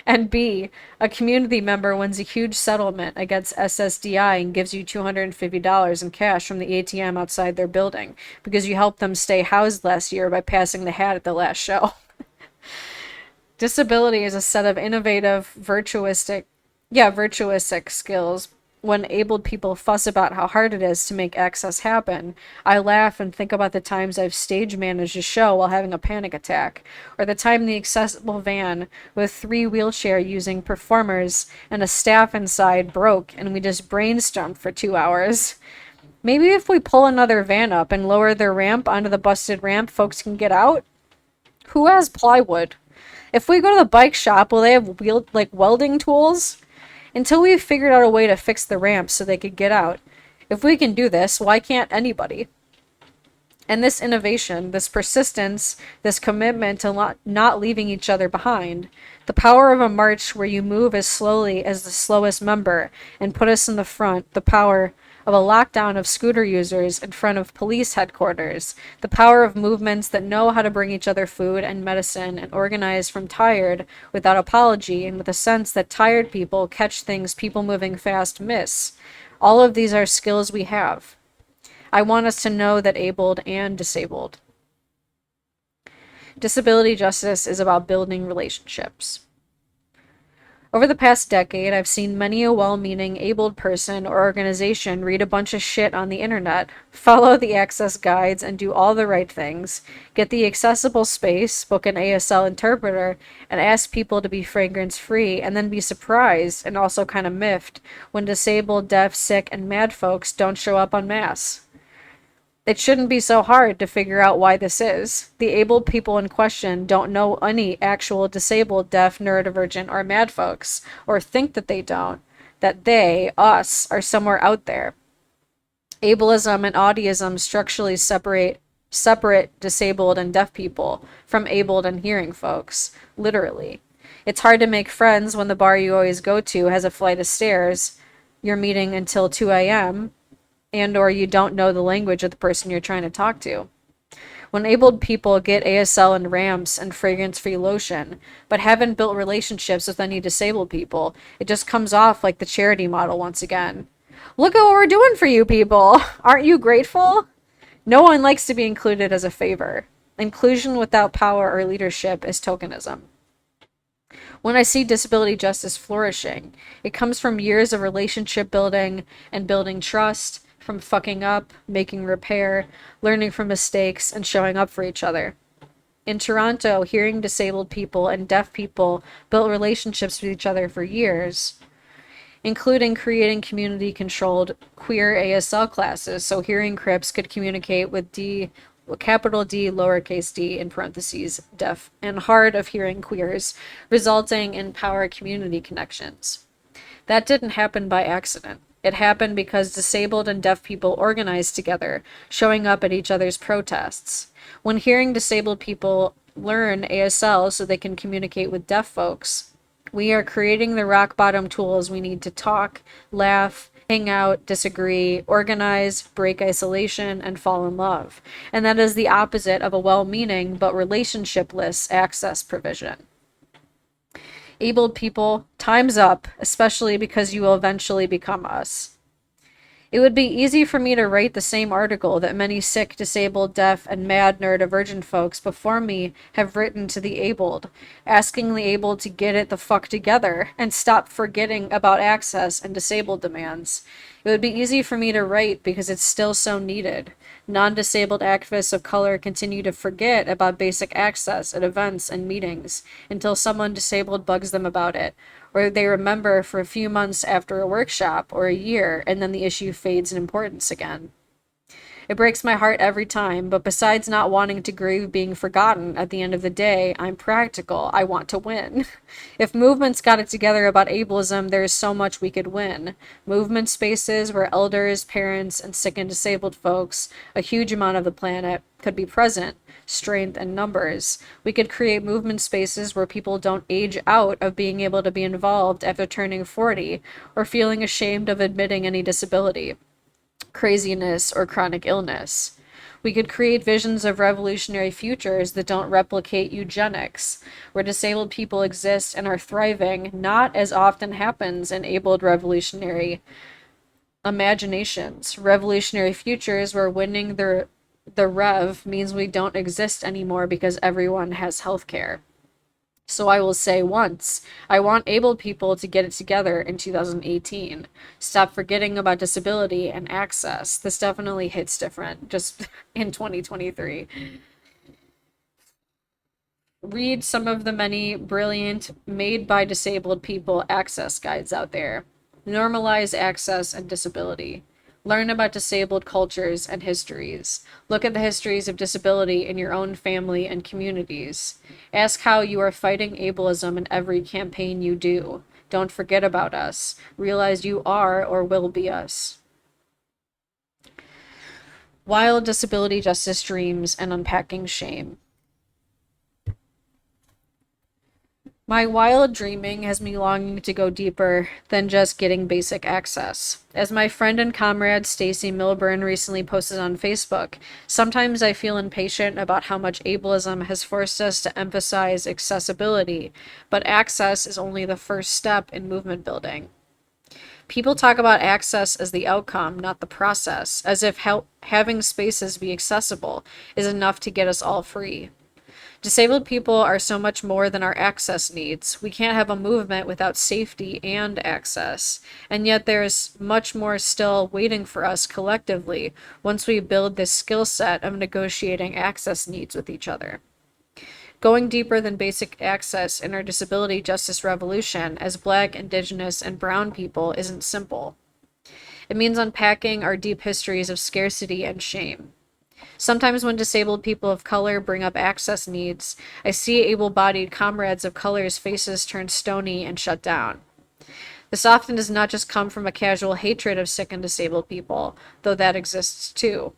and B, a community member wins a huge settlement against SSDI and gives you $250 in cash from the ATM outside their building because you helped them stay housed last year by passing the hat at the last show. Disability is a set of innovative, virtuistic skills. When abled people fuss about how hard it is to make access happen, I laugh and think about the times I've stage managed a show while having a panic attack, or the time the accessible van with 3 wheelchair-using performers and a staff inside broke and we just brainstormed for 2 hours. Maybe if we pull another van up and lower their ramp onto the busted ramp, folks can get out? Who has plywood? If we go to the bike shop, will they have welding tools? Until we've figured out a way to fix the ramps so they could get out. If we can do this, why can't anybody? And this innovation, this persistence, this commitment to not leaving each other behind, the power of a march where you move as slowly as the slowest member and put us in the front, the power of a lockdown of scooter users in front of police headquarters, the power of movements that know how to bring each other food and medicine and organize from tired without apology and with a sense that tired people catch things people moving fast miss. All of these are skills we have. I want us to know that abled and disabled. Disability justice is about building relationships. Over the past decade, I've seen many a well-meaning abled person or organization read a bunch of shit on the internet, follow the access guides and do all the right things, get the accessible space, book an ASL interpreter, and ask people to be fragrance-free, and then be surprised and also kind of miffed when disabled, deaf, sick, and mad folks don't show up en masse. It shouldn't be so hard to figure out why this is. The abled people in question don't know any actual disabled, deaf, neurodivergent, or mad folks, or think that they don't, that they, us, are somewhere out there. Ableism and audism structurally separate disabled and deaf people from abled and hearing folks, literally. It's hard to make friends when the bar you always go to has a flight of stairs, you're meeting until 2 a.m., and or you don't know the language of the person you're trying to talk to. When abled people get ASL and ramps and fragrance-free lotion, but haven't built relationships with any disabled people, it just comes off like the charity model once again. Look at what we're doing for you people! Aren't you grateful? No one likes to be included as a favor. Inclusion without power or leadership is tokenism. When I see disability justice flourishing, it comes from years of relationship building and building trust, from fucking up, making repair, learning from mistakes, and showing up for each other. In Toronto, hearing disabled people and deaf people built relationships with each other for years, including creating community-controlled queer ASL classes so hearing crips could communicate with capital D, lowercase d, in parentheses, deaf and hard of hearing queers, resulting in power community connections. That didn't happen by accident. It happened because disabled and deaf people organized together, showing up at each other's protests. When hearing disabled people learn ASL so they can communicate with deaf folks, we are creating the rock bottom tools we need to talk, laugh, hang out, disagree, organize, break isolation, and fall in love. And that is the opposite of a well-meaning but relationshipless access provision. Abled people, time's up, especially because you will eventually become us. It would be easy for me to write the same article that many sick, disabled, deaf, and mad neurodivergent folks before me have written to the abled, asking the abled to get it the fuck together and stop forgetting about access and disabled demands. It would be easy for me to write because it's still so needed. Non-disabled activists of color continue to forget about basic access at events and meetings until someone disabled bugs them about it, or they remember for a few months after a workshop or a year, and then the issue fades in importance again. It breaks my heart every time, but besides not wanting to grieve being forgotten, at the end of the day, I'm practical. I want to win. If movements got it together about ableism, there is so much we could win. Movement spaces where elders, parents, and sick and disabled folks, a huge amount of the planet, could be present. Strength and numbers. We could create movement spaces where people don't age out of being able to be involved after turning 40 or feeling ashamed of admitting any disability, craziness, or chronic illness. We could create visions of revolutionary futures that don't replicate eugenics, where disabled people exist and are thriving, not as often happens in abled revolutionary imaginations. Revolutionary futures where winning the rev means we don't exist anymore because everyone has health care. So I will say once, I want able people to get it together in 2018. Stop forgetting about disability and access. This definitely hits different just in 2023. Read some of the many brilliant made by disabled people access guides out there. Normalize access and disability. Learn about disabled cultures and histories. Look at the histories of disability in your own family and communities. Ask how you are fighting ableism in every campaign you do. Don't forget about us. Realize you are or will be us. Wild disability justice dreams and unpacking shame. My wild dreaming has me longing to go deeper than just getting basic access. As my friend and comrade Stacy Milburn recently posted on Facebook, sometimes I feel impatient about how much ableism has forced us to emphasize accessibility, but access is only the first step in movement building. People talk about access as the outcome, not the process, as if having spaces be accessible is enough to get us all free. Disabled people are so much more than our access needs. We can't have a movement without safety and access. And yet there is much more still waiting for us collectively once we build this skill set of negotiating access needs with each other. Going deeper than basic access in our disability justice revolution as Black, Indigenous, and Brown people isn't simple. It means unpacking our deep histories of scarcity and shame. Sometimes when disabled people of color bring up access needs, I see able-bodied comrades of color's faces turn stony and shut down. This often does not just come from a casual hatred of sick and disabled people, though that exists too.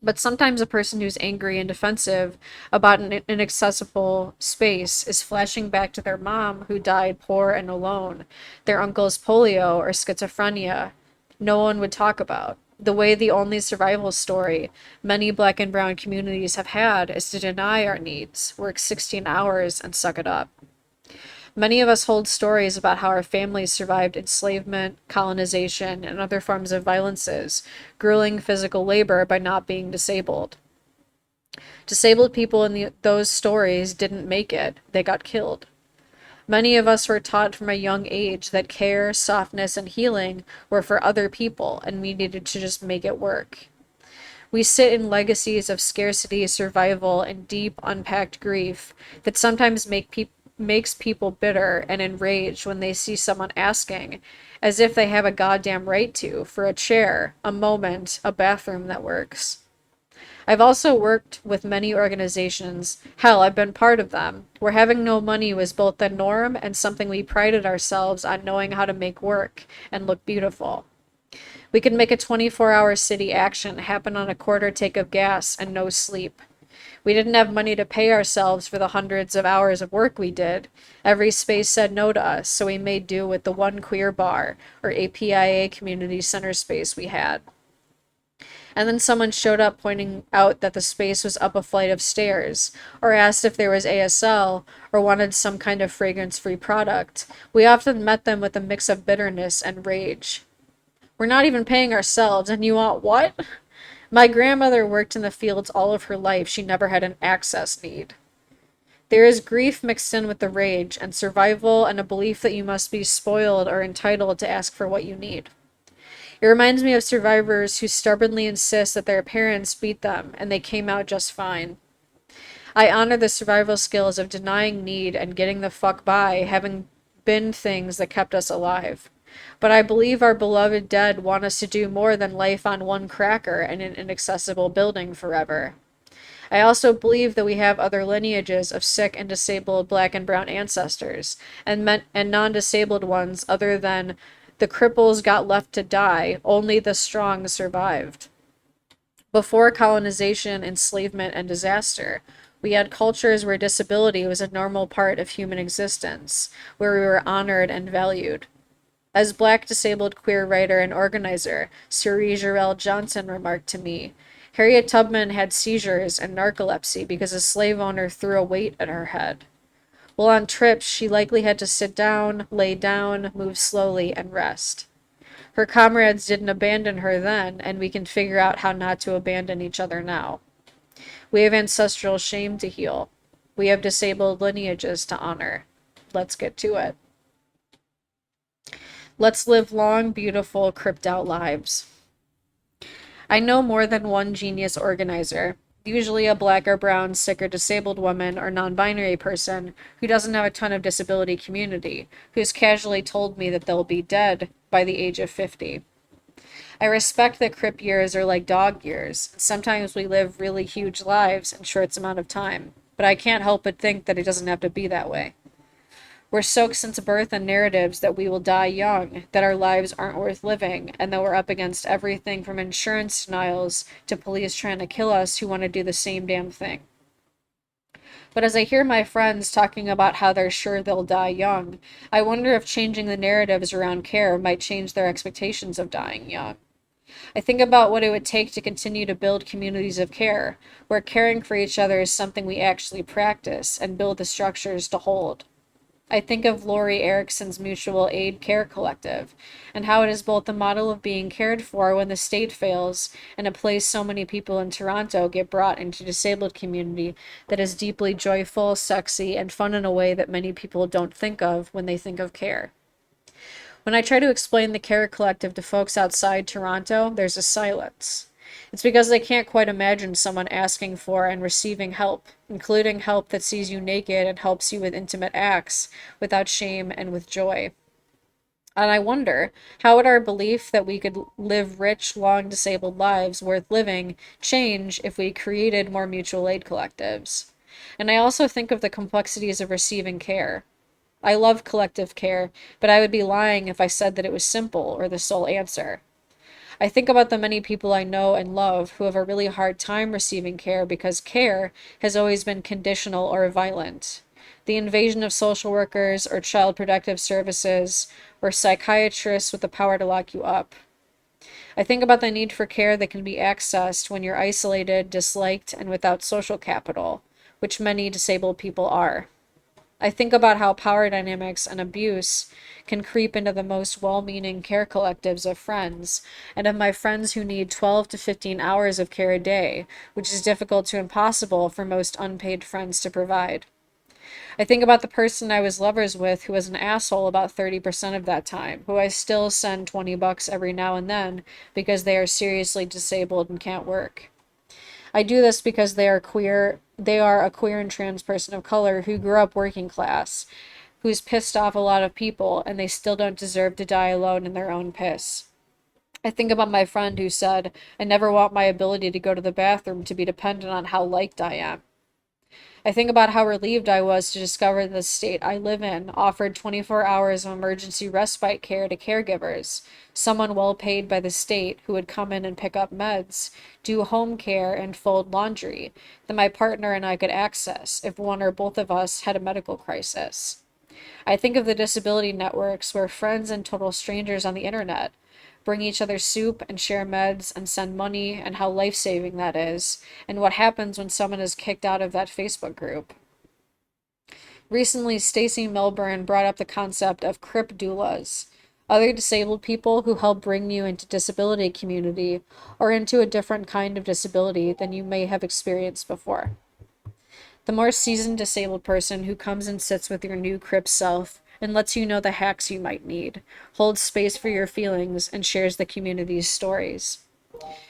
But sometimes a person who's angry and defensive about an inaccessible space is flashing back to their mom who died poor and alone, their uncle's polio or schizophrenia no one would talk about. The way the only survival story many Black and Brown communities have had is to deny our needs, work 16 hours, and suck it up. Many of us hold stories about how our families survived enslavement, colonization, and other forms of violences, grueling physical labor by not being disabled. Disabled people in those stories didn't make it, they got killed. Many of us were taught from a young age that care, softness, and healing were for other people, and we needed to just make it work. We sit in legacies of scarcity, survival, and deep, unpacked grief that sometimes makes people bitter and enraged when they see someone asking, as if they have a goddamn right to, for a chair, a moment, a bathroom that works. I've also worked with many organizations, hell, I've been part of them, where having no money was both the norm and something we prided ourselves on knowing how to make work and look beautiful. We could make a 24-hour city action happen on a quarter take of gas and no sleep. We didn't have money to pay ourselves for the hundreds of hours of work we did. Every space said no to us, so we made do with the one queer bar or APIA community center space we had. And then someone showed up pointing out that the space was up a flight of stairs, or asked if there was ASL, or wanted some kind of fragrance-free product. We often met them with a mix of bitterness and rage. We're not even paying ourselves, and you want what? My grandmother worked in the fields all of her life. She never had an access need. There is grief mixed in with the rage, and survival, and a belief that you must be spoiled or entitled to ask for what you need. It reminds me of survivors who stubbornly insist that their parents beat them and they came out just fine. I honor the survival skills of denying need and getting the fuck by, having been things that kept us alive. But I believe our beloved dead want us to do more than life on one cracker in an inaccessible building forever. I also believe that we have other lineages of sick and disabled black and brown ancestors, and non-disabled ones other than the cripples got left to die, only the strong survived. Before colonization, enslavement, and disaster, we had cultures where disability was a normal part of human existence, where we were honored and valued. As black disabled queer writer and organizer Suri Jarrell Johnson remarked to me, Harriet Tubman had seizures and narcolepsy because a slave owner threw a weight at her head. While on trips, she likely had to sit down, lay down, move slowly, and rest. Her comrades didn't abandon her then, and we can figure out how not to abandon each other now. We have ancestral shame to heal. We have disabled lineages to honor. Let's get to it. Let's live long, beautiful, cripped out lives. I know more than one genius organizer, usually a black or brown, sick or disabled woman or non-binary person who doesn't have a ton of disability community, who's casually told me that they'll be dead by the age of 50. I respect that crip years are like dog years. Sometimes we live really huge lives in short amount of time, but I can't help but think that it doesn't have to be that way. We're soaked since birth in narratives that we will die young, that our lives aren't worth living, and that we're up against everything from insurance denials to police trying to kill us who want to do the same damn thing. But as I hear my friends talking about how they're sure they'll die young, I wonder if changing the narratives around care might change their expectations of dying young. I think about what it would take to continue to build communities of care, where caring for each other is something we actually practice and build the structures to hold. I think of Lori Erickson's Mutual Aid Care Collective, and how it is both a model of being cared for when the state fails, and a place so many people in Toronto get brought into disabled community that is deeply joyful, sexy, and fun in a way that many people don't think of when they think of care. When I try to explain the Care Collective to folks outside Toronto, there's a silence. It's because they can't quite imagine someone asking for and receiving help, including help that sees you naked and helps you with intimate acts, without shame and with joy. And I wonder, how would our belief that we could live rich, long disabled lives worth living change if we created more mutual aid collectives? And I also think of the complexities of receiving care. I love collective care, but I would be lying if I said that it was simple or the sole answer. I think about the many people I know and love who have a really hard time receiving care because care has always been conditional or violent. The invasion of social workers or child protective services or psychiatrists with the power to lock you up. I think about the need for care that can be accessed when you're isolated, disliked, and without social capital, which many disabled people are. I think about how power dynamics and abuse can creep into the most well-meaning care collectives of friends, and of my friends who need 12 to 15 hours of care a day, which is difficult to impossible for most unpaid friends to provide. I think about the person I was lovers with who was an asshole about 30% of that time, who I still send $20 every now and then because they are seriously disabled and can't work. I do this because they are a queer and trans person of color who grew up working class, who's pissed off a lot of people, and they still don't deserve to die alone in their own piss. I think about my friend who said, I never want my ability to go to the bathroom to be dependent on how liked I am. I think about how relieved I was to discover the state I live in offered 24 hours of emergency respite care to caregivers, someone well paid by the state who would come in and pick up meds, do home care, and fold laundry that my partner and I could access if one or both of us had a medical crisis. I think of the disability networks where friends and total strangers on the internet bring each other soup and share meds and send money, and how life-saving that is, and what happens when someone is kicked out of that Facebook group. Recently, Stacey Milburn brought up the concept of crip doulas, Other disabled people who help bring you into disability community or into a different kind of disability than you may have experienced before. The more seasoned disabled person who comes and sits with your new crib self and lets you know the hacks you might need, holds space for your feelings, and shares the community's stories.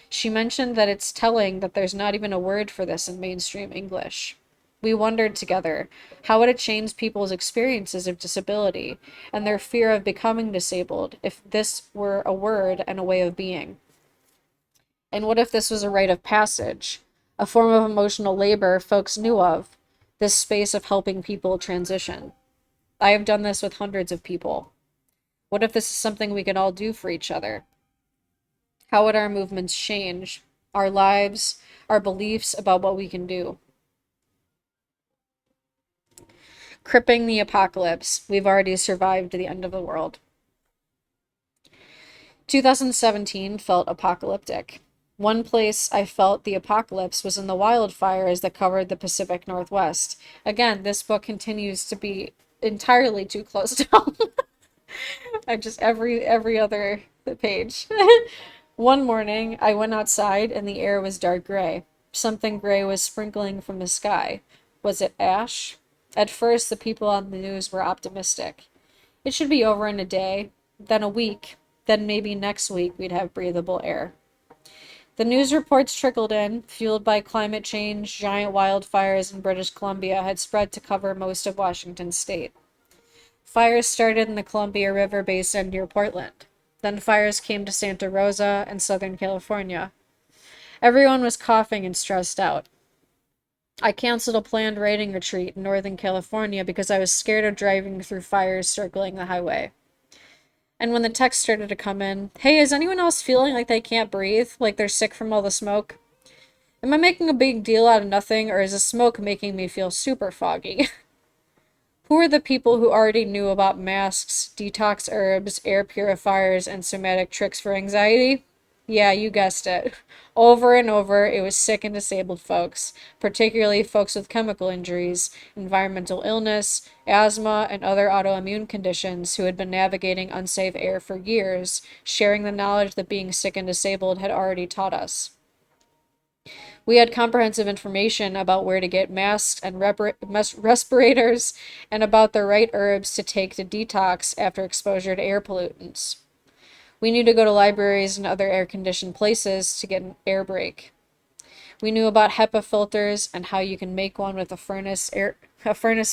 She mentioned that it's telling that there's not even a word for this in mainstream English. We wondered together, how would it change people's experiences of disability and their fear of becoming disabled if this were a word and a way of being? And what if this was a rite of passage, a form of emotional labor folks knew of, this space of helping people transition? I have done this with hundreds of people. What if this is something we could all do for each other? How would our movements change, our lives, our beliefs about what we can do? Cripping the apocalypse. We've already survived the end of the world. 2017 felt apocalyptic. One place I felt the apocalypse was in the wildfires that covered the Pacific Northwest. Again, this book continues to be entirely too close to home. I just every other page. One morning, I went outside and the air was dark gray. Something gray was sprinkling from the sky. Was it ash? At first, the people on the news were optimistic. It should be over in a day, then a week, then maybe next week we'd have breathable air. The news reports trickled in, fueled by climate change. Giant wildfires in British Columbia had spread to cover most of Washington state. Fires started in the Columbia River Basin near Portland. Then fires came to Santa Rosa and Southern California. Everyone was coughing and stressed out. I canceled a planned writing retreat in Northern California because I was scared of driving through fires circling the highway. And when the text started to come in, hey, is anyone else feeling like they can't breathe, like they're sick from all the smoke? Am I making a big deal out of nothing, or is the smoke making me feel super foggy? Who are the people who already knew about masks, detox herbs, air purifiers, and somatic tricks for anxiety? Yeah, you guessed it. Over and over, it was sick and disabled folks, particularly folks with chemical injuries, environmental illness, asthma, and other autoimmune conditions who had been navigating unsafe air for years, sharing the knowledge that being sick and disabled had already taught us. We had comprehensive information about where to get masks and respirators and about the right herbs to take to detox after exposure to air pollutants. We knew to go to libraries and other air-conditioned places to get an air break. We knew about HEPA filters and how you can make one with a furnace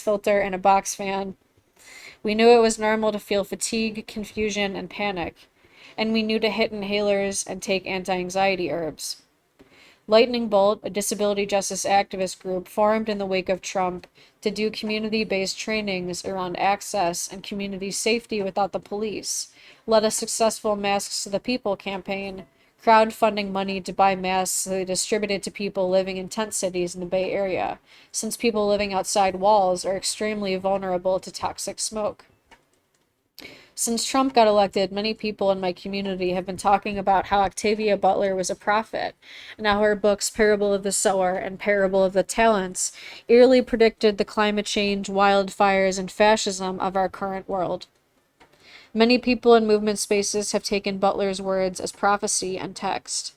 filter and a box fan. We knew it was normal to feel fatigue, confusion, and panic. And we knew to hit inhalers and take anti-anxiety herbs. Lightning Bolt, a disability justice activist group formed in the wake of Trump to do community-based trainings around access and community safety without the police, led a successful Masks to the People campaign, crowdfunding money to buy masks they distributed to people living in tent cities in the Bay Area, since people living outside walls are extremely vulnerable to toxic smoke. Since Trump got elected, many people in my community have been talking about how Octavia Butler was a prophet, and how her books Parable of the Sower and Parable of the Talents eerily predicted the climate change, wildfires, and fascism of our current world. Many people in movement spaces have taken Butler's words as prophecy and text.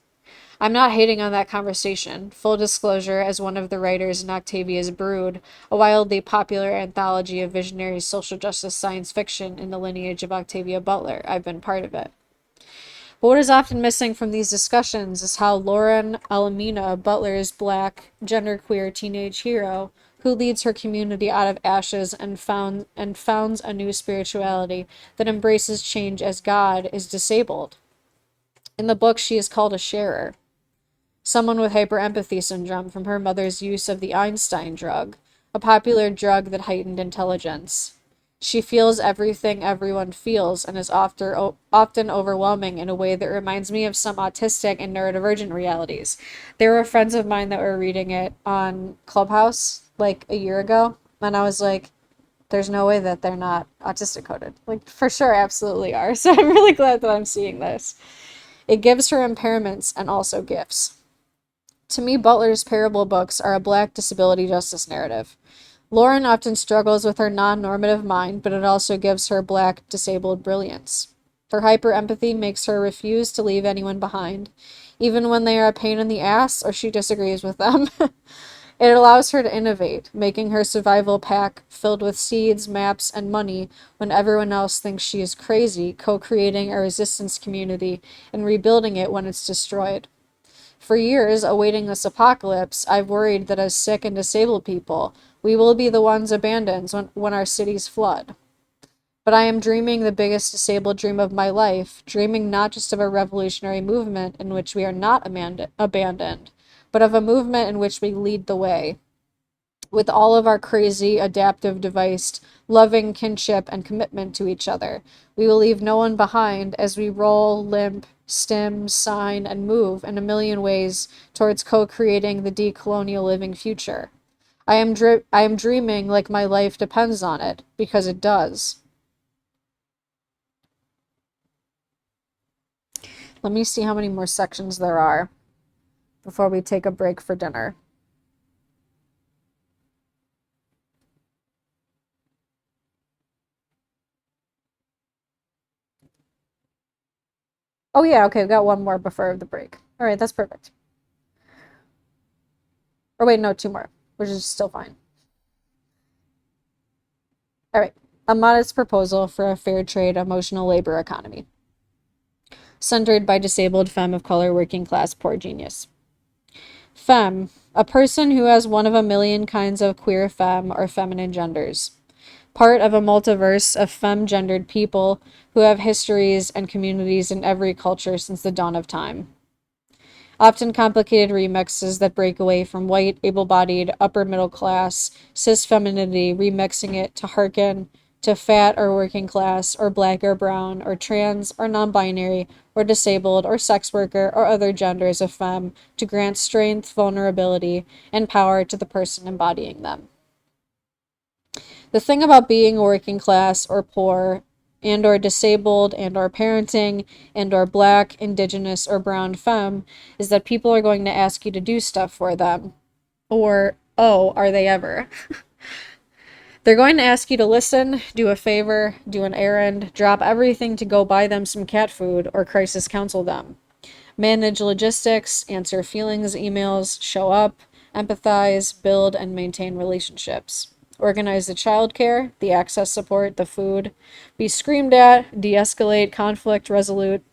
I'm not hating on that conversation. Full disclosure, as one of the writers in Octavia's Brood, a wildly popular anthology of visionary social justice science fiction in the lineage of Octavia Butler, I've been part of it. But what is often missing from these discussions is how Lauren Alamina, Butler's black, genderqueer teenage hero, who leads her community out of ashes and founds a new spirituality that embraces change as God, is disabled. In the book, she is called a sharer. Someone with hyperempathy syndrome from her mother's use of the Einstein drug, a popular drug that heightened intelligence. She feels everything everyone feels and is often overwhelming in a way that reminds me of some autistic and neurodivergent realities. There were friends of mine that were reading it on Clubhouse like a year ago, and I was like, there's no way that they're not autistic coded. Like, for sure, absolutely are. So I'm really glad that I'm seeing this. It gives her impairments and also gifts. To me, Butler's parable books are a black disability justice narrative. Lauren often struggles with her non-normative mind, but it also gives her black disabled brilliance. Her hyper-empathy makes her refuse to leave anyone behind, even when they are a pain in the ass or she disagrees with them. It allows her to innovate, making her survival pack filled with seeds, maps, and money when everyone else thinks she is crazy, co-creating a resistance community and rebuilding it when it's destroyed. For years, awaiting this apocalypse, I've worried that as sick and disabled people, we will be the ones abandoned when our cities flood. But I am dreaming the biggest disabled dream of my life, dreaming not just of a revolutionary movement in which we are not abandoned, but of a movement in which we lead the way. With all of our crazy, adaptive device, loving kinship, and commitment to each other, we will leave no one behind as we roll, limp, stim, sign, and move in a million ways towards co-creating the decolonial living future. I am dreaming like my life depends on it, because it does. Let me see how many more sections there are before we take a break for dinner. Oh yeah, okay, we got one more before the break. All right, that's perfect. Or wait, no, two more, which is still fine. All right, a modest proposal for a fair trade emotional labor economy, centered by disabled femme of color, working class, poor genius. Femme, a person who has one of a million kinds of queer femme or feminine genders. Part of a multiverse of femme-gendered people who have histories and communities in every culture since the dawn of time. Often complicated remixes that break away from white, able-bodied, upper-middle-class, cis-femininity, remixing it to hearken to fat or working class, or black or brown, or trans, or non-binary, or disabled, or sex worker, or other genders of femme to grant strength, vulnerability, and power to the person embodying them. The thing about being working class or poor and or disabled and or parenting and or black, indigenous, or brown femme is that people are going to ask you to do stuff for them. Or, oh, are they ever? They're going to ask you to listen, do a favor, do an errand, drop everything to go buy them some cat food, or crisis counsel them. Manage logistics, answer feelings emails, show up, empathize, build, and maintain relationships. Organize the childcare, the access support, the food. Be screamed at, de-escalate, conflict, resolute.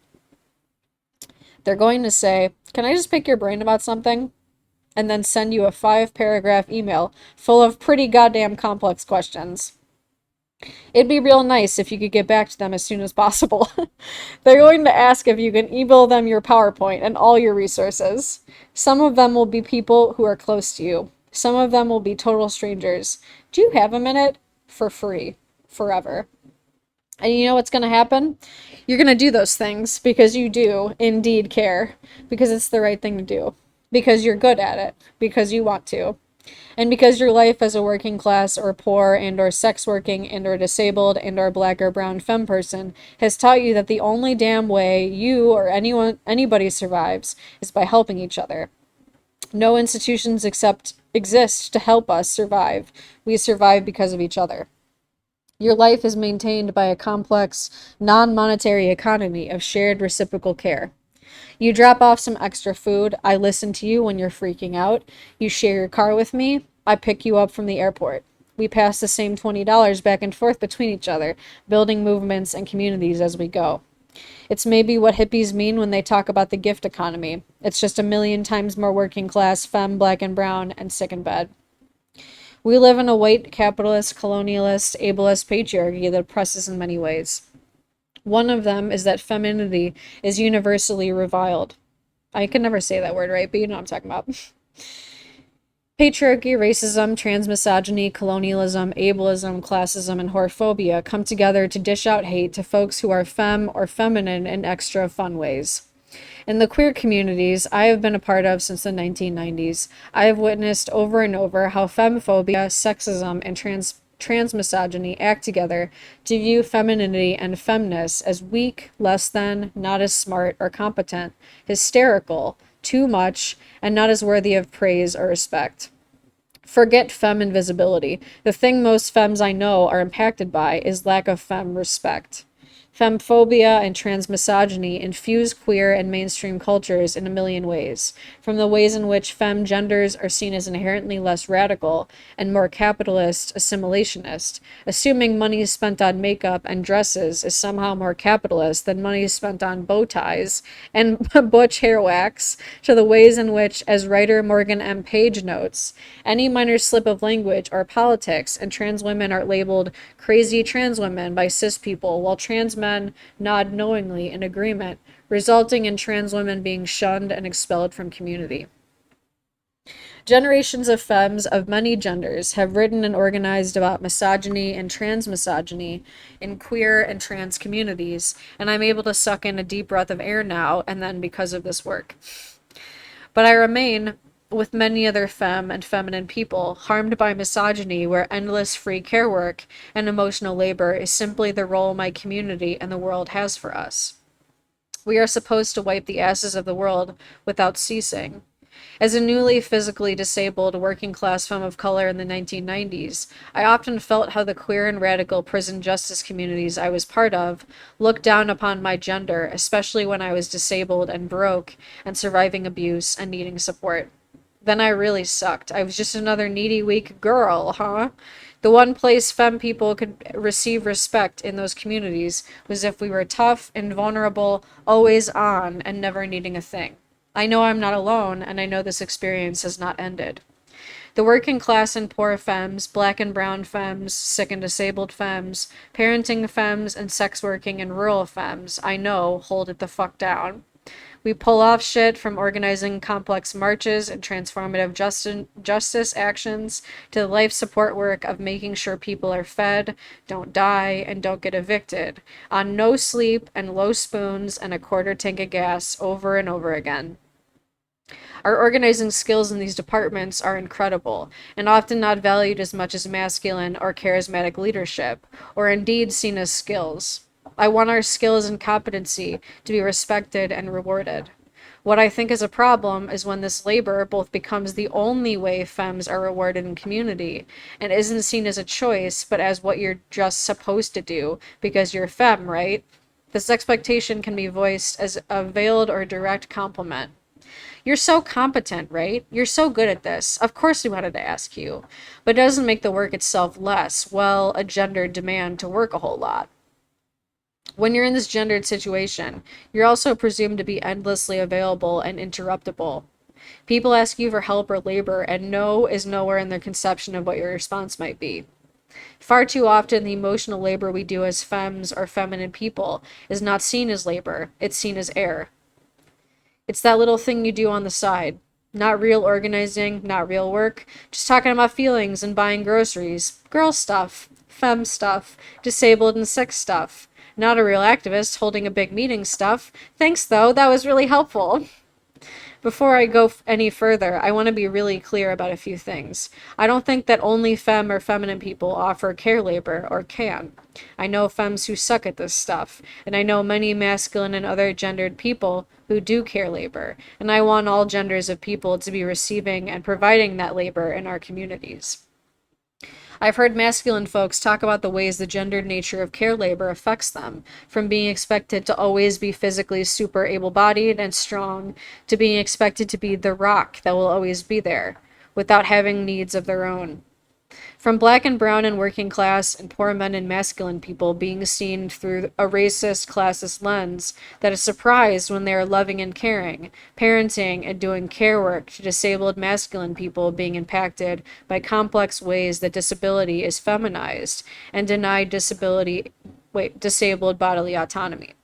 They're going to say, can I just pick your brain about something? And then send you a 5-paragraph email full of pretty goddamn complex questions. It'd be real nice if you could get back to them as soon as possible. They're going to ask if you can email them your PowerPoint and all your resources. Some of them will be people who are close to you. Some of them will be total strangers. Do you have a minute? For free. Forever. And you know what's going to happen? You're going to do those things because you do indeed care. Because it's the right thing to do. Because you're good at it. Because you want to. And because your life as a working class or poor and or sex working and or disabled and or black or brown femme person has taught you that the only damn way you or anybody survives is by helping each other. No institutions exist to help us survive. We survive because of each other. Your life is maintained by a complex, non-monetary economy of shared reciprocal care. You drop off some extra food. I listen to you when you're freaking out. You share your car with me. I pick you up from the airport. We pass the same $20 back and forth between each other, building movements and communities as we go. It's maybe what hippies mean when they talk about the gift economy. It's just a million times more working class, femme, black and brown, and sick in bed. We live in a white, capitalist, colonialist, ableist patriarchy that oppresses in many ways. One of them is that femininity is universally reviled. I can never say that word right, but you know what I'm talking about. Patriarchy, racism, transmisogyny, colonialism, ableism, classism, and whorephobia come together to dish out hate to folks who are femme or feminine in extra fun ways. In the queer communities I have been a part of since the 1990s, I have witnessed over and over how femmephobia, sexism, and transmisogyny act together to view femininity and femness as weak, less than, not as smart or competent, hysterical, too much, and not as worthy of praise or respect. Forget femme invisibility. The thing most femmes I know are impacted by is lack of femme respect. Femphobia and transmisogyny infuse queer and mainstream cultures in a million ways, from the ways in which femme genders are seen as inherently less radical and more capitalist assimilationist, assuming money spent on makeup and dresses is somehow more capitalist than money spent on bow ties and butch hair wax, to the ways in which, as writer Morgan M. Page notes, any minor slip of language or politics and trans women are labeled crazy trans women by cis people, while trans men nod knowingly in agreement, resulting in trans women being shunned and expelled from community. Generations of femmes of many genders have written and organized about misogyny and transmisogyny in queer and trans communities, and I'm able to suck in a deep breath of air now and then because of this work. But I remain, with many other femme and feminine people, harmed by misogyny, where endless free care work and emotional labor is simply the role my community and the world has for us. We are supposed to wipe the asses of the world without ceasing. As a newly physically disabled working class femme of color in the 1990s, I often felt how the queer and radical prison justice communities I was part of looked down upon my gender, especially when I was disabled and broke and surviving abuse and needing support. Then I really sucked. I was just another needy, weak girl, huh? The one place femme people could receive respect in those communities was if we were tough, invulnerable, always on, and never needing a thing. I know I'm not alone, and I know this experience has not ended. The working class and poor femmes, black and brown femmes, sick and disabled femmes, parenting femmes, and sex working and rural femmes, I know, hold it the fuck down. We pull off shit from organizing complex marches and transformative justice actions to the life support work of making sure people are fed, don't die, and don't get evicted, on no sleep and low spoons and a quarter tank of gas over and over again. Our organizing skills in these departments are incredible, and often not valued as much as masculine or charismatic leadership, or indeed seen as skills. I want our skills and competency to be respected and rewarded. What I think is a problem is when this labor both becomes the only way femmes are rewarded in community, and isn't seen as a choice, but as what you're just supposed to do, because you're femme, right? This expectation can be voiced as a veiled or direct compliment. You're so competent, right? You're so good at this. Of course we wanted to ask you. But it doesn't make the work itself less, well, a gendered demand to work a whole lot. When you're in this gendered situation, you're also presumed to be endlessly available and interruptible. People ask you for help or labor, and no is nowhere in their conception of what your response might be. Far too often, the emotional labor we do as femmes or feminine people is not seen as labor, it's seen as air. It's that little thing you do on the side. Not real organizing, not real work, just talking about feelings and buying groceries. Girl stuff, femme stuff, disabled and sick stuff. Not a real activist holding a big meeting stuff. Thanks though, that was really helpful. Before I go any further, I want to be really clear about a few things. I don't think that only femme or feminine people offer care labor, or can. I know femmes who suck at this stuff, and I know many masculine and other gendered people who do care labor, and I want all genders of people to be receiving and providing that labor in our communities. I've heard masculine folks talk about the ways the gendered nature of care labor affects them, from being expected to always be physically super able-bodied and strong, to being expected to be the rock that will always be there, without having needs of their own. From black and brown and working class and poor men and masculine people being seen through a racist, classist lens that is surprised when they are loving and caring, parenting and doing care work, to disabled masculine people being impacted by complex ways that disability is feminized and denied disabled bodily autonomy.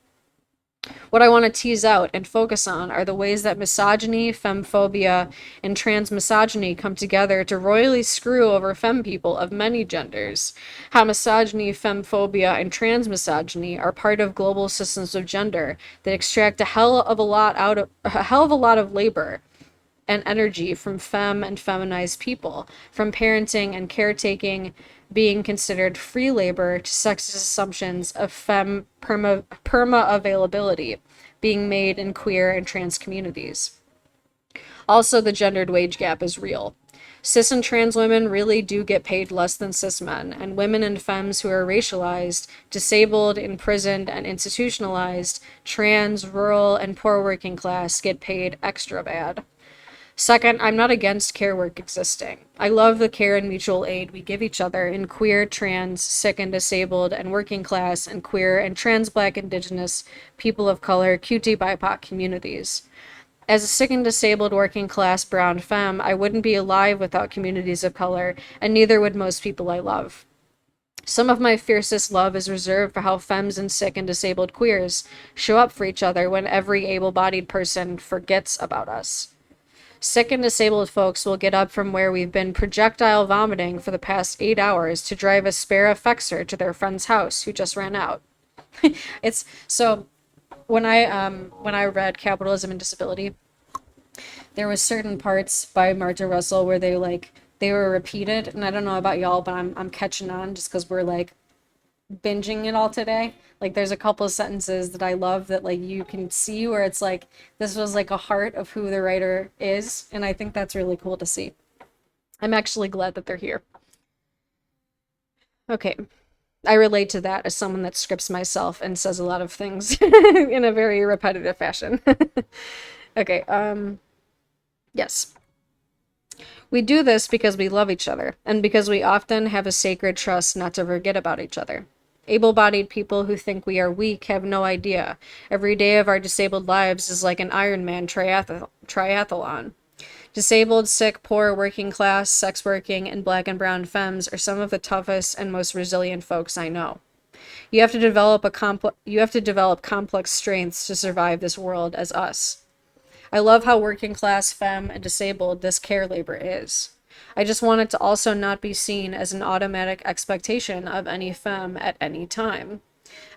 What I want to tease out and focus on are the ways that misogyny, femphobia, and transmisogyny come together to royally screw over femme people of many genders. How misogyny, femphobia, and transmisogyny are part of global systems of gender that extract a hell of a lot of labor and energy from femme and feminized people, from parenting and caretaking being considered free labor to sexist assumptions of femme perma availability being made in queer and trans communities. Also, the gendered wage gap is real. Cis and trans women really do get paid less than cis men, and women and femmes who are racialized, disabled, imprisoned, and institutionalized, trans, rural, and poor working class get paid extra bad. Second, I'm not against care work existing. I love the care and mutual aid we give each other in queer, trans, sick and disabled, and working class, and queer and trans, black, indigenous, people of color, QT, BIPOC communities. As a sick and disabled working class brown femme, I wouldn't be alive without communities of color, and neither would most people I love. Some of my fiercest love is reserved for how femmes and sick and disabled queers show up for each other when every able bodied person forgets about us. Sick and disabled folks will get up from where we've been projectile vomiting for the past 8 hours to drive a spare effexor to their friend's house who just ran out. It's so when I read Capitalism and Disability, there was certain parts by Martha Russell where they were repeated, and I don't know about y'all, but I'm catching on just because we're like binging it all today. Like there's a couple of sentences that I love that like you can see where it's like this was like a heart of who the writer is, and I think that's really cool to see. I'm actually glad that they're here. Okay. I relate to that as someone that scripts myself and says a lot of things in a very repetitive fashion. Okay, yes. We do this because we love each other, and because we often have a sacred trust not to forget about each other. Able-bodied people who think we are weak have no idea. Every day of our disabled lives is like an Ironman triathlon. Disabled, sick, poor, working class, sex working, and black and brown femmes are some of the toughest and most resilient folks I know. You have to develop complex strengths to survive this world as us. I love how working class, femme, and disabled this care labor is. I just want it to also not be seen as an automatic expectation of any femme at any time.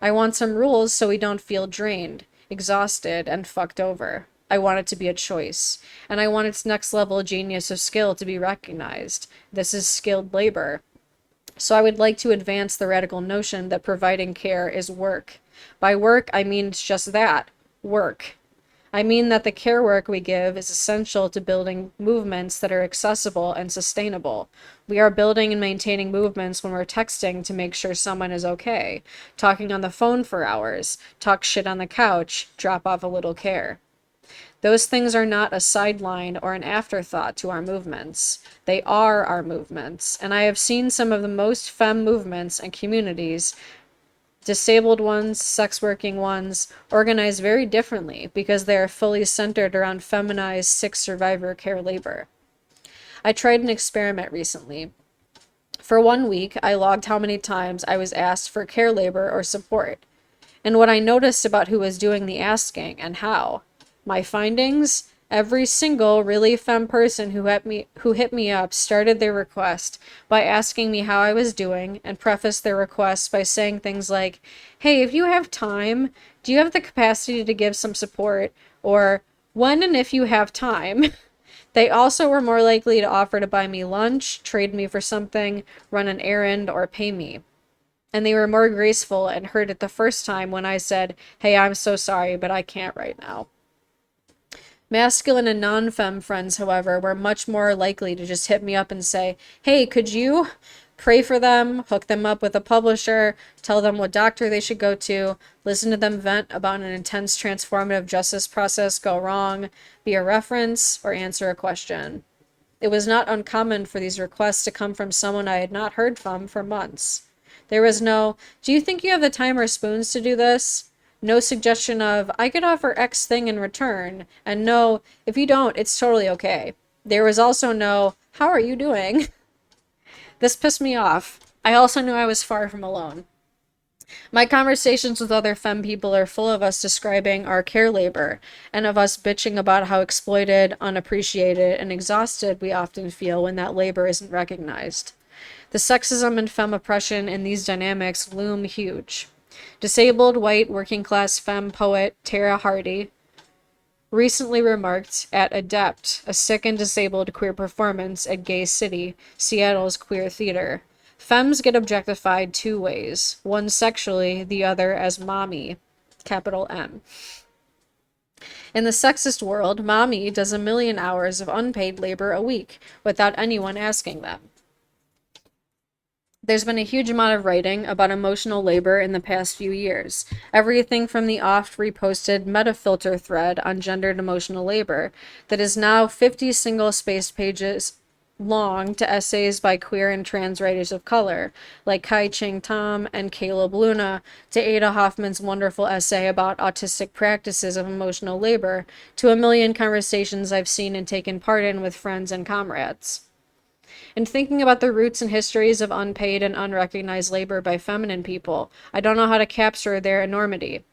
I want some rules so we don't feel drained, exhausted, and fucked over. I want it to be a choice, and I want its next level genius of skill to be recognized. This is skilled labor. So I would like to advance the radical notion that providing care is work. By work, I mean it's just that, work. I mean that the care work we give is essential to building movements that are accessible and sustainable. We are building and maintaining movements when we're texting to make sure someone is okay, talking on the phone for hours, talk shit on the couch, drop off a little care. Those things are not a sideline or an afterthought to our movements. They are our movements, and I have seen some of the most femme movements and communities, disabled ones, sex working ones, organized very differently because they are fully centered around feminized sick survivor care labor. I tried an experiment recently. For 1 week, I logged how many times I was asked for care labor or support, and what I noticed about who was doing the asking and how. My findings? Every single really femme person who hit me up started their request by asking me how I was doing and prefaced their request by saying things like, "Hey, if you have time, do you have the capacity to give some support?" Or, "When and if you have time." They also were more likely to offer to buy me lunch, trade me for something, run an errand, or pay me. And they were more graceful and heard it the first time when I said, "Hey, I'm so sorry, but I can't right now." Masculine and non-femme friends, however, were much more likely to just hit me up and say, "Hey, could you pray for them, hook them up with a publisher, tell them what doctor they should go to, listen to them vent about an intense transformative justice process go wrong, be a reference, or answer a question?" It was not uncommon for these requests to come from someone I had not heard from for months. There was no, "Do you think you have the time or spoons to do this?" No suggestion of, "I could offer X thing in return," and no, "If you don't, it's totally okay." There was also no, "How are you doing?" This pissed me off. I also knew I was far from alone. My conversations with other femme people are full of us describing our care labor, and of us bitching about how exploited, unappreciated, and exhausted we often feel when that labor isn't recognized. The sexism and femme oppression in these dynamics loom huge. Disabled, white, working-class femme poet Tara Hardy recently remarked at Adept, a sick and disabled queer performance at Gay City, Seattle's queer theater. Femmes get objectified 2 ways, one sexually, the other as mommy, capital M. In the sexist world, mommy does 1 million hours of unpaid labor a week without anyone asking them. There's been a huge amount of writing about emotional labor in the past few years. Everything from the oft reposted Metafilter thread on gendered emotional labor that is now 50 single spaced pages long to essays by queer and trans writers of color, like Kai-Ching Tom and Caleb Luna, to Ada Hoffman's wonderful essay about autistic practices of emotional labor, to 1 million conversations I've seen and taken part in with friends and comrades. In thinking about the roots and histories of unpaid and unrecognized labor by feminine people, I don't know how to capture their enormity.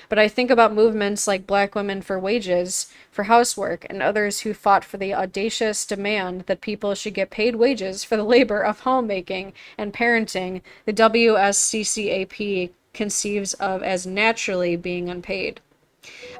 But I think about movements like Black Women for Wages, for housework, and others who fought for the audacious demand that people should get paid wages for the labor of homemaking and parenting the WSCCAP conceives of as naturally being unpaid.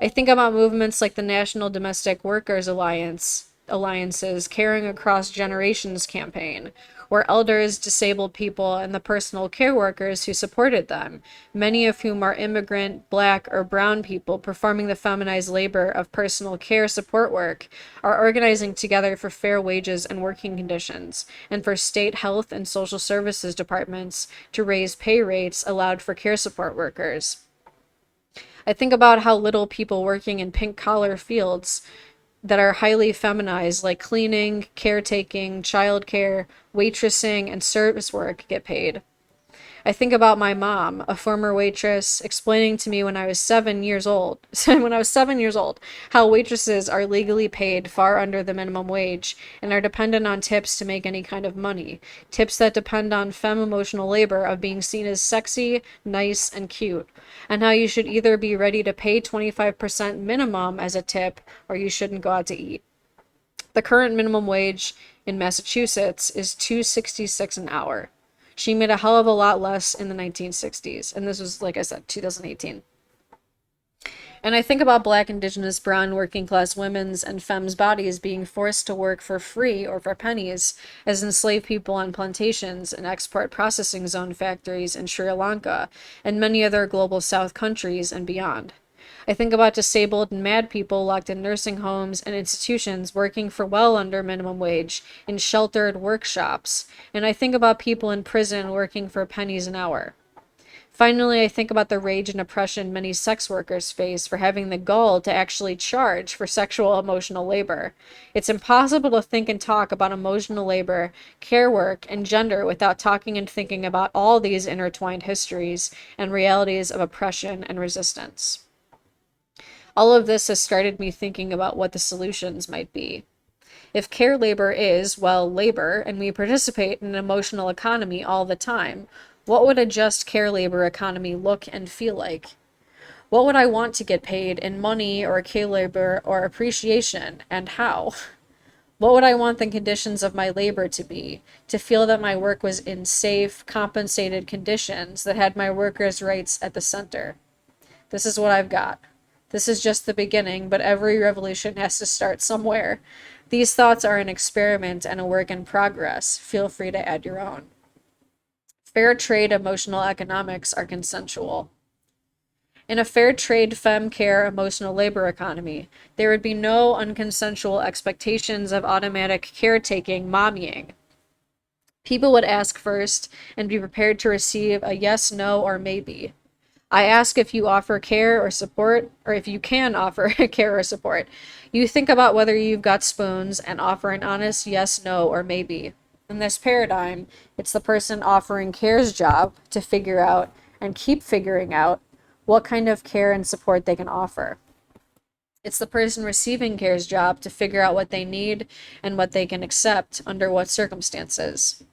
I think about movements like the National Domestic Workers Alliance's Caring Across Generations campaign, where elders, disabled people, and the personal care workers who supported them, many of whom are immigrant, black, or brown people performing the feminized labor of personal care support work, are organizing together for fair wages and working conditions, and for state health and social services departments to raise pay rates allowed for care support workers. I think about how little people working in pink collar fields that are highly feminized, like cleaning, caretaking, childcare, waitressing, and service work, get paid. I think about my mom, a former waitress, explaining to me when I was 7 years old, how waitresses are legally paid far under the minimum wage and are dependent on tips to make any kind of money. Tips that depend on femme emotional labor of being seen as sexy, nice, and cute. And how you should either be ready to pay 25% minimum as a tip or you shouldn't go out to eat. The current minimum wage in Massachusetts is $2.66 an hour. She made a hell of a lot less in the 1960s. And this was, like I said, 2018. And I think about Black, Indigenous, brown, working class women's and femmes' bodies being forced to work for free or for pennies as enslaved people on plantations and export processing zone factories in Sri Lanka and many other global South countries and beyond. I think about disabled and mad people locked in nursing homes and institutions working for well under minimum wage in sheltered workshops, and I think about people in prison working for pennies an hour. Finally, I think about the rage and oppression many sex workers face for having the gall to actually charge for sexual emotional labor. It's impossible to think and talk about emotional labor, care work, and gender without talking and thinking about all these intertwined histories and realities of oppression and resistance. All of this has started me thinking about what the solutions might be. If care labor is, well, labor, and we participate in an emotional economy all the time, what would a just care labor economy look and feel like? What would I want to get paid in money or care labor or appreciation, and how? What would I want the conditions of my labor to be? To feel that my work was in safe, compensated conditions that had my workers' rights at the center. This is what I've got. This is just the beginning, but every revolution has to start somewhere. These thoughts are an experiment and a work in progress. Feel free to add your own. Fair trade emotional economics are consensual. In a fair trade femme care emotional labor economy, there would be no unconsensual expectations of automatic caretaking mommying. People would ask first and be prepared to receive a yes, no, or maybe. I ask if you offer care or support, or if you can offer care or support. You think about whether you've got spoons and offer an honest yes, no, or maybe. In this paradigm, it's the person offering care's job to figure out and keep figuring out what kind of care and support they can offer. It's the person receiving care's job to figure out what they need and what they can accept under what circumstances.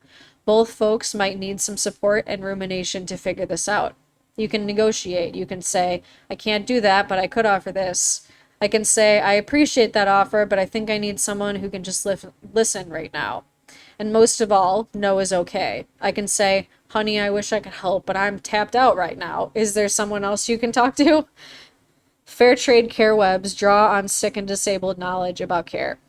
Both folks might need some support and rumination to figure this out. You can negotiate. You can say, I can't do that, but I could offer this. I can say, I appreciate that offer, but I think I need someone who can just listen right now. And most of all, no is okay. I can say, honey, I wish I could help, but I'm tapped out right now. Is there someone else you can talk to? Fair trade care webs draw on sick and disabled knowledge about care.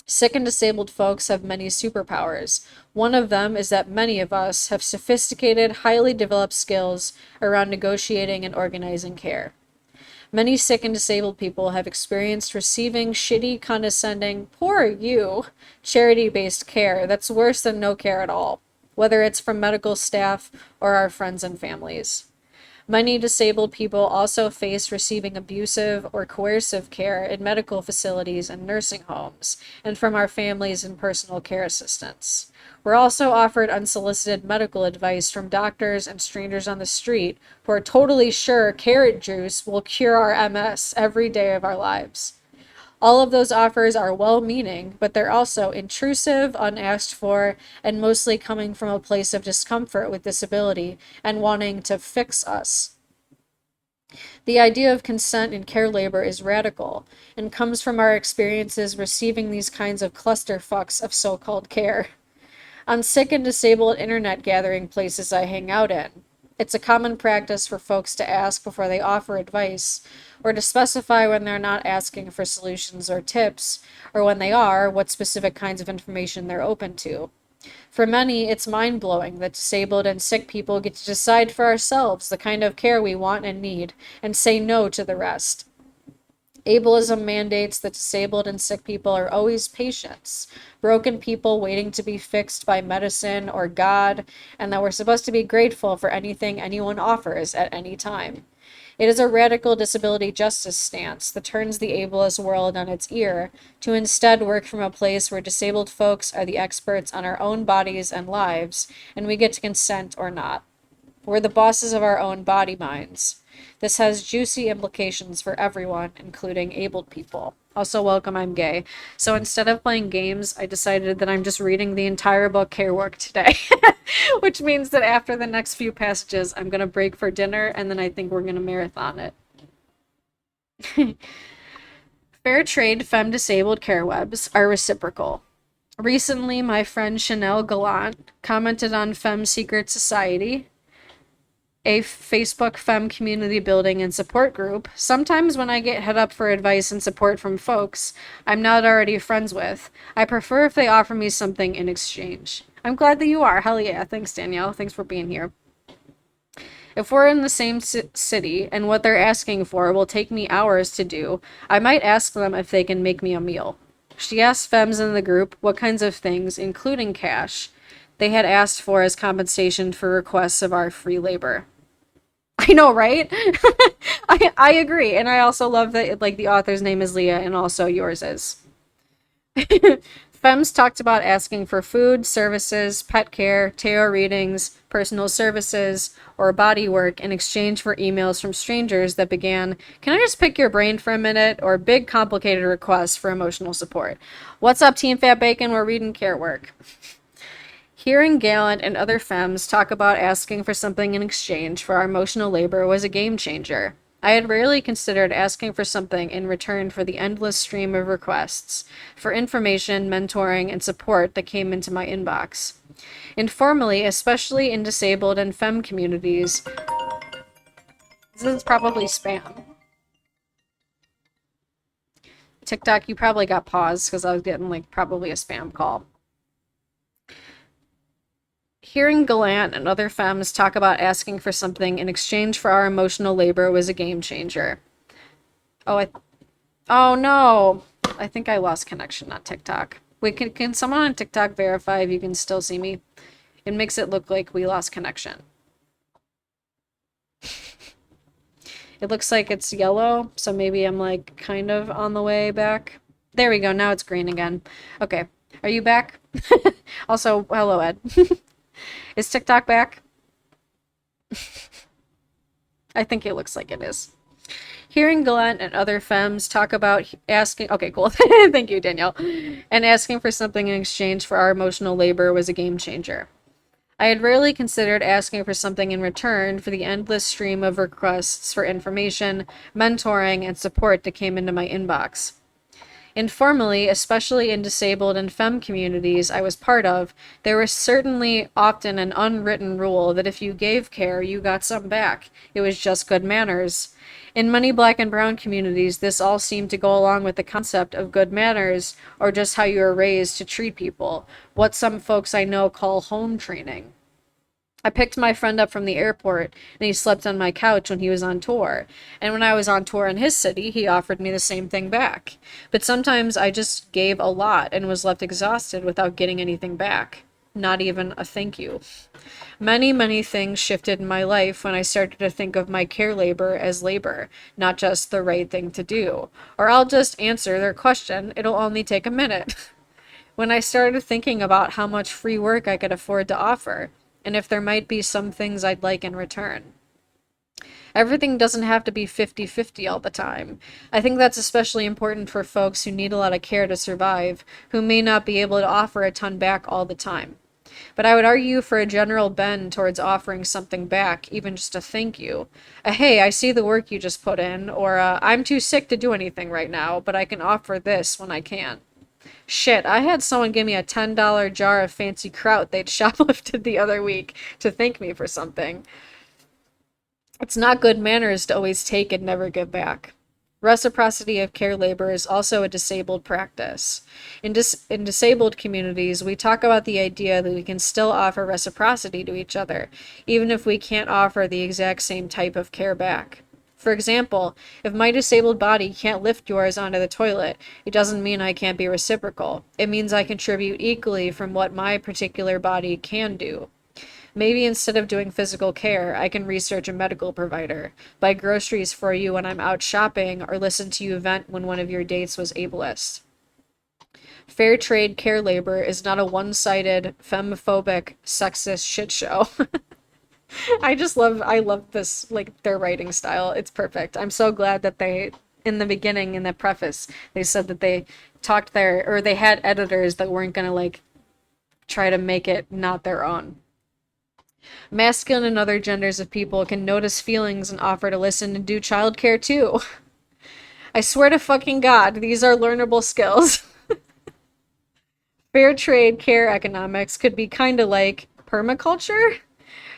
Sick and disabled folks have many superpowers. One of them is that many of us have sophisticated, highly developed skills around negotiating and organizing care. Many sick and disabled people have experienced receiving shitty, condescending, poor you, charity-based care that's worse than no care at all, whether it's from medical staff or our friends and families. Many disabled people also face receiving abusive or coercive care in medical facilities and nursing homes, and from our families and personal care assistants. We're also offered unsolicited medical advice from doctors and strangers on the street who are totally sure carrot juice will cure our MS every day of our lives. All of those offers are well-meaning, but they're also intrusive, unasked for, and mostly coming from a place of discomfort with disability and wanting to fix us. The idea of consent in care labor is radical and comes from our experiences receiving these kinds of clusterfucks of so-called care. On sick and disabled internet gathering places I hang out in, it's a common practice for folks to ask before they offer advice, or to specify when they're not asking for solutions or tips, or when they are, what specific kinds of information they're open to. For many, it's mind-blowing that disabled and sick people get to decide for ourselves the kind of care we want and need, and say no to the rest. Ableism mandates that disabled and sick people are always patients, broken people waiting to be fixed by medicine or God, and that we're supposed to be grateful for anything anyone offers at any time. It is a radical disability justice stance that turns the ableist world on its ear to instead work from a place where disabled folks are the experts on our own bodies and lives, and we get to consent or not. We're the bosses of our own body minds. This has juicy implications for everyone, including abled people. Also, welcome, I'm gay. So instead of playing games, I decided that I'm just reading the entire book Care Work today, which means that after the next few passages, I'm going to break for dinner, and then I think we're going to marathon it. Fair trade femme-disabled care webs are reciprocal. Recently, my friend Chanel Gallant commented on Femme Secret Society, a Facebook femme community building and support group. Sometimes when I get hit up for advice and support from folks I'm not already friends with, I prefer if they offer me something in exchange. I'm glad that you are. Hell yeah. Thanks, Danielle. Thanks for being here. If we're in the same city and what they're asking for will take me hours to do, I might ask them if they can make me a meal. She asked femmes in the group what kinds of things, including cash, they had asked for as compensation for requests of our free labor. I know, right? I agree. And I also love that like the author's name is Leah and also yours is. Femmes talked about asking for food, services, pet care, tarot readings, personal services, or body work in exchange for emails from strangers that began, "Can I just pick your brain for a minute?" or big complicated requests for emotional support. What's up, Team Fat Bacon? We're reading Care Work. Hearing Gallant and other femmes talk about asking for something in exchange for our emotional labor was a game changer. I had rarely considered asking for something in return for the endless stream of requests for information, mentoring, and support that came into my inbox. Informally, especially in disabled and femme communities, this is probably spam. TikTok, you probably got paused because I was getting like probably a spam call. Hearing Gallant and other femmes talk about asking for something in exchange for our emotional labor was a game changer. Oh no! I think I lost connection on TikTok. Wait, can someone on TikTok verify if you can still see me? It makes it look like we lost connection. It looks like it's yellow, so maybe I'm like kind of on the way back. There we go, now it's green again. Okay, are you back? Also, hello, Ed. Is TikTok back? I think it looks like it is. Hearing Gallant and other femmes talk about asking... Okay, cool. Thank you, Danielle. And asking for something in exchange for our emotional labor was a game changer. I had rarely considered asking for something in return for the endless stream of requests for information, mentoring, and support that came into my inbox. Informally, especially in disabled and femme communities I was part of, there was certainly often an unwritten rule that if you gave care, you got some back. It was just good manners. In many black and brown communities, this all seemed to go along with the concept of good manners, or just how you were raised to treat people, what some folks I know call home training. I picked my friend up from the airport and he slept on my couch when he was on tour. And when I was on tour in his city, he offered me the same thing back. But sometimes I just gave a lot and was left exhausted without getting anything back. Not even a thank you. Many, many things shifted in my life when I started to think of my care labor as labor, not just the right thing to do. Or I'll just answer their question, it'll only take a minute. When I started thinking about how much free work I could afford to offer, and if there might be some things I'd like in return. Everything doesn't have to be 50-50 all the time. I think that's especially important for folks who need a lot of care to survive, who may not be able to offer a ton back all the time. But I would argue for a general bend towards offering something back, even just a thank you. A hey, I see the work you just put in, or I'm too sick to do anything right now, but I can offer this when I can. Shit, I had someone give me a $10 jar of fancy kraut they'd shoplifted the other week to thank me for something. It's not good manners to always take and never give back. Reciprocity of care labor is also a disabled practice. In disabled communities, we talk about the idea that we can still offer reciprocity to each other, even if we can't offer the exact same type of care back. For example, if my disabled body can't lift yours onto the toilet, it doesn't mean I can't be reciprocal. It means I contribute equally from what my particular body can do. Maybe instead of doing physical care, I can research a medical provider, buy groceries for you when I'm out shopping, or listen to you vent when one of your dates was ableist. Fair trade care labor is not a one-sided, femophobic, sexist shit show. I love this, like, their writing style. It's perfect. I'm so glad that they, in the beginning, in the preface, they said that they talked their, or they had editors that weren't gonna, like, try to make it not their own. Masculine and other genders of people can notice feelings and offer to listen and do childcare too. I swear to fucking God, these are learnable skills. Fair trade care economics could be kinda like permaculture.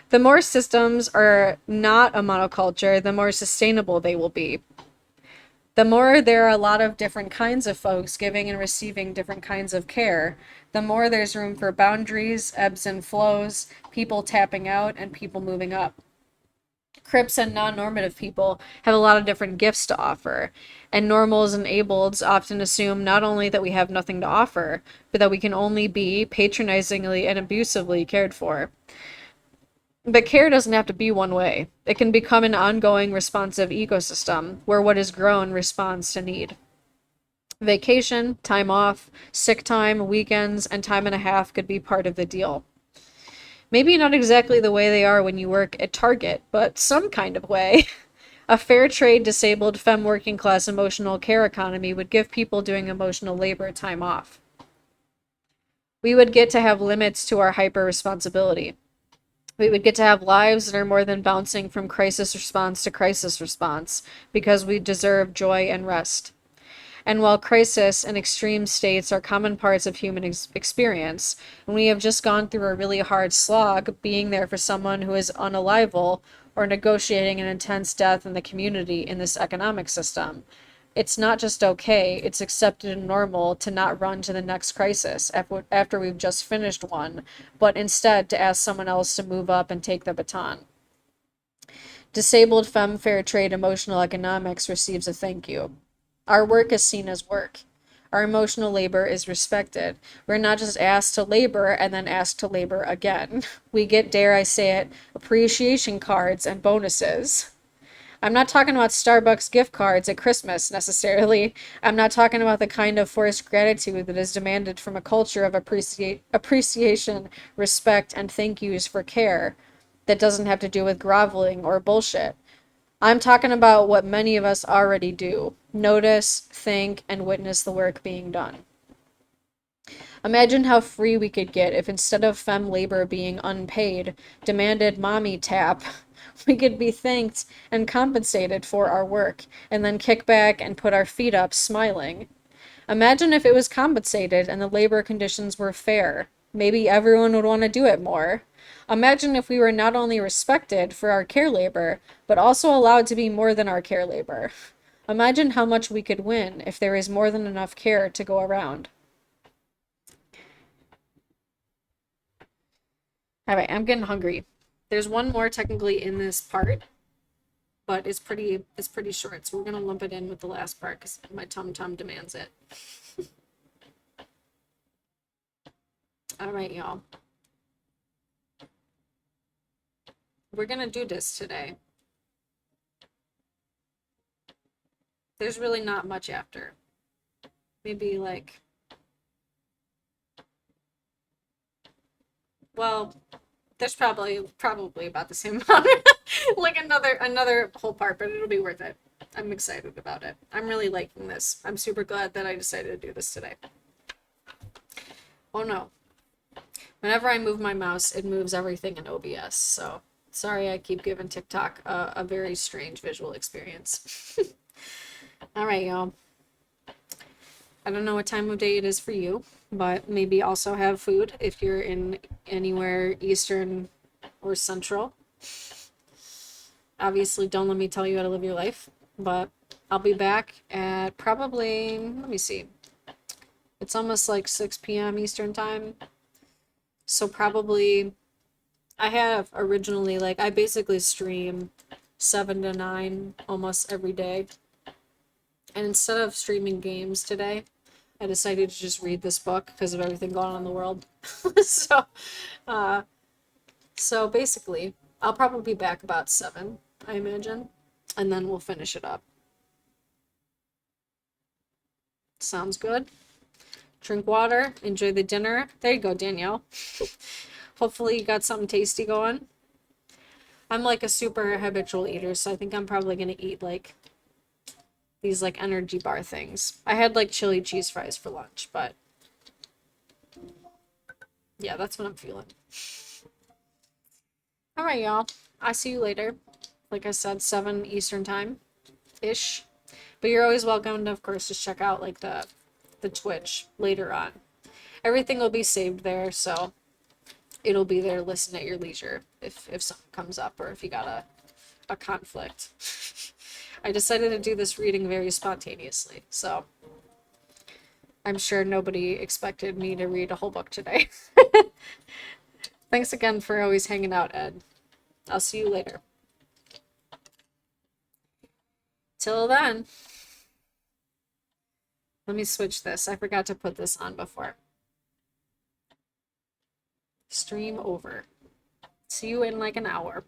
The more systems are not a monoculture, the more sustainable they will be. The more there are a lot of different kinds of folks giving and receiving different kinds of care, the more there's room for boundaries, ebbs and flows, people tapping out, and people moving up. Crips and non-normative people have a lot of different gifts to offer, and normals and ableds often assume not only that we have nothing to offer, but that we can only be patronizingly and abusively cared for. But care doesn't have to be one way. It can become an ongoing responsive ecosystem where what is grown responds to need. Vacation, time off, sick time, weekends, and time and a half could be part of the deal. Maybe not exactly the way they are when you work at Target, but some kind of way. A fair trade disabled femme working class emotional care economy would give people doing emotional labor time off. We would get to have limits to our hyper responsibility. We would get to have lives that are more than bouncing from crisis response to crisis response because we deserve joy and rest. And while crisis and extreme states are common parts of human experience, when we have just gone through a really hard slog, being there for someone who is unaliveable or negotiating an intense death in the community in this economic system, it's not just okay, it's accepted and normal to not run to the next crisis after we've just finished one, but instead to ask someone else to move up and take the baton. Disabled femme fair trade emotional economics receives a thank you. Our work is seen as work. Our emotional labor is respected. We're not just asked to labor and then asked to labor again. We get, dare I say it, appreciation cards and bonuses. I'm not talking about Starbucks gift cards at Christmas necessarily. I'm not talking about the kind of forced gratitude that is demanded from a culture of appreciation, respect, and thank yous for care that doesn't have to do with groveling or bullshit. I'm talking about what many of us already do: notice, think, and witness the work being done. Imagine how free we could get if instead of femme labor being unpaid, demanded mommy tap, we could be thanked and compensated for our work, and then kick back and put our feet up smiling. Imagine if it was compensated and the labor conditions were fair. Maybe everyone would want to do it more. Imagine if we were not only respected for our care labor, but also allowed to be more than our care labor. Imagine how much we could win if there is more than enough care to go around. All right, I'm getting hungry. There's one more technically in this part, but it's pretty short, so we're gonna lump it in with the last part because my tum demands it. All right, y'all. We're gonna do this today. There's really not much after. Maybe like, well, there's probably about the same amount. Like another whole part, but it'll be worth it. I'm excited about it. I'm really liking this. I'm super glad that I decided to do this today. Oh no. Whenever I move my mouse, it moves everything in OBS, so sorry I keep giving TikTok a very strange visual experience. All right, y'all. I don't know what time of day it is for you, but maybe also have food if you're in anywhere Eastern or Central. Obviously, don't let me tell you how to live your life, but I'll be back at probably, let me see. It's almost like 6 p.m. Eastern time. So probably, I have originally, like, I basically stream 7 to 9 almost every day. And instead of streaming games today, I decided to just read this book because of everything going on in the world. So basically, I'll probably be back about 7, I imagine, and then we'll finish it up. Sounds good. Drink water, enjoy the dinner. There you go, Danielle. Hopefully you got something tasty going. I'm like a super habitual eater, so I think I'm probably gonna eat like these like energy bar things. I had like chili cheese fries for lunch, but yeah, that's what I'm feeling. All right, y'all. I see you later. Like I said, 7 Eastern time ish. But you're always welcome to, of course, just check out like the Twitch later on. Everything will be saved there, so it'll be there. Listen at your leisure if something comes up or if you got a conflict. I decided to do this reading very spontaneously, so I'm sure nobody expected me to read a whole book today. Thanks again for always hanging out, Ed. I'll see you later. Till then, let me switch this. I forgot to put this on before. Stream over. See you in like an hour.